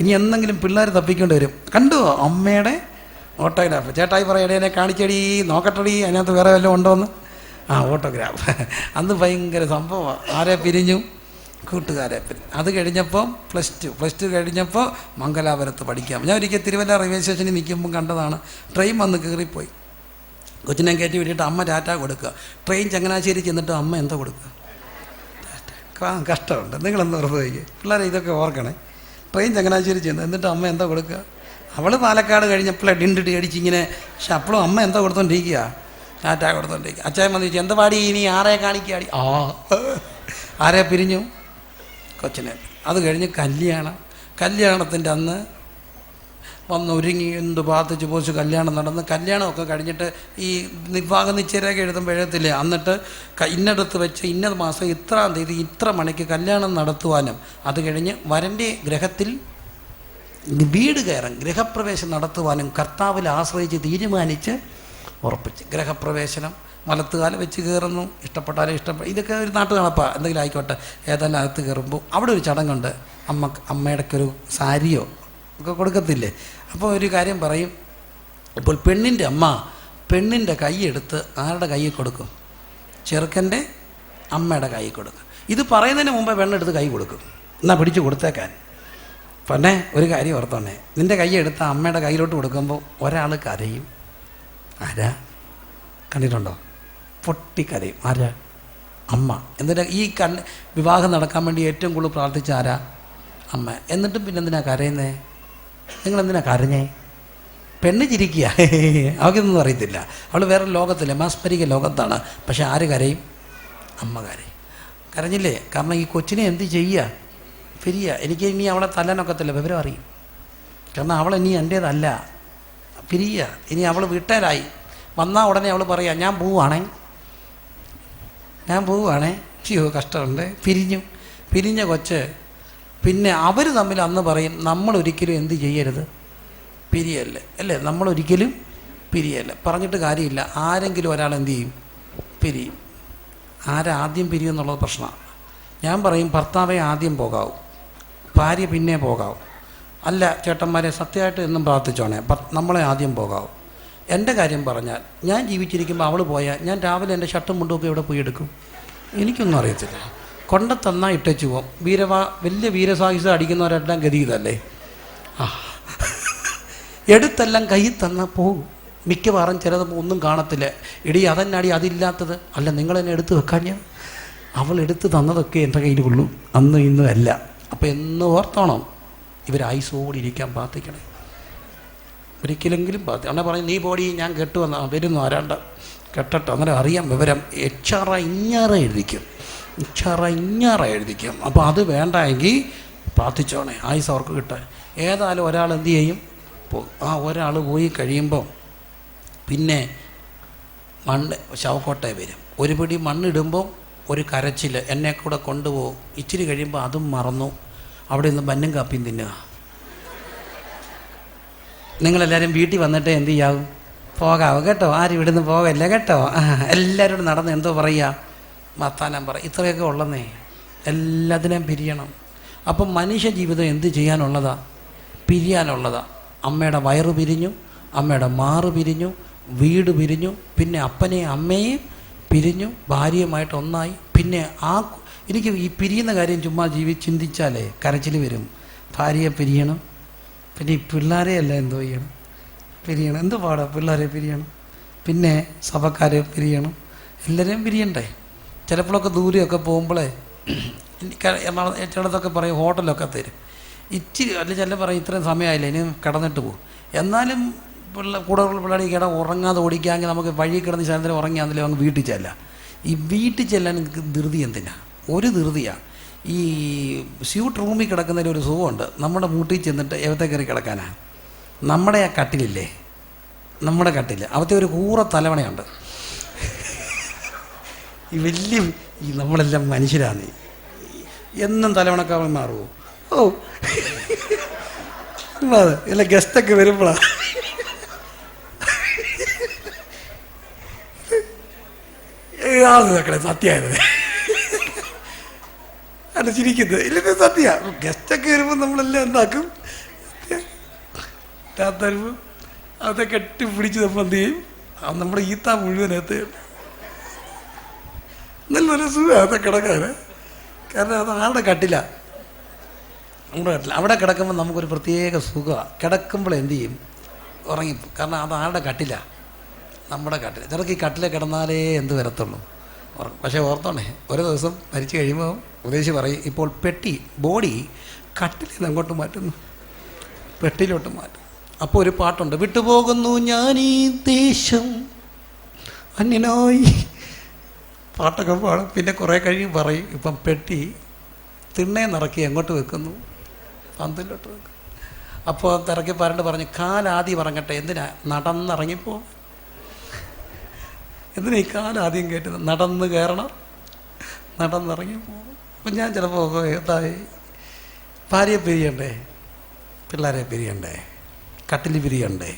ഇനി എന്തെങ്കിലും പിള്ളേർ തപ്പിക്കൊണ്ട് വരും. കണ്ടോ അമ്മയുടെ ഓട്ടോഗ്രാഫ്? ചേട്ടായി പറയടേ, എന്നെ കാണിച്ചടി, നോക്കട്ടടി, അതിനകത്ത് വേറെ വല്ലതും ഉണ്ടോയെന്ന്. ഓട്ടോഗ്രാഫ്. അന്ന് ഭയങ്കര സംഭവമാണ്. ആരെ പിരിഞ്ഞു? കൂട്ടുകാരെ പിരിഞ്ഞു. അത് കഴിഞ്ഞപ്പോൾ പ്ലസ് ടു കഴിഞ്ഞപ്പോൾ മംഗലാപുരത്ത് പഠിക്കാം. ഞാൻ ഒരിക്കൽ തിരുവല്ല റെയിൽവേ സ്റ്റേഷനിൽ നിൽക്കുമ്പോൾ കണ്ടതാണ്. ട്രെയിൻ വന്ന് കയറിപ്പോയി. കൊച്ചിനെ കയറ്റി വിട്ടിട്ട് അമ്മ ടാറ്റ കൊടുക്കുക. ട്രെയിൻ ചങ്ങനാശ്ശേരി ചെന്നിട്ട് അമ്മ എന്താ കൊടുക്കുക? കഷ്ടമുണ്ട്. നിങ്ങളെന്താ വെറുതെ വയ്ക്കുക പിള്ളേരെ, ഇതൊക്കെ ഓർക്കണേ. ട്രെയിൻ ചങ്ങനാശ്ശേരി ചെന്ന് എന്നിട്ട് അമ്മ എന്താ കൊടുക്കുക? അവൾ പാലക്കാട് കഴിഞ്ഞപ്പോഴേ ഡിണ്ടിട്ട് അടിച്ചിങ്ങനെ. പക്ഷെ അപ്പോഴും അമ്മ എന്താ കൊടുത്തോണ്ടിരിക്കുക? ടാറ്റ കൊടുത്തോണ്ടിരിക്കുക. അച്ചായൻ വന്ന് ചോദിച്ചു, എന്താ പാടി ഇനി ആരെ കാണിക്കാടി? ആരെ പിരിഞ്ഞു? കൊച്ചിനെ. അത് കഴിഞ്ഞ് കല്യാണത്തിൻ്റെ അന്ന് വന്ന് ഒരുങ്ങി എന്ത് പ്രാർത്ഥിച്ച് പോസ്റ്റ് കല്യാണം നടന്ന്. കല്യാണമൊക്കെ കഴിഞ്ഞിട്ട് ഈ വിവാഹ നിശ്ചയമൊക്കെ എഴുതുമ്പോൾ എഴുതത്തില്ലേ, എന്നിട്ട് ഇന്നടത്ത് വെച്ച് ഇന്ന മാസം ഇത്രാം തീയതി ഇത്ര മണിക്ക് കല്യാണം നടത്തുവാനും, അത് കഴിഞ്ഞ് വരൻ്റെ ഗ്രഹത്തിൽ വീട് കയറാൻ ഗൃഹപ്രവേശനം നടത്തുവാനും കർത്താവിൽ ആശ്രയിച്ച് തീരുമാനിച്ച് ഉറപ്പിച്ച് ഗൃഹപ്രവേശനം വലത്തുകാല വെച്ച് കയറുന്നു, ഇഷ്ടപ്പെട്ടാലും ഇതൊക്കെ ഒരു നാട്ടു നടപ്പാണ്, എന്തെങ്കിലും ആയിക്കോട്ടെ. ഏതായാലും അകത്ത് കയറുമ്പോൾ അവിടെ ഒരു ചടങ്ങുണ്ട്. അമ്മയുടെക്കൊരു സാരിയോ ഒക്കെ കൊടുക്കത്തില്ലേ. അപ്പോൾ ഒരു കാര്യം പറയും, ഇപ്പോൾ പെണ്ണിൻ്റെ അമ്മ പെണ്ണിൻ്റെ കൈ എടുത്ത് ആരുടെ കയ്യിൽ കൊടുക്കും? ചെറുക്കൻ്റെ അമ്മയുടെ കൈ കൊടുക്കും. ഇത് പറയുന്നതിന് മുമ്പേ പെണ്ണെടുത്ത് കൈ കൊടുക്കും, എന്നാൽ പിടിച്ച് കൊടുത്തേക്കാൻ. പിന്നെ ഒരു കാര്യം ഓർത്തോണേ, നിൻ്റെ കൈ എടുത്ത് അമ്മയുടെ കയ്യിലോട്ട് കൊടുക്കുമ്പോൾ ഒരാൾ കരയും. ആരാ? കണ്ടിട്ടുണ്ടോ? പൊട്ടിക്കരയും. ആരാ? അമ്മ. എന്നിട്ട് ഈ വിവാഹം നടക്കാൻ വേണ്ടി ഏറ്റവും കൂടുതൽ പ്രാർത്ഥിച്ച ആരാ? അമ്മ. എന്നിട്ടും പിന്നെ എന്തിനാ കരയുന്നേ? നിങ്ങളെന്തിനാ കരഞ്ഞേ? പെണ്ണ് ചിരിക്കുക, അവൾക്കിതൊന്നും അറിയത്തില്ല. അവൾ വേറെ ലോകത്തില്ല, മാസ്മരിക ലോകത്താണ്. പക്ഷെ ആര് കരയും? അമ്മ കരയും. കരഞ്ഞില്ലേ? കാരണം ഈ കൊച്ചിനെ എന്ത് ചെയ്യുക? പിരിയുക. എനിക്ക് ഇനി അവളെ തല്ലാനൊക്കത്തില്ല, വിവരം അറിയും. കാരണം അവളിനി എൻ്റേതല്ല, പിരിയുക. ഇനി അവൾ വീട്ടുകാരായി വന്നാൽ ഉടനെ അവൾ പറയുക, ഞാൻ പോവുകയാണേ. അയ്യോ കഷ്ടമുണ്ട്. പിരിഞ്ഞ കൊച്ച്. പിന്നെ അവർ തമ്മിൽ അന്ന് പറയും, നമ്മളൊരിക്കലും എന്ത് ചെയ്യരുത്? പിരിയല്ലേ, അല്ലേ? നമ്മളൊരിക്കലും പിരിയല്ല. പറഞ്ഞിട്ട് കാര്യമില്ല. ആരെങ്കിലും ഒരാൾ എന്ത് ചെയ്യും? പിരിയും. ആരാദ്യം പിരിയും എന്നുള്ളത് പ്രശ്നമാണ്. ഞാൻ പറയും, ഭർത്താവെ ആദ്യം പോകാവൂ, ഭാര്യ പിന്നെ പോകാവൂ. അല്ല ചേട്ടന്മാരെ, സത്യമായിട്ട് എന്നും പ്രാർത്ഥിച്ചോണേ, നമ്മളെ ആദ്യം പോകാവൂ. എൻ്റെ കാര്യം പറഞ്ഞാൽ, ഞാൻ ജീവിച്ചിരിക്കുമ്പോൾ അവൾ പോയാൽ ഞാൻ രാവിലെ എൻ്റെ ഷർട്ടും മുണ്ടുമൊക്കെ എവിടെ പോയി എടുക്കും? എനിക്കൊന്നും അറിയത്തില്ല. കൊണ്ടത്തന്നാൽ ഇട്ടേച്ചു പോകും. വലിയ വീരസാഹിസം അടിക്കുന്നവരെല്ലാം ഗതി ഇതല്ലേ. എടുത്തെല്ലാം കയ്യിൽ തന്നാൽ പോകും. മിക്കവാറും ചിലത് ഒന്നും കാണത്തില്ല. ഇടി അതെന്നാടി അതില്ലാത്തത്? അല്ല, നിങ്ങളെന്നെ എടുത്ത് വെക്കാഞ്ഞ? അവൾ എടുത്ത് തന്നതൊക്കെ എൻ്റെ കയ്യിൽ കൊള്ളൂ, അന്നും ഇന്നും അല്ല. അപ്പോൾ എന്ന് ഓർത്തോണം, ഇവരായുസോടിരിക്കാൻ പ്രാർത്ഥിക്കണം. ഒരിക്കലെങ്കിലും അങ്ങനെ പറയും, നീ പോടി, ഞാൻ കെട്ടു വന്ന വരുന്നു, ആരാണ്ട കെട്ടട്ടോ. അന്നേരം അറിയാം വിവരം. ഇഞ്ഞാറ എഴുതിക്കും. അപ്പോൾ അത് വേണ്ട എങ്കിൽ പ്രാർത്ഥിച്ചോണേ, ആയുസ് അവർക്ക് കിട്ടാൻ. ഏതായാലും ഒരാൾ എന്ത് ചെയ്യും? ആ ഒരാൾ പോയി കഴിയുമ്പോൾ പിന്നെ മണ്ണ് ശവക്കോട്ടയിൽ വരും. ഒരു പിടി മണ്ണിടുമ്പോൾ ഒരു കരച്ചിൽ, എന്നെ കൂടെ കൊണ്ടുപോകും. ഇച്ചിരി കഴിയുമ്പോൾ അതും മറന്നു, അവിടെ നിന്ന് ബന്നും കാപ്പിയും തിന്നുക. നിങ്ങളെല്ലാവരും വീട്ടിൽ വന്നിട്ട് എന്ത് ചെയ്യാവും? പോകാവും കേട്ടോ, ആരും ഇവിടുന്ന് പോകല്ല കേട്ടോ. എല്ലാവരോടും നടന്ന് എന്തോ പറയുക? വർത്താനം പറ. ഇത്രയൊക്കെ ഉള്ളന്നേ. എല്ലാത്തിനെയും പിരിയണം. അപ്പം മനുഷ്യ ജീവിതം എന്ത് ചെയ്യാനുള്ളതാ? പിരിയാനുള്ളതാ. അമ്മയുടെ വയറ് പിരിഞ്ഞു, അമ്മയുടെ മാറ് പിരിഞ്ഞു, വീട് പിരിഞ്ഞു, പിന്നെ അപ്പനെയും അമ്മയെയും പിരിഞ്ഞു, ഭാര്യയുമായിട്ട് ഒന്നായി. പിന്നെ എനിക്ക് ഈ പിരിയുന്ന കാര്യം ചുമ്മാ ചിന്തിച്ചാലേ കരച്ചിൽ വരും. ഭാര്യയെ പിരിയണം, പിന്നെ ഈ പിള്ളേരെ എല്ലാം എന്തോ ചെയ്യണം? പിരിയണം. എന്ത് പാടാ പിള്ളേരെ പിരിയണം, പിന്നെ സഭക്കാരെ പിരിയണം, എല്ലാവരെയും പിരിയണ്ടേ. ചിലപ്പോഴൊക്കെ ദൂരെയൊക്കെ പോകുമ്പോഴേ ചിലതൊക്കെ പറയും ഹോട്ടലൊക്കെ തരും ഇച്ചിരി, അല്ലെ ചില പറയും ഇത്രയും സമയമായില്ല, ഇനി കിടന്നിട്ട് പോകും. എന്നാലും കൂടെ പിള്ളേർ ഉറങ്ങാതെ ഓടിക്കാമെങ്കിൽ നമുക്ക് വഴി കിടന്ന് ശാന്തരം ഉറങ്ങിയാണെങ്കിലും അങ്ങ് വീട്ടിൽ ചെല്ലാം. ഈ വീട്ടിൽ ചെല്ലാൻ എനിക്ക് ധൃതി എന്തിനാ? ഒരു ധൃതിയാണ്. ഈ സ്യൂട്ട് റൂമിൽ കിടക്കുന്നതിൽ ഒരു സുഖമുണ്ട്. നമ്മുടെ മൂട്ടിൽ ചെന്നിട്ട് എവത്തെ കയറി കിടക്കാനാണ്. നമ്മുടെ ആ കട്ടിലില്ലേ, നമ്മുടെ കട്ടിൽ അവത്തെ ഒരു കൂറ തലവണയുണ്ട്. ഈ വലിയ നമ്മളെല്ലാം മനുഷ്യരാണ്. എന്നും തലവണക്കാവൻ മാറുമോ? ഓ ഇല്ല, ഗസ്റ്റൊക്കെ വരുമ്പോഴാണ് സത്യമായത് അല്ല ചിരിക്കുന്നത്. ഇല്ല സത്യ. ഗസ്റ്റൊക്കെ വരുമ്പോൾ നമ്മളെല്ലാം എന്താക്കും? തരുമ്പോൾ അതൊക്കെ കെട്ടിപ്പിടിച്ച് നമ്മൾ എന്ത് ചെയ്യും? നമ്മുടെ ഈത്ത മുഴുവനകത്ത് നല്ലൊരു സുഖം അതൊക്കെ കിടക്കാന്. കാരണം അത് ആളുടെ കട്ടില, നമ്മുടെ കട്ടില. അവിടെ കിടക്കുമ്പോൾ നമുക്കൊരു പ്രത്യേക സുഖമാണ്. കിടക്കുമ്പോൾ എന്ത് ചെയ്യും? ഉറങ്ങിപ്പോ. കാരണം അത് ആളുടെ കട്ടില, നമ്മുടെ കട്ടില. ചിലർക്ക് ഈ കട്ടില കിടന്നാലേ എന്ത് വരത്തുള്ളൂ, ഉറങ്ങും. പക്ഷേ ഓർത്തോണേ, ഒരു ദിവസം മരിച്ചു കഴിയുമ്പോൾ ഉപദേശി പറയും, ഇപ്പോൾ ബോഡി കട്ടിലിൽ നിന്ന് അങ്ങോട്ട് മാറ്റുന്നു, പെട്ടിയിലോട്ട് മാറ്റും. അപ്പോൾ ഒരു പാട്ടുണ്ട്, വിട്ടുപോകുന്നു ഞാൻ ഈ ദേശം അന്യനായി, പാട്ടൊക്കെ പാടും. പിന്നെ കുറേ കഴിയും പറയും, ഇപ്പം പെട്ടി തിണ്ണയെ നിറക്കി എങ്ങോട്ട് വെക്കുന്നു? പന്തിലോട്ട് വെക്കും. അപ്പോൾ തിറക്കി പറഞ്ഞു, കാലാദ്യം ഇറങ്ങട്ടെ. എന്തിനാ? നടന്നിറങ്ങിപ്പോ. എന്തിനാ ഈ കാലാദ്യം കേട്ടത്? നടന്ന് കയറണം, നടന്നിറങ്ങി പോകണം. അപ്പം ഞാൻ ചിലപ്പോൾ എന്തായി, ഭാര്യയെ പിരിയണ്ടേ? പിള്ളേരെ പിരിയണ്ടേ, കട്ടിൽ പിരിയണ്ടേ,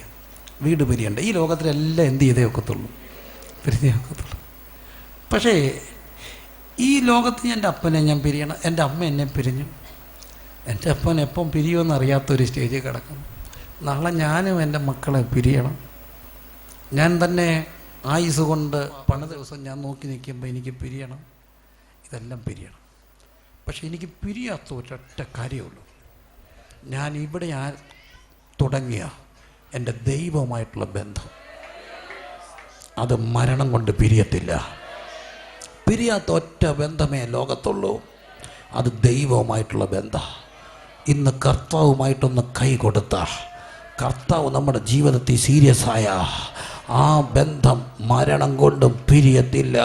വീട് പിരിയണ്ടേ, ഈ ലോകത്തിലെല്ലാം എന്ത് ചെയ്തേ ഒക്കത്തുള്ളൂ, പിരിഞ്ഞേ ഒക്കത്തുള്ളൂ. പക്ഷേ ഈ ലോകത്ത് എൻ്റെ അപ്പനെ ഞാൻ പിരിയണം, എൻ്റെ അമ്മ എന്നെ പിരിഞ്ഞു, എൻ്റെ അപ്പൻ എപ്പം പിരിയുമെന്ന് അറിയാത്തൊരു സ്റ്റേജിൽ കിടക്കുന്നു. നാളെ ഞാനും എൻ്റെ മക്കളെ പിരിയണം. ഞാൻ തന്നെ ആയുസ് കൊണ്ട് പല ദിവസം ഞാൻ നോക്കി നിൽക്കുമ്പോൾ എനിക്ക് പിരിയണം, ഇതെല്ലാം പിരിയണം. പക്ഷെ എനിക്ക് പിരിയാത്ത ഒരൊറ്റ കാര്യമുള്ളൂ, ഞാൻ ഇവിടെ തുടങ്ങിയ എൻ്റെ ദൈവവുമായിട്ടുള്ള ബന്ധം, അത് മരണം കൊണ്ട് പിരിയത്തില്ല. പിരിയാത്ത ഒറ്റ ബന്ധമേ ലോകത്തുള്ളൂ, അത് ദൈവവുമായിട്ടുള്ള ബന്ധം. ഇന്ന് കർത്താവുമായിട്ടൊന്ന് കൈ കൊടുത്ത, കർത്താവ് നമ്മുടെ ജീവിതത്തിൽ സീരിയസ് ആയ ആ ബന്ധം മരണം കൊണ്ടും പിരിയത്തില്ല.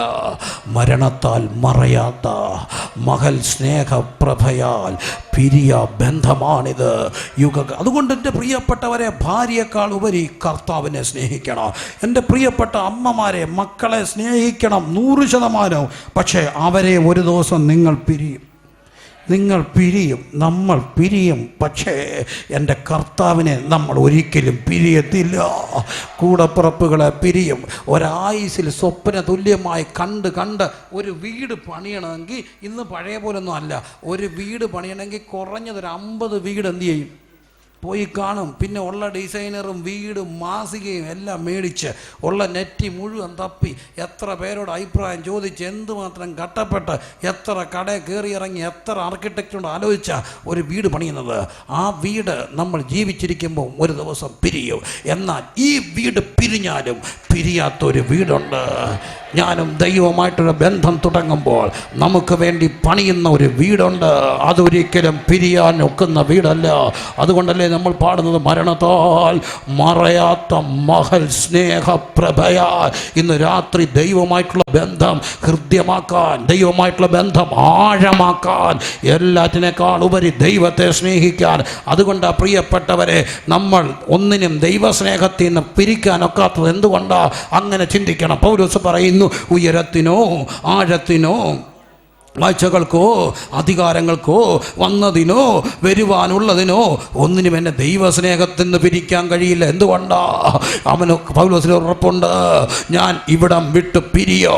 മരണത്താൽ മറയാത്ത മഹൽ സ്നേഹപ്രഭയാൽ പിരിയ ബന്ധമാണിത്. അതുകൊണ്ട് എൻ്റെ പ്രിയപ്പെട്ടവരെ, ഭാര്യയേക്കാൾ ഉപരി കർത്താവിനെ സ്നേഹിക്കണം. എൻ്റെ പ്രിയപ്പെട്ട അമ്മമാരെ, മക്കളെ സ്നേഹിക്കണം 100%. പക്ഷേ അവരെ ഒരു ദിവസം നിങ്ങൾ പിരിയും, നമ്മൾ പിരിയും. പക്ഷേ എൻ്റെ കർത്താവിനെ നമ്മൾ ഒരിക്കലും പിരിയത്തില്ല. കൂടപ്പിറപ്പുകളെ പിരിയും. ഒരായുസിൽ സ്വപ്ന തുല്യമായി കണ്ട് ഒരു വീട് പണിയണമെങ്കിൽ, ഇന്ന് പഴയ പോലൊന്നും അല്ല, ഒരു വീട് പണിയണമെങ്കിൽ കുറഞ്ഞതൊരു 50 വീട് എന്ത് ചെയ്യും, പോയി കാണും. പിന്നെ ഉള്ള ഡിസൈനറും വീടും മാസികയും എല്ലാം മേടിച്ച് ഉള്ള നെറ്റി മുഴുവൻ തപ്പി എത്ര പേരോട് അഭിപ്രായം ചോദിച്ച് എന്തുമാത്രം കട്ടപ്പെട്ട് എത്ര കട കയറി ഇറങ്ങി എത്ര ആർക്കിടെക്റ്റോട് ആലോചിച്ച ഒരു വീട് പണിയുന്നത്. ആ വീട് നമ്മൾ ജീവിച്ചിരിക്കുമ്പോൾ ഒരു ദിവസം പിരിയും. എന്നാൽ ഈ വീട് പിരിഞ്ഞാലും പിരിയാത്തൊരു വീടുണ്ട്. ഞാനും ദൈവമായിട്ടൊരു ബന്ധം തുടങ്ങുമ്പോൾ നമുക്ക് വേണ്ടി പണിയുന്ന ഒരു വീടുണ്ട്. അതൊരിക്കലും പിരിയാൻ ഒക്കുന്ന വീടല്ല. അതുകൊണ്ടല്ലേ നമ്മൾ പാടുന്നത്, മരണത്താൽ മറയാത്ത മഹൽ സ്നേഹപ്രഭയാൽ. ഇന്ന് രാത്രി ദൈവമായിട്ടുള്ള ബന്ധം ഹൃദ്യമാക്കാൻ, ദൈവമായിട്ടുള്ള ബന്ധം ആഴമാക്കാൻ, എല്ലാറ്റിനേക്കാൾ ഉപരി ദൈവത്തെ സ്നേഹിക്കാൻ. അതുകൊണ്ട് പ്രിയപ്പെട്ടവരെ, നമ്മൾ ഒന്നിനും ദൈവസ്നേഹത്തിൽ നിന്ന് പിരിക്കാനൊക്കാത്തത് എന്തുകൊണ്ടാണ്? അങ്ങനെ ചിന്തിക്കണം. പൗലോസ് പറയുന്നു, ഉയരത്തിനോ ആഴത്തിനോ വാഴ്ചകൾക്കോ അധികാരങ്ങൾക്കോ വന്നതിനോ വരുവാനുള്ളതിനോ ഒന്നിനും എന്നെ ദൈവസ്നേഹത്തിൽ നിന്ന് പിരിക്കാൻ കഴിയില്ല. എന്തുകൊണ്ടാ? പൗലോസിന് ഉറപ്പുണ്ട്, ഞാൻ ഇവിടം വിട്ട് പിരിയോ.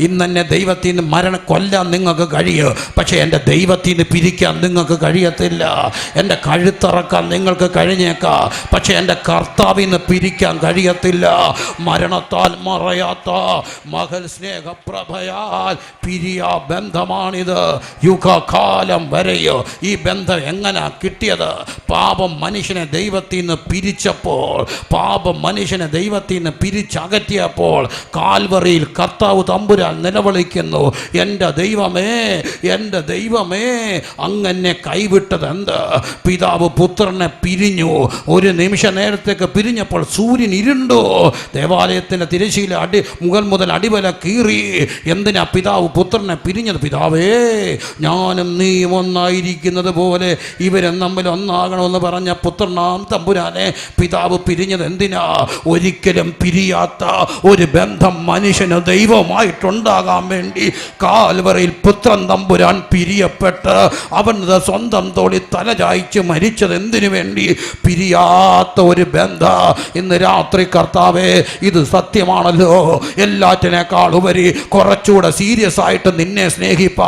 ഇന്നെന്നെ ദൈവത്തിൽ നിന്ന് കൊല്ലാൻ നിങ്ങൾക്ക് കഴിയും, പക്ഷേ എൻ്റെ ദൈവത്തിൽ നിന്ന് പിരിക്കാൻ നിങ്ങൾക്ക് കഴിയത്തില്ല. എൻ്റെ കഴുത്തറക്കാൻ നിങ്ങൾക്ക് കഴിഞ്ഞേക്കാം, പക്ഷേ എൻ്റെ കർത്താവിൽ നിന്ന് പിരിക്കാൻ കഴിയത്തില്ല. മരണത്താൽ മറയാത്ത മഹൽ സ്നേഹപ്രഭയാൽ പിരിയ ബന്ധമാണ് ിത്. യുഗകാലം വരെയോ ഈ ബന്ധം എങ്ങനെ കിട്ടിയത്? പാപം മനുഷ്യനെ ദൈവത്തിൽ നിന്ന് പിരിച്ചപ്പോൾ, പാപം മനുഷ്യനെ ദൈവത്തിൽ നിന്ന് പിരിച്ചകറ്റിയപ്പോൾ കാൽവറിയിൽ കർത്താവ് തമ്പുരാൻ നിലവിളിക്കുന്നു, എൻ്റെ ദൈവമേ, എൻ്റെ ദൈവമേ, അങ്ങനെ കൈവിട്ടത് എന്ത്? പിതാവ് പുത്രനെ പിരിഞ്ഞു. ഒരു നിമിഷ നേരത്തേക്ക് പിരിഞ്ഞപ്പോൾ സൂര്യൻ ഇരുണ്ടു. ദേവാലയത്തിൻ്റെ തിരശ്ശീല മുകൾ മുതൽ അടിവല കീറി. എന്തിനാ പിതാവ് പുത്രനെ പിരിഞ്ഞത്? പിതാവ്, ഞാനും നീയും ഒന്നായിരിക്കുന്നത് പോലെ ഇവരും തമ്മിൽ ഒന്നാകണമെന്ന് പറഞ്ഞ പുത്രനാം തമ്പുരാനെ പിതാവ് പിരിഞ്ഞത് എന്തിനാ? ഒരിക്കലും പിരിയാത്ത ഒരു ബന്ധം മനുഷ്യന് ദൈവമായിട്ടുണ്ടാകാൻ വേണ്ടി കാൽവറിയിൽ പുത്രൻ തമ്പുരാൻ പിരിയപ്പെട്ട് അവൻ സ്വന്തം തോളി തല ചായ്ച്ച് മരിച്ചത് എന്തിനു വേണ്ടി? പിരിയാത്ത ഒരു ബന്ധം. ഇന്ന് രാത്രി കർത്താവേ, ഇത് സത്യമാണല്ലോ. എല്ലാറ്റിനേക്കാൾ ഉപരി കുറച്ചുകൂടെ സീരിയസ് ആയിട്ട് നിന്നെ സ്നേഹിപ്പാൻ,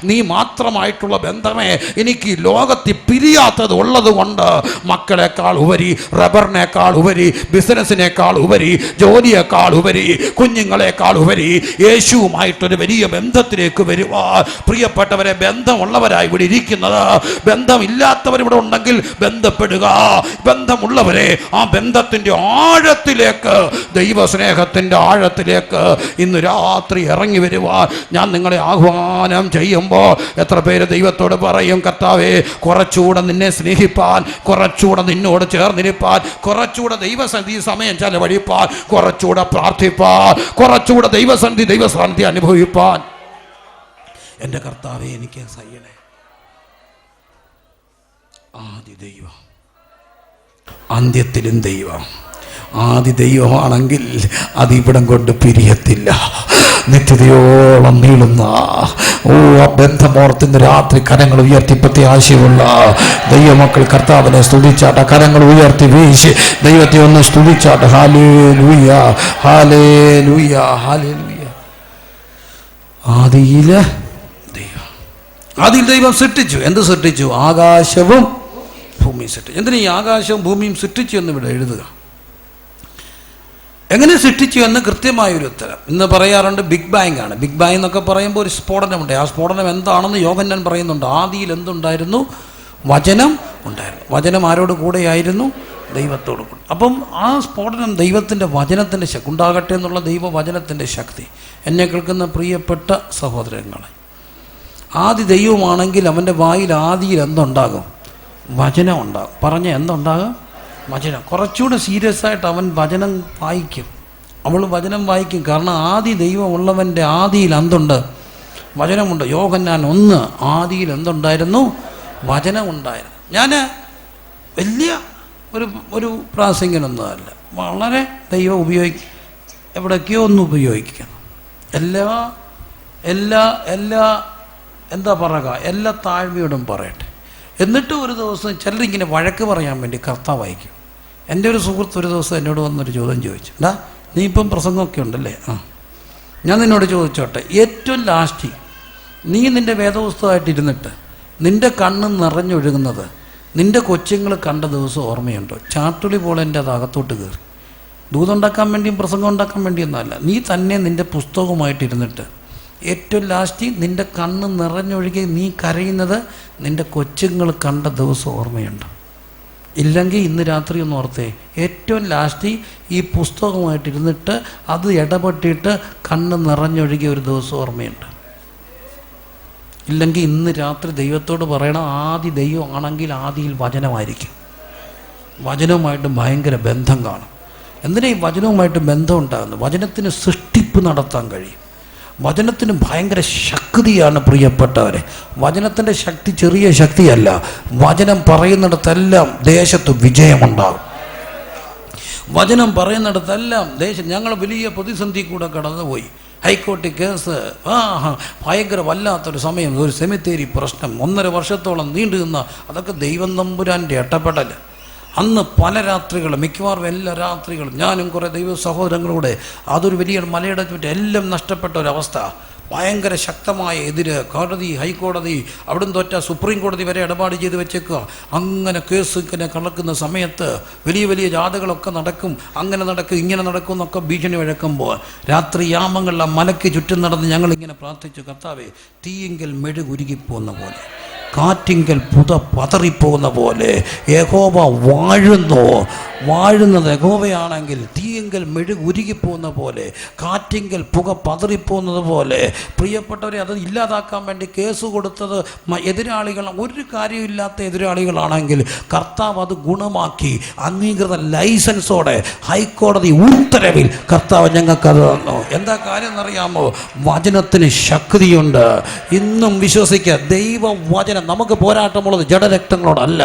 നീ മാത്രമായിട്ടുള്ള ബന്ധമേ എനിക്ക് ലോകത്തിൽ പിരിയാത്തത് ഉള്ളത് കൊണ്ട് മക്കളെക്കാൾ ഉപരി, റബ്ബറിനേക്കാൾ ഉപരി, ബിസിനസ്സിനേക്കാൾ ഉപരി, ജോലിയേക്കാൾ ഉപരി, കുഞ്ഞുങ്ങളെക്കാൾ ഉപരി യേശുവുമായിട്ടൊരു വലിയ ബന്ധത്തിലേക്ക് വരുവാൻ പ്രിയപ്പെട്ടവരെ, ബന്ധമുള്ളവരായി ഇവിടെ ഇരിക്കുന്നത്, ബന്ധമില്ലാത്തവരിവിടെ ഉണ്ടെങ്കിൽ ബന്ധപ്പെടുക. ബന്ധമുള്ളവരെ ആ ബന്ധത്തിൻ്റെ ആഴത്തിലേക്ക്, ദൈവസ്നേഹത്തിൻ്റെ ആഴത്തിലേക്ക് ഇന്ന് രാത്രി ഇറങ്ങി വരുവാൻ ഞാൻ നിങ്ങളെ ആഹ്വാനം ചെയ്യുമ്പോൾ എത്ര പേര് ദൈവത്തോട് പറയും, കർത്താവേ, കുറച്ചുകൂടെ നിന്നെ സ്നേഹിപ്പാൻ, കുറച്ചുകൂടെ നിന്നോട് ചേർന്നിരിപ്പാൻ, കുറച്ചുകൂടെ ദൈവസന്ധി സമയം ചെലവഴിപ്പാൻ, കുറച്ചുകൂടെ പ്രാർത്ഥിപ്പാൻ, കുറച്ചുകൂടെ ദൈവസന്ധി അനുഭവിപ്പാൻ എൻ്റെ കർത്താവേ എനിക്ക് സയ്യണേ. ആദ്യ ദൈവം, അന്ത്യത്തിലും ദൈവം, ആദി ദൈവമാണെങ്കിൽ അത് ഇവിടം കൊണ്ട് പിരിയത്തില്ല, നിത്യതയോളം നീളുന്ന ആ ബന്ധമോർത്തിന് രാത്രി കരങ്ങൾ ഉയർത്തി പ്രത്യാശയുള്ള ദൈവമക്കൾ കർത്താവിനെ സ്തുതിച്ചാട്ട, കരങ്ങൾ ഉയർത്തി വീശി ദൈവത്തെ ഒന്ന് സ്തുതിച്ചാട്ട. Hallelujah, hallelujah, hallelujah. ആദിയിൽ ദൈവം സൃഷ്ടിച്ചു. എന്ത് സൃഷ്ടിച്ചു? ആകാശവും ഭൂമിയും സൃഷ്ടിച്ചു. എന്തിനാ ഈ ആകാശവും ഭൂമിയും സൃഷ്ടിച്ചു എന്ന് ഇവിടെ എഴുതുക? എങ്ങനെ സൃഷ്ടിച്ചു എന്ന് കൃത്യമായൊരു ഉത്തരം ഇന്ന് പറയാറുണ്ട്. ബിഗ് ബാങ് ആണ്. ബിഗ് ബാങ് എന്നൊക്കെ പറയുമ്പോൾ ഒരു സ്ഫോടനമുണ്ട്. ആ സ്ഫോടനം എന്താണെന്ന് യോഹന്നാൻ പറയുന്നുണ്ട്. ആദിയിൽ എന്തുണ്ടായിരുന്നു? വചനം ഉണ്ടായിരുന്നു. വചനം ആരോട് കൂടെയായിരുന്നു? ദൈവത്തോട് കൂടെ. അപ്പം ആ സ്ഫോടനം ദൈവത്തിൻ്റെ വചനത്തിൻ്റെ ശക്തി ഉണ്ടാകട്ടെ എന്നുള്ള ദൈവവചനത്തിൻ്റെ ശക്തി. എന്നെ കേൾക്കുന്ന പ്രിയപ്പെട്ട സഹോദരങ്ങളെ, ആദി ദൈവമാണെങ്കിൽ അവൻ്റെ വായിൽ ആദിയിൽ എന്തുണ്ടാകും? വചനം ഉണ്ടാകും. പറഞ്ഞ എന്തുണ്ടാകും? വചനം. കുറച്ചുകൂടെ സീരിയസ് ആയിട്ട് അവൻ വചനം വായിക്കും, അവൾ വചനം വായിക്കും. കാരണം ആദി ദൈവമുള്ളവൻ്റെ ആദിയിൽ എന്തുണ്ട്? വചനമുണ്ട്. യോഹന്നാൻ 1 ആദിയിൽ എന്തുണ്ടായിരുന്നു? വചനമുണ്ടായിരുന്നു. ഞാൻ വലിയ ഒരു പ്രാസംഗികനൊന്നുമല്ല, വളരെ ദൈവം എവിടേക്കോ ഒന്ന് ഉപയോഗിക്കണം. എന്താ പറയുക, എല്ലാ താഴ്മയോടും പറയട്ടെ. എന്നിട്ട് ഒരു ദിവസം ചിലരിങ്ങനെ വഴക്ക് പറയാൻ വേണ്ടി കർത്താവ് വായിക്കും. എൻ്റെ ഒരു സുഹൃത്ത് ഒരു ദിവസം എന്നോട് വന്നൊരു ചോദ്യം ചോദിച്ചു. നീ ഇപ്പം പ്രസംഗമൊക്കെ ഉണ്ടല്ലേ, ഞാൻ നിന്നോട് ചോദിച്ചോട്ടെ, ഏറ്റവും ലാസ്റ്റ് നീ നിൻ്റെ വേദപുസ്തകമായിട്ടിരുന്നിട്ട് നിൻ്റെ കണ്ണ് നിറഞ്ഞൊഴുകുന്നത് നിൻ്റെ കൊച്ചുങ്ങൾ കണ്ട ദിവസം ഓർമ്മയുണ്ടോ? ചാട്ടുളി പോലെ എൻ്റെ അത് അകത്തോട്ട് കയറി. ദൂതുണ്ടാക്കാൻ വേണ്ടിയും പ്രസംഗം ഉണ്ടാക്കാൻ വേണ്ടിയൊന്നുമല്ല. നീ തന്നെ നിൻ്റെ പുസ്തകവുമായിട്ടിരുന്നിട്ട് ഏറ്റവും ലാസ്റ്റ് നിൻ്റെ കണ്ണ് നിറഞ്ഞൊഴുകി നീ കരയുന്നത് നിൻ്റെ കൊച്ചുങ്ങൾ കണ്ട ദിവസം ഓർമ്മയുണ്ടോ? ഇല്ലെങ്കിൽ ഇന്ന് രാത്രി ഒന്ന് ഓർത്തേ, ഏറ്റവും ലാസ്റ്റ് ഈ പുസ്തകമായിട്ടിരുന്നിട്ട് അത് ഇടപെട്ടിട്ട് കണ്ണ് നിറഞ്ഞൊഴുകിയ ഒരു ദിവസം ഓർമ്മയുണ്ട്. ഇല്ലെങ്കിൽ ഇന്ന് രാത്രി ദൈവത്തോട് പറയണം, ആദി ദൈവം ആണെങ്കിൽ ആദിയിൽ വചനമായിരിക്കും. വചനവുമായിട്ട് ഭയങ്കര ബന്ധം കാണും. എന്തിനാ ഈ വചനവുമായിട്ട് ബന്ധം ഉണ്ടാകുന്നത്? വചനത്തിന് സൃഷ്ടിപ്പ് നടത്താൻ കഴിയും. വചനത്തിന് ഭയങ്കര ശക്തിയാണ് പ്രിയപ്പെട്ടവരെ. വചനത്തിൻ്റെ ശക്തി ചെറിയ ശക്തിയല്ല. വചനം പറയുന്നിടത്തെല്ലാം ദേശത്ത് വിജയമുണ്ടാകും. വചനം പറയുന്നിടത്തെല്ലാം ഞങ്ങൾ വലിയ പ്രതിസന്ധി കൂടെ കടന്നുപോയി. ഹൈക്കോടതി കേസ്, ഭയങ്കര വല്ലാത്തൊരു സമയം, ഒരു സെമിത്തേരി പ്രശ്നം 1.5 വർഷത്തോളം നീണ്ടു നിന്ന, അതൊക്കെ ദൈവം തമ്പുരാൻ്റെ ഇടപെടൽ. അന്ന് പല രാത്രികളും, മിക്കവാറും എല്ലാ രാത്രികളും ഞാനും കുറേ ദൈവ സഹോദരങ്ങളൂടെ അതൊരു വലിയ മലയുടെ ചുറ്റും എല്ലാം നഷ്ടപ്പെട്ട ഒരവസ്ഥ. ഭയങ്കര ശക്തമായ എതിര്, കോടതി, ഹൈക്കോടതി, അവിടുന്ന് തോറ്റ സുപ്രീം കോടതി വരെ ഇടപാട് ചെയ്ത് വെച്ചേക്കുക. അങ്ങനെ കേസ് ഇങ്ങനെ കളക്കുന്ന സമയത്ത് വലിയ വലിയ ജാഥകളൊക്കെ നടക്കും, അങ്ങനെ നടക്കും, ഇങ്ങനെ നടക്കും എന്നൊക്കെ ഭീഷണി വഴക്കുമ്പോൾ രാത്രി യാമങ്ങളിൽ ആ മലയ്ക്ക് ചുറ്റും നടന്ന് ഞങ്ങളിങ്ങനെ പ്രാർത്ഥിച്ചു, കർത്താവേ, തീയെങ്കിൽ മെഴുകുരുകിപ്പോകുന്ന പോലെ, കാറ്റിങ്കൽ പുത പതറിപ്പോകുന്ന പോലെ യഹോവ വാഴുന്നത് യഹോവയാണെങ്കിൽ തീയെങ്കിൽ മെഴുകുരുകിപ്പോകുന്ന പോലെ, കാറ്റിങ്കൽ പുക പതറിപ്പോകുന്നത് പോലെ. പ്രിയപ്പെട്ടവരെ, അത് ഇല്ലാതാക്കാൻ വേണ്ടി കേസ് കൊടുത്തത് എതിരാളികൾ, ഒരു കാര്യമില്ലാത്ത എതിരാളികളാണെങ്കിൽ കർത്താവ് അത് ഗുണമാക്കി അംഗീകൃത ലൈസൻസോടെ ഹൈക്കോടതി ഉത്തരവിൽ കർത്താവ് ഞങ്ങൾക്കത് തന്നു. എന്താ കാര്യം എന്നറിയാമോ? വചനത്തിന് ശക്തിയുണ്ട്. ഇന്നും വിശ്വസിക്കുക, ദൈവവചനം. നമുക്ക് പോരാട്ടമുള്ളത് ജഡരക്തങ്ങളോടല്ല.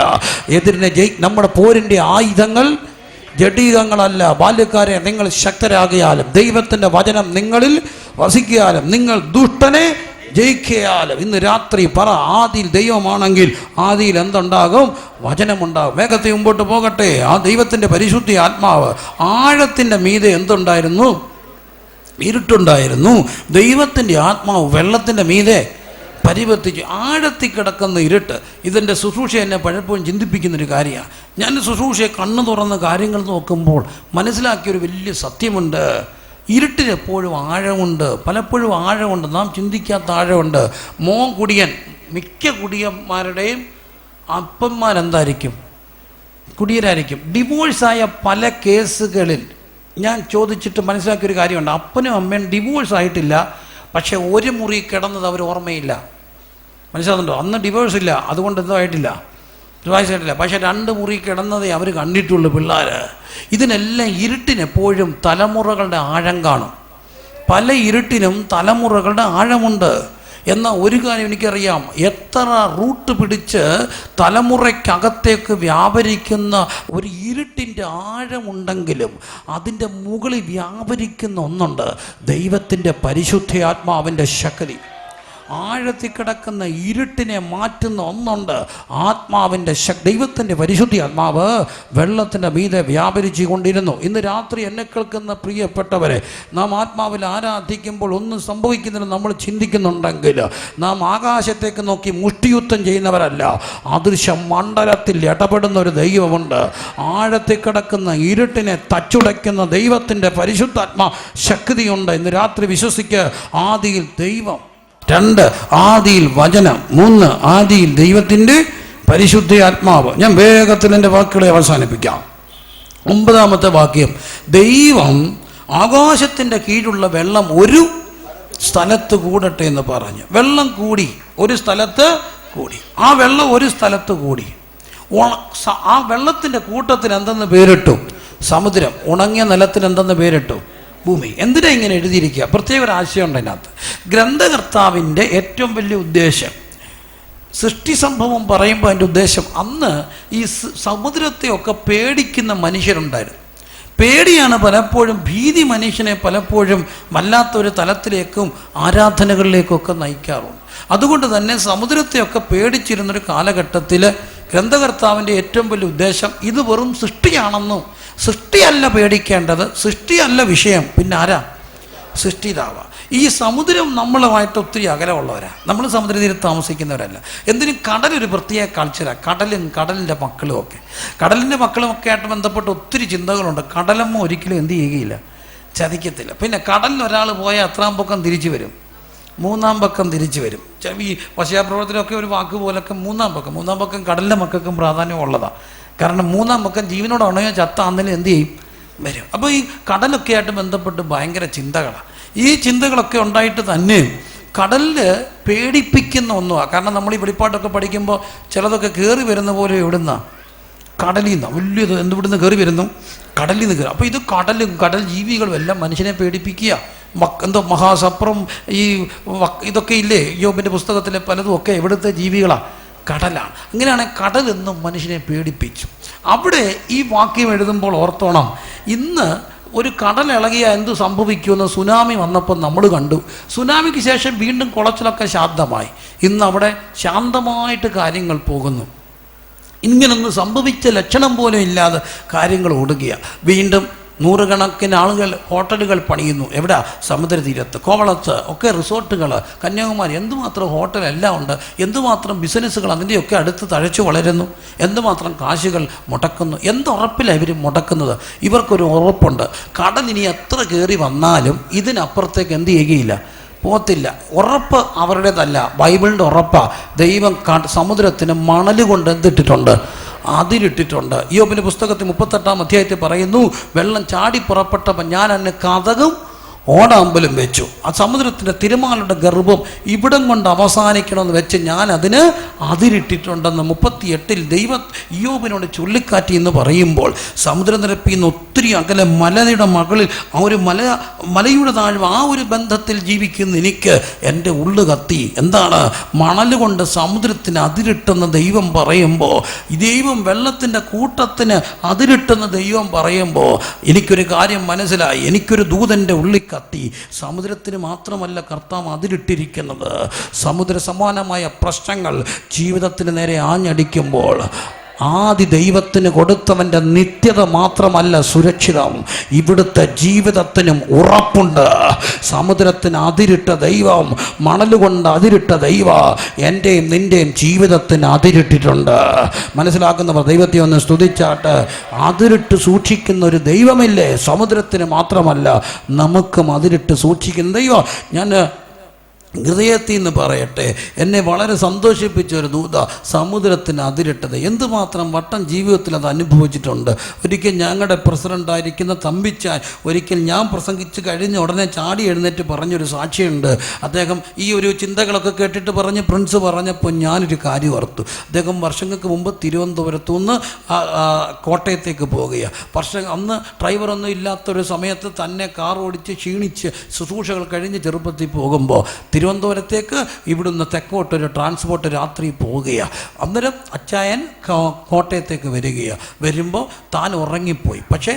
എതിരിനെ നമ്മുടെ പോരിൻ്റെ ആയുധങ്ങൾ ജഡീകങ്ങളല്ല. ബാല്യക്കാരെ, നിങ്ങൾ ശക്തരാകിയാലും ദൈവത്തിൻ്റെ വചനം നിങ്ങളിൽ വസിക്കാലും നിങ്ങൾ ദുഷ്ടനെ ജയിക്കയാലും. ഇന്ന് രാത്രി പറ, ആദിയിൽ ദൈവമാണെങ്കിൽ ആദിയിൽ എന്തുണ്ടാകും? വചനമുണ്ടാകും. വേഗത്തിൽ മുമ്പോട്ട് പോകട്ടെ. ആ ദൈവത്തിൻ്റെ പരിശുദ്ധി ആത്മാവ് ആഴത്തിൻ്റെ മീതെ എന്തുണ്ടായിരുന്നു? ഇരുട്ടുണ്ടായിരുന്നു. ദൈവത്തിൻ്റെ ആത്മാവ് വെള്ളത്തിൻ്റെ മീതെ പരിവർത്തിച്ചു. ആഴത്തിൽ കിടക്കുന്ന ഇരുട്ട്. ഇതിൻ്റെ ശുശ്രൂഷ എന്നെ പലപ്പോഴും ചിന്തിപ്പിക്കുന്നൊരു കാര്യമാണ്. ഞാൻ ശുശ്രൂഷയെ കണ്ണു തുറന്ന് കാര്യങ്ങൾ നോക്കുമ്പോൾ മനസ്സിലാക്കിയൊരു വലിയ സത്യമുണ്ട്. ഇരുട്ടിനെപ്പോഴും ആഴമുണ്ട്, പലപ്പോഴും ആഴമുണ്ട്, നാം ചിന്തിക്കാത്ത ആഴമുണ്ട്. മിക്ക കുടിയന്മാരുടെയും അപ്പന്മാരെന്തായിരിക്കും? കുടിയരായിരിക്കും. ഡിവോഴ്സായ പല കേസുകളിൽ ഞാൻ ചോദിച്ചിട്ട് മനസ്സിലാക്കിയൊരു കാര്യമുണ്ട്. അപ്പനും അമ്മയും ഡിവോഴ്സ് ആയിട്ടില്ല, പക്ഷെ ഒരു മുറി കിടന്നത് അവർ ഓർമ്മയില്ല. മനസ്സിലാകുന്നുണ്ടോ? അന്ന് ഡിവോഴ്സ് ഇല്ല, അതുകൊണ്ട് എന്തോ ആയിട്ടില്ല, വയസ്സായിട്ടില്ല, പക്ഷെ 2 മുറി കിടന്നതേ അവർ കണ്ടിട്ടുള്ളൂ പിള്ളേർ. ഇതിനെല്ലാം ഇരുട്ടിനെപ്പോഴും തലമുറകളുടെ ആഴം കാണും. പല ഇരുട്ടിനും തലമുറകളുടെ ആഴമുണ്ട്. എന്നാൽ ഒരു കാര്യം എനിക്കറിയാം, എത്ര റൂട്ട് പിടിച്ച് തലമുറയ്ക്കകത്തേക്ക് വ്യാപരിക്കുന്ന ഒരു ഇരുട്ടിൻ്റെ ആഴമുണ്ടെങ്കിലും അതിൻ്റെ മുകളിൽ വ്യാപരിക്കുന്ന ഒന്നുണ്ട്, ദൈവത്തിൻ്റെ പരിശുദ്ധാത്മാവിൻ്റെ ശക്തി. ആഴത്തിൽ കിടക്കുന്ന ഇരുട്ടിനെ മാറ്റുന്ന ഒന്നുണ്ട്, ആത്മാവിൻ്റെ ദൈവത്തിൻ്റെ പരിശുദ്ധ ആത്മാവ് വെള്ളത്തിൻ്റെ മീതെ വ്യാപരിച്ചു കൊണ്ടിരുന്നു. ഇന്ന് രാത്രി എന്നെ കേൾക്കുന്ന പ്രിയപ്പെട്ടവരെ, നാം ആത്മാവിൽ ആരാധിക്കുമ്പോൾ ഒന്നും സംഭവിക്കുന്നില്ല നമ്മൾ ചിന്തിക്കുന്നുണ്ടെങ്കിൽ നാം ആകാശത്തേക്ക് നോക്കി മുഷ്ടിയുദ്ധം ചെയ്യുന്നവരല്ല. അദൃശ്യ മണ്ഡലത്തിൽ ഇടപെടുന്ന ഒരു ദൈവമുണ്ട്. ആഴത്തിൽ കിടക്കുന്ന ഇരുട്ടിനെ തച്ചുടയ്ക്കുന്ന ദൈവത്തിൻ്റെ പരിശുദ്ധാത്മാ ശക്തിയുണ്ട്. ഇന്ന് രാത്രി വിശ്വസിക്ക്. ആദിയിൽ ദൈവം, 2 ആദിയിൽ വചനം, 3 ആദിയിൽ ദൈവത്തിൻ്റെ പരിശുദ്ധ ആത്മാവ്. ഞാൻ വേഗത്തിൽ എൻ്റെ വാക്കുകളെ അവസാനിപ്പിക്കാം. 9ാമത്തെ വാക്യം, ദൈവം ആകാശത്തിൻ്റെ കീഴിലുള്ള വെള്ളം ഒരു സ്ഥലത്ത് കൂടട്ടെ എന്ന് പറഞ്ഞു. വെള്ളം കൂടി, ഒരു സ്ഥലത്ത് കൂടി. ആ വെള്ളം ഒരു സ്ഥലത്ത് കൂടി. ആ വെള്ളത്തിൻ്റെ കൂട്ടത്തിന് എന്തെന്ന് പേരിട്ടു? സമുദ്രം. ഉണങ്ങിയ നിലത്തിന് എന്തെന്ന് പേരിട്ടു? ഭൂമി. എന്തിനാ ഇങ്ങനെ എഴുതിയിരിക്കുക? പ്രത്യേക ഒരു ആശയമുണ്ട് അതിനകത്ത്. ഗ്രന്ഥകർത്താവിൻ്റെ ഏറ്റവും വലിയ ഉദ്ദേശം, സൃഷ്ടി സംഭവം പറയുമ്പോൾ അതിൻ്റെ ഉദ്ദേശം, അന്ന് ഈ സമുദ്രത്തെയൊക്കെ പേടിക്കുന്ന മനുഷ്യരുണ്ടായിരുന്നു. പേടിയാണ് പലപ്പോഴും, ഭീതി മനുഷ്യനെ പലപ്പോഴും വല്ലാത്തൊരു തലത്തിലേക്കും ആരാധനകളിലേക്കൊക്കെ നയിക്കാറുണ്ട്. അതുകൊണ്ട് തന്നെ സമുദ്രത്തെയൊക്കെ പേടിച്ചിരുന്നൊരു കാലഘട്ടത്തിൽ ഗ്രന്ഥകർത്താവിൻ്റെ ഏറ്റവും വലിയ ഉദ്ദേശം ഇത് വെറും സൃഷ്ടിയാണെന്നും, സൃഷ്ടിയല്ല പേടിക്കേണ്ടത്, സൃഷ്ടിയല്ല വിഷയം, പിന്നെ ആരാ? സൃഷ്ടിതാവ. ഈ സമുദ്രം നമ്മളുമായിട്ട് ഒത്തിരി അകലമുള്ളവരാ. നമ്മൾ സമുദ്രതീരത്ത് താമസിക്കുന്നവരല്ല. എന്തിനും കടലൊരു പ്രത്യേക കൾച്ചറാണ്. കടലും കടലിൻ്റെ മക്കളും ഒക്കെ, കടലിൻ്റെ മക്കളും ഒക്കെ ആയിട്ട് ബന്ധപ്പെട്ട് ഒത്തിരി ചിന്തകളുണ്ട്. കടലമ്മ ഒരിക്കലും എന്ത് ചെയ്യുകയില്ല, ചതിക്കത്തില്ല. പിന്നെ കടലിൽ ഒരാൾ പോയാൽ 3-ാം പക്കം തിരിച്ചു വരും, 3-ാം പക്കം തിരിച്ചു വരും. ഈ പശ്ചാപ്രവർത്തനമൊക്കെ ഒരു വാക്ക് പോലൊക്കെ 3-ാം പക്കം കടലിൻ്റെ മക്കൾക്കും പ്രാധാന്യം ഉള്ളതാണ്. കാരണം 3-ാം പക്കം ജീവനോട് ഉണങ്ങിയ ചത്താന്നേലും എന്ത് ചെയ്യും, വരും. അപ്പോൾ ഈ കടലൊക്കെ ആയിട്ട് ബന്ധപ്പെട്ട് ഭയങ്കര ചിന്തകളാണ്. ഈ ചിന്തകളൊക്കെ ഉണ്ടായിട്ട് തന്നെ കടലിൽ പേടിപ്പിക്കുന്ന ഒന്നുമാണ്. കാരണം നമ്മൾ ഈ വെളിപ്പാട്ടൊക്കെ പഠിക്കുമ്പോൾ ചിലതൊക്കെ കയറി വരുന്ന പോലെ എവിടുന്നാണ്? കടലിൽ നിന്നാണ്. വലിയത് എന്തുവിടുന്ന് കയറി വരുന്നു? കടലിൽ നിന്ന് കയറി. അപ്പോൾ ഇത് കടൽ ജീവികളും എല്ലാം മനുഷ്യനെ പേടിപ്പിക്കുക. എന്തോ മഹാസപ്രം, ഈ ഇതൊക്കെ ഇല്ലേ യോബിൻ്റെ പുസ്തകത്തിലെ പലതും ഒക്കെ എവിടുത്തെ ജീവികളാണ്? കടലാണ്. അങ്ങനെയാണെങ്കിൽ കടൽ എന്നും മനുഷ്യനെ പേടിപ്പിച്ചു. അവിടെ ഈ വാക്യം എഴുതുമ്പോൾ ഓർത്തോണം, ഇന്ന് ഒരു കടൽ ഇളകിയ എന്ത് സംഭവിക്കുമെന്ന് സുനാമി വന്നപ്പോൾ നമ്മൾ കണ്ടു. സുനാമിക്ക് ശേഷം വീണ്ടും കുളച്ചിലൊക്കെ ശാന്തമായി. ഇന്ന് അവിടെ ശാന്തമായിട്ട് കാര്യങ്ങൾ പോകുന്നു. ഇങ്ങനൊന്നും സംഭവിച്ച ലക്ഷണം പോലും ഇല്ലാതെ കാര്യങ്ങൾ ഓടുകയാണ്. വീണ്ടും നൂറുകണക്കിന് ആളുകൾ ഹോട്ടലുകൾ പണിയുന്നു. എവിടെ? സമുദ്രതീരത്ത്, കോവളത്ത് ഒക്കെ റിസോർട്ടുകൾ, കന്യാകുമാരി, എന്തുമാത്രം ഹോട്ടലെല്ലാം ഉണ്ട്. എന്തുമാത്രം ബിസിനസ്സുകൾ അതിൻ്റെയൊക്കെ അടുത്ത് തഴച്ചു വളരുന്നു. എന്തുമാത്രം കാശുകൾ മുടക്കുന്നു. എന്തുറപ്പിലാണ് ഇവർ മുടക്കുന്നത്? ഇവർക്കൊരു ഉറപ്പുണ്ട്, കടലിനി എത്ര കയറി വന്നാലും ഇതിനപ്പുറത്തേക്ക് എന്ത് ചെയ്യുകയില്ല, പോത്തില്ല. ഉറപ്പ് അവരുടേതല്ല, ബൈബിളിൻ്റെ ഉറപ്പാണ്. ദൈവം സമുദ്രത്തിന് മണൽ കൊണ്ട് എന്തിട്ടിട്ടുണ്ട്? അതിലിട്ടിട്ടുണ്ട്. യോബിൻ്റെ പുസ്തകത്തിൽ 38-ാം അധ്യായത്തിൽ പറയുന്നു, വെള്ളം ചാടി പുറപ്പെട്ടപ്പോൾ ഞാൻ അതിന് കതകും ഓടാമ്പലും വെച്ചു. ആ സമുദ്രത്തിൻ്റെ തിരമാലയുടെ ഗർഭം ഇവിടം കൊണ്ട് അവസാനിക്കണമെന്ന് വെച്ച് ഞാൻ അതിന് അതിരിട്ടിട്ടുണ്ടെന്ന് 38-ൽ ദൈവം ഇയ്യോബിനോട് ചുള്ളിക്കാറ്റി എന്ന് പറയുമ്പോൾ, സമുദ്രനിരപ്പിൽ നിന്ന് ഒത്തിരി അകലെ മലയുടെ മകളിൽ ആ ഒരു മലയുടെ താഴ്വ, ആ ഒരു ബന്ധത്തിൽ ജീവിക്കുന്ന എനിക്ക് എൻ്റെ ഉള്ളു കത്തി. എന്താണ്? മണൽ കൊണ്ട് സമുദ്രത്തിന് അതിരിട്ടെന്ന് ദൈവം പറയുമ്പോൾ, ദൈവം വെള്ളത്തിൻ്റെ കൂട്ടത്തിന് അതിരിട്ടെന്ന് ദൈവം പറയുമ്പോൾ എനിക്കൊരു കാര്യം മനസ്സിലായി. എനിക്കൊരു ദൂതൻ്റെ ഉള്ളിൽ കത്തി. സമുദ്രത്തിന് മാത്രമല്ല കർത്താവ് അതിലിട്ടിരിക്കുന്നത്. സമുദ്ര സമാനമായ പ്രശ്നങ്ങൾ ജീവിതത്തിന് നേരെ ആഞ്ഞടിക്കുമ്പോൾ ആദി ദൈവത്തിന് കൊടുത്തവൻ്റെ നിത്യത മാത്രമല്ല സുരക്ഷിതം, ഇവിടുത്തെ ജീവിതത്തിനും ഉറപ്പുണ്ട്. സമുദ്രത്തിന് അതിരിട്ട ദൈവം, മണലുകൊണ്ട് അതിരിട്ട ദൈവം എൻ്റെയും നിൻ്റെയും ജീവിതത്തിന് അതിരിട്ടിട്ടുണ്ട്. മനസ്സിലാക്കുന്നവർ ദൈവത്തെ ഒന്ന് സ്തുതിച്ചാട്ട്. അതിരിട്ട് സൂക്ഷിക്കുന്ന ഒരു ദൈവമില്ലേ? സമുദ്രത്തിന് മാത്രമല്ല നമുക്കും അതിരിട്ട് സൂക്ഷിക്കുന്ന ദൈവം. ഞാൻ ഹൃദയത്തിൽ നിന്ന് പറയട്ടെ, എന്നെ വളരെ സന്തോഷിപ്പിച്ച ഒരു ദൂത സമുദ്രത്തിന് അതിരിട്ടത്. എന്തുമാത്രം വട്ടം ജീവിതത്തിൽ അത് അനുഭവിച്ചിട്ടുണ്ട്. ഒരിക്കൽ ഞങ്ങളുടെ പ്രസിഡൻ്റായിരിക്കുന്ന തമ്പിച്ചാൻ ഒരിക്കൽ ഞാൻ പ്രസംഗിച്ച് കഴിഞ്ഞ ഉടനെ ചാടി എഴുന്നേറ്റ് പറഞ്ഞൊരു സാക്ഷിയുണ്ട്. അദ്ദേഹം ഈ ഒരു ചിന്തകളൊക്കെ കേട്ടിട്ട് പറഞ്ഞ് പ്രിൻസ് പറഞ്ഞപ്പോൾ ഞാനൊരു കാര്യം ഓർത്തു. അദ്ദേഹം വർഷങ്ങൾക്ക് മുമ്പ് തിരുവനന്തപുരത്തു നിന്ന് കോട്ടയത്തേക്ക് പോവുകയാണ്. അന്ന് ഡ്രൈവറൊന്നും ഇല്ലാത്തൊരു സമയത്ത് തന്നെ കാർ ഓടിച്ച് ക്ഷീണിച്ച് ശുശ്രൂഷകൾ കഴിഞ്ഞ് ചെറുപ്പത്തിൽ പോകുമ്പോൾ തിരുവനന്തപുരത്തേക്ക് ഇവിടുന്ന് തെക്കോട്ടൊരു ട്രാൻസ്പോർട്ട് രാത്രി പോവുകയാണ്. അന്നേരം അച്ചായൻ കോട്ടയത്തേക്ക് വരികയാണ്. വരുമ്പോൾ താൻ ഉറങ്ങിപ്പോയി. പക്ഷേ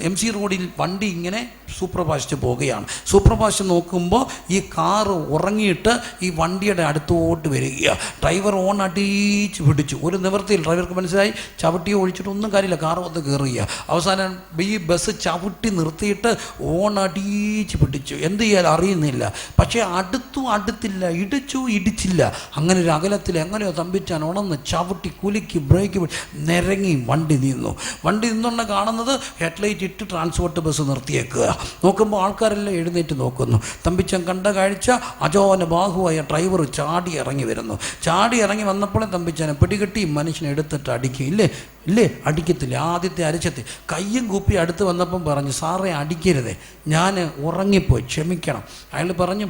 MC റോഡിൽ വണ്ടി ഇങ്ങനെ സൂപ്പർഫാസ്റ്റ് പോവുകയാണ്. സൂപ്പർഫാസ്റ്റ് നോക്കുമ്പോൾ ഈ കാറ് ഉറങ്ങിയിട്ട് ഈ വണ്ടിയുടെ അടുത്തോട്ട് വരികയാണ്. ഡ്രൈവർ ഓൺ അടിച്ച് പിടിച്ചു. ഒരു നിവൃത്തിയിൽ ഡ്രൈവർക്ക് മനസ്സിലായി ചവിട്ടിയോ ഒഴിച്ചിട്ടൊന്നും കാര്യമില്ല, കാറ് വന്ന് കയറുക. അവസാനം ഈ ബസ് ചവിട്ടി നിർത്തിയിട്ട് ഓൺ അടിച്ച് പിടിച്ചു. എന്ത് ചെയ്യാൻ അറിയുന്നില്ല. പക്ഷേ അടുത്തില്ല, ഇടിച്ചില്ല. അങ്ങനെ ഒരു അകലത്തിൽ എങ്ങനെയോ തമ്പിച്ചാൻ ഉണന്ന് ചവിട്ടി കുലുക്കി ബ്രേക്ക് നിരങ്ങി വണ്ടി നിന്നുകൊണ്ട് കാണുന്നത് ഹെഡ്ലൈറ്റ് ഇട്ട് ട്രാൻസ്പോർട്ട് ബസ് നിർത്തിയേക്കുക. നോക്കുമ്പോൾ ആൾക്കാരെല്ലാം എഴുന്നേറ്റ് നോക്കുന്നു. തമ്പിച്ചൻ കണ്ട കാഴ്ച, അജോന ബാഹുവായ ഡ്രൈവർ ചാടി ഇറങ്ങി വന്നപ്പോഴേ തമ്പിച്ചനെ പിടികെട്ടി മനുഷ്യനെ എടുത്തിട്ട് ഇല്ലേ അടിക്കത്തില്ല. ആദ്യത്തെ അരച്ചത്തി കയ്യും കൂപ്പി അടുത്ത് വന്നപ്പം പറഞ്ഞു, സാറേ അടിക്കരുതേ, ഞാൻ ഉറങ്ങിപ്പോയി, ക്ഷമിക്കണം. അയാൾ പറഞ്ഞു,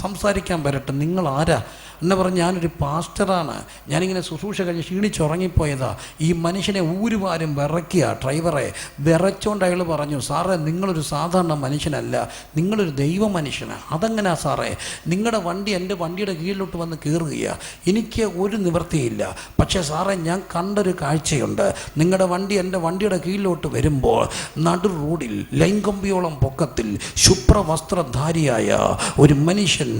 സംസാരിക്കാൻ വരട്ടെ, നിങ്ങൾ ആരാ എന്നെ പറഞ്ഞ്, ഞാനൊരു പാസ്റ്ററാണ്, ഞാനിങ്ങനെ ശുശ്രൂഷ കഴിഞ്ഞ് ക്ഷീണിച്ചുറങ്ങിപ്പോയതാ. ഈ മനുഷ്യനെ ഊരുവാരും വിറയ്ക്കുക, ഡ്രൈവറെ വിറച്ചോണ്ട് അയാൾ പറഞ്ഞു, സാറേ നിങ്ങളൊരു സാധാരണ മനുഷ്യനല്ല, നിങ്ങളൊരു ദൈവ മനുഷ്യനാണ്. അതെങ്ങനെയാ സാറേ? നിങ്ങളുടെ വണ്ടി എൻ്റെ വണ്ടിയുടെ കീഴിലോട്ട് വന്ന് കയറുകയാണ്, എനിക്ക് ഒരു നിവൃത്തിയില്ല. പക്ഷേ സാറേ ഞാൻ കണ്ടൊരു കാഴ്ചയുണ്ട്. നിങ്ങളുടെ വണ്ടി എൻ്റെ വണ്ടിയുടെ കീഴിലോട്ട് വരുമ്പോൾ നടു റോഡിൽ ലൈംഗമ്പിയോളം പൊക്കത്തിൽ ശുഭ്രവസ്ത്രധാരിയായ ഒരു മനുഷ്യൻ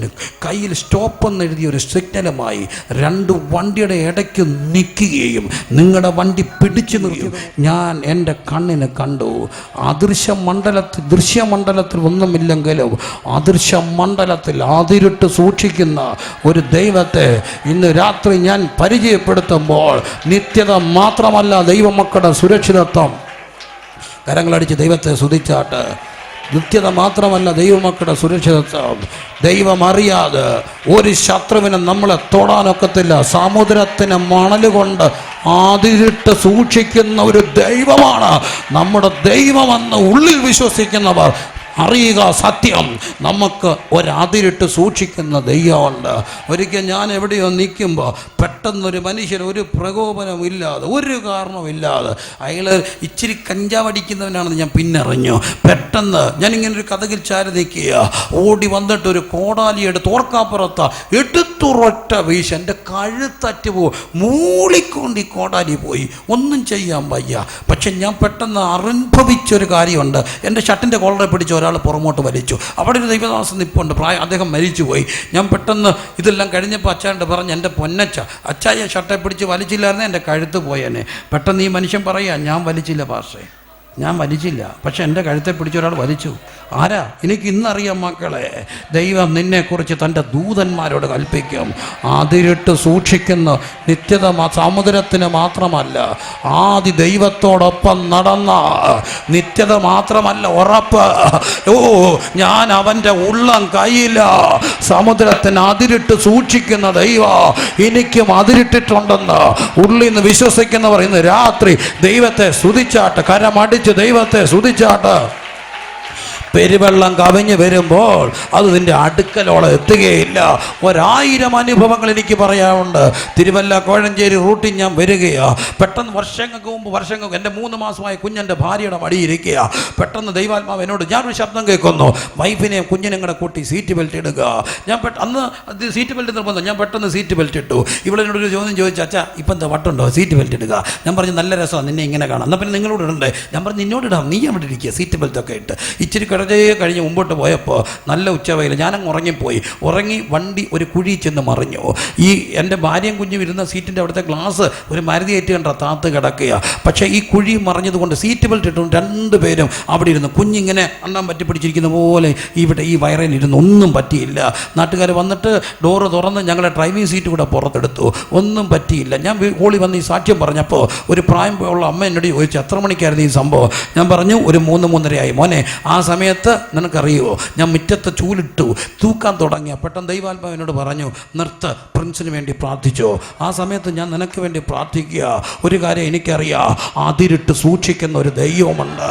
കയ്യിൽ സ്റ്റോപ്പ് എന്നെഴുതിയ ഒരു സിഗ്നലുമായി 2 വണ്ടിയുടെ ഇടയ്ക്ക് നിൽക്കുകയും നിങ്ങളുടെ വണ്ടി പിടിച്ചു നിർത്തി ഞാൻ എൻ്റെ കണ്ണിന് കണ്ടു. ദൃശ്യമണ്ഡലത്തിൽ ഒന്നുമില്ലെങ്കിലും അദൃശ്യമണ്ഡലത്തിൽ അതിരിട്ട് സൂക്ഷിക്കുന്ന ഒരു ദൈവത്തെ ഇന്ന് രാത്രി ഞാൻ പരിചയപ്പെടുത്തുമ്പോൾ നിത്യത മാത്രമല്ല ദൈവമക്കളുടെ സുരക്ഷിതത്വം. കരങ്ങളടിച്ച് ദൈവത്തെ സ്തുതിച്ചാട്ട്. നിത്യത മാത്രമല്ല ദൈവമക്കളുടെ സുരക്ഷിതത്വം. ദൈവം അറിയാതെ ഒരു ശത്രുവിനും നമ്മളെ തൊടാനൊക്കത്തില്ല. സമുദ്രത്തിന് മണലുകൊണ്ട് അതിരിട്ട് സൂക്ഷിക്കുന്ന ഒരു ദൈവമാണ് നമ്മുടെ ദൈവമെന്ന് ഉള്ളിൽ വിശ്വസിക്കുന്നവർ അറിയുക. സത്യം, നമുക്ക് ഒരതിരിട്ട് സൂക്ഷിക്കുന്ന ദൈവമുണ്ട്. ഒരിക്കൽ ഞാൻ എവിടെയോ നിൽക്കുമ്പോൾ പെട്ടെന്നൊരു മനുഷ്യൻ ഒരു പ്രകോപനമില്ലാതെ, ഒരു കാരണമില്ലാതെ, അയാൾ ഇച്ചിരി കഞ്ചാവടിക്കുന്നവനാണെന്ന് ഞാൻ പിന്നറിഞ്ഞു. പെട്ടെന്ന് ഞാനിങ്ങനൊരു കഥകിൽ ചാരി നിൽക്കുക, ഓടി വന്നിട്ട് ഒരു കോടാലിയെടുത്ത് ഓർക്കാപ്പുറത്ത് എടുത്തുറൊറ്റ വീശ എൻ്റെ കഴുത്തറ്റ് മൂളിക്കൊണ്ട് ഈ കോടാലി പോയി. ഒന്നും ചെയ്യാൻ വയ്യ. പക്ഷെ ഞാൻ പെട്ടെന്ന് അനുഭവിച്ചൊരു കാര്യമുണ്ട്. എൻ്റെ ഷർട്ടിൻ്റെ കോളറെ പിടിച്ച് ഒരാൾ പുറമോട്ട് വലിച്ചു. അവിടെ ഒരു ദൈവദാസൻ നിൽപ്പുണ്ട്, അദ്ദേഹം മരിച്ചുപോയി. ഞാൻ പെട്ടെന്ന് ഇതെല്ലാം കഴിഞ്ഞപ്പോൾ അച്ചായൻ്റെ പറഞ്ഞ്, എൻ്റെ പൊന്നച്ച, അച്ചായ ഷർട്ടെ പിടിച്ച് വലിച്ചില്ലായിരുന്നേ എൻ്റെ കഴുത്ത് പോയേനെ. പെട്ടെന്ന് ഈ മനുഷ്യൻ പറയുക, ഞാൻ വലിച്ചില്ല പാസ്റ്റേ, ഞാൻ വലിച്ചില്ല, പക്ഷെ എൻ്റെ കഴുത്തെ പിടിച്ചൊരാൾ വലിച്ചു. ആരാ? എനിക്ക് ഇന്നറിയാം മക്കളെ, ദൈവം നിന്നെക്കുറിച്ച് തൻ്റെ ദൂതന്മാരോട് കൽപ്പിക്കും. അതിരിട്ട് സൂക്ഷിക്കുന്ന നിത്യത സമുദ്രത്തിന് മാത്രമല്ല, ആദി ദൈവത്തോടൊപ്പം നടന്ന നിത്യത മാത്രമല്ല, ഉറപ്പ്. ഞാൻ അവൻ്റെ ഉള്ളം കയ്യില്ല. സമുദ്രത്തിന് അതിരിട്ട് സൂക്ഷിക്കുന്ന ദൈവം എനിക്കും അതിരിട്ടിട്ടുണ്ടെന്ന് ഉള്ളിൽ നിന്ന് വിശ്വസിക്കുന്നവർ ഇന്ന് രാത്രി ദൈവത്തെ സ്തുതിച്ചാട്ട്, കരമടിച്ച് ദൈവത്തെ സ്തുതിച്ചാട്ട്. പെരുവെള്ളം കവിഞ്ഞ് വരുമ്പോൾ അത് നിൻ്റെ അടുക്കലോളം എത്തുകയില്ല. 1000 അനുഭവങ്ങൾ എനിക്ക് പറയാനുണ്ട്. തിരുവല്ല കോഴഞ്ചേരി റൂട്ടിൽ ഞാൻ വരികയാണ്. പെട്ടെന്ന് വർഷങ്ങൾക്ക് എൻ്റെ 3 മാസമായ കുഞ്ഞൻ്റെ ഭാര്യയുടെ മടിയിരിക്കുക. പെട്ടെന്ന് ദൈവാത്മാവ് എന്നോട്, ഞാനൊരു ശബ്ദം കേൾക്കുന്നു, വൈഫിനെയും കുഞ്ഞിനെയും കൂടെ കൂട്ടി സീറ്റ് ബെൽറ്റ് ഇടുക. ഞാൻ അന്ന് സീറ്റ് ബെൽറ്റ് നിർബന്ധം. ഞാൻ പെട്ടെന്ന് സീറ്റ് ബെൽറ്റ് ഇട്ടു. ഇവളെന്നോടൊരു ചോദ്യം ചോദിച്ചു, അച്ഛാ ഇപ്പം എന്താ വട്ടുണ്ടോ, സീറ്റ് ബെൽറ്റ് ഇടുക? ഞാൻ പറഞ്ഞു, നല്ല രസമാണ്, നിന്നെ ഇങ്ങനെ കാണാം. എന്നാൽ പിന്നെ നിങ്ങളോട് ഇടണ്ടേ? ഞാൻ പറഞ്ഞു, നിന്നോട് ഇടാം, നീ അവിടെ ഇരിക്കുക, സീറ്റ് ബെൽറ്റൊക്കെ ഇട്ട്. ഇച്ചിരി കഴിഞ്ഞ് മുമ്പോട്ട് പോയപ്പോൾ നല്ല ഉച്ചവയിൽ ഞാനങ്ങ് ഉറങ്ങി വണ്ടി ഒരു കുഴി ചെന്ന് മറിഞ്ഞു. ഈ എൻ്റെ ഭാര്യയും കുഞ്ഞും ഇരുന്ന സീറ്റിൻ്റെ അവിടുത്തെ ഗ്ലാസ് ഒരു മരുതി ഏറ്റ് കണ്ട താത്ത് കിടക്കുക. പക്ഷേ ഈ കുഴി മറിഞ്ഞതുകൊണ്ട് സീറ്റ് ബെൽറ്റ് ഇട്ടു 2 പേരും അവിടെ ഇരുന്നു. കുഞ്ഞിങ്ങനെ അണ്ണാൻ പറ്റി പിടിച്ചിരിക്കുന്ന പോലെ ഇവിടെ ഈ വയറിലിരുന്ന് ഒന്നും പറ്റിയില്ല. നാട്ടുകാർ വന്നിട്ട് ഡോറ് തുറന്ന് ഞങ്ങളുടെ ഡ്രൈവിംഗ് സീറ്റ് കൂടെ പുറത്തെടുത്തു. ഒന്നും പറ്റിയില്ല. ഞാൻ ഹോളി വന്ന് ഈ സാക്ഷ്യം പറഞ്ഞപ്പോൾ ഒരു പ്രായം ഉള്ള അമ്മ എന്നോട് ചോദിച്ചു, എത്ര മണിക്കായിരുന്നു ഈ സംഭവം? ഞാൻ പറഞ്ഞു, ഒരു 3-3:30 ആയി. മോനെ, ആ സമയത്ത് നിനക്കറിയുമോ, ഞാൻ മുറ്റത്ത് ചൂലിട്ടു തൂക്കാൻ തുടങ്ങിയ പെട്ടെന്ന് ദൈവാത്മാവ് എന്നോട് പറഞ്ഞു, നിർത്ത്, പ്രിൻസിന് വേണ്ടി പ്രാർത്ഥിച്ചോ. ആ സമയത്ത് ഞാൻ നിനക്ക് വേണ്ടി പ്രാർത്ഥിക്കുക. ഒരു കാര്യം എനിക്കറിയാം, അതിരിട്ട് സൂക്ഷിക്കുന്ന ഒരു ദൈവമുണ്ട്.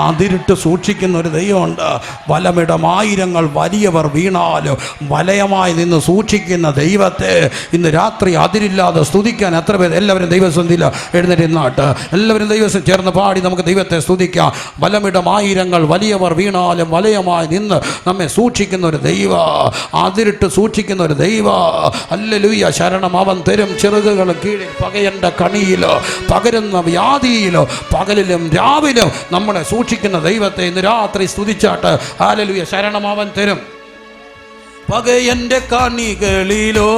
അതിരിട്ട് സൂക്ഷിക്കുന്ന ഒരു ദൈവമുണ്ട്. വലമിടം 1000 വലിയവർ വീണാലും വലയമായി നിന്ന് സൂക്ഷിക്കുന്ന ദൈവത്തെ ഇന്ന് രാത്രി അതിരില്ലാതെ സ്തുതിക്കാൻ എത്ര പേര്? എല്ലാവരും ദൈവസന്ധിയില്ല എഴുന്നേറ്റ് നാട്ട് എല്ലാവരും ദൈവം ചേർന്ന് പാടി നമുക്ക് ദൈവത്തെ സ്തുതിക്കാം. വലമിടം 1000 വലിയവർ വീണാൽ ഇരുട്ടായാലും വലയമായി നിന്ന് നമ്മെ സൂക്ഷിക്കുന്ന ഒരു ദൈവ, അതിരിട്ട് സൂക്ഷിക്കുന്ന ഒരു ദൈവ. ഹല്ലേലൂയ. ശരണം അവൻ തരും ചിറകുകൾ കീഴിൽ പകയന്റെ കണിയിലോ പകരുന്ന വ്യാധിയിലോ പകലിലും രാവിലും നമ്മളെ സൂക്ഷിക്കുന്ന ദൈവത്തെ ഇന്ന് രാത്രി സ്തുതിച്ചാട്ട്. ഹല്ലേലൂയ. ശരണം അവൻ തരും പകയന്റെ കണികളിലോ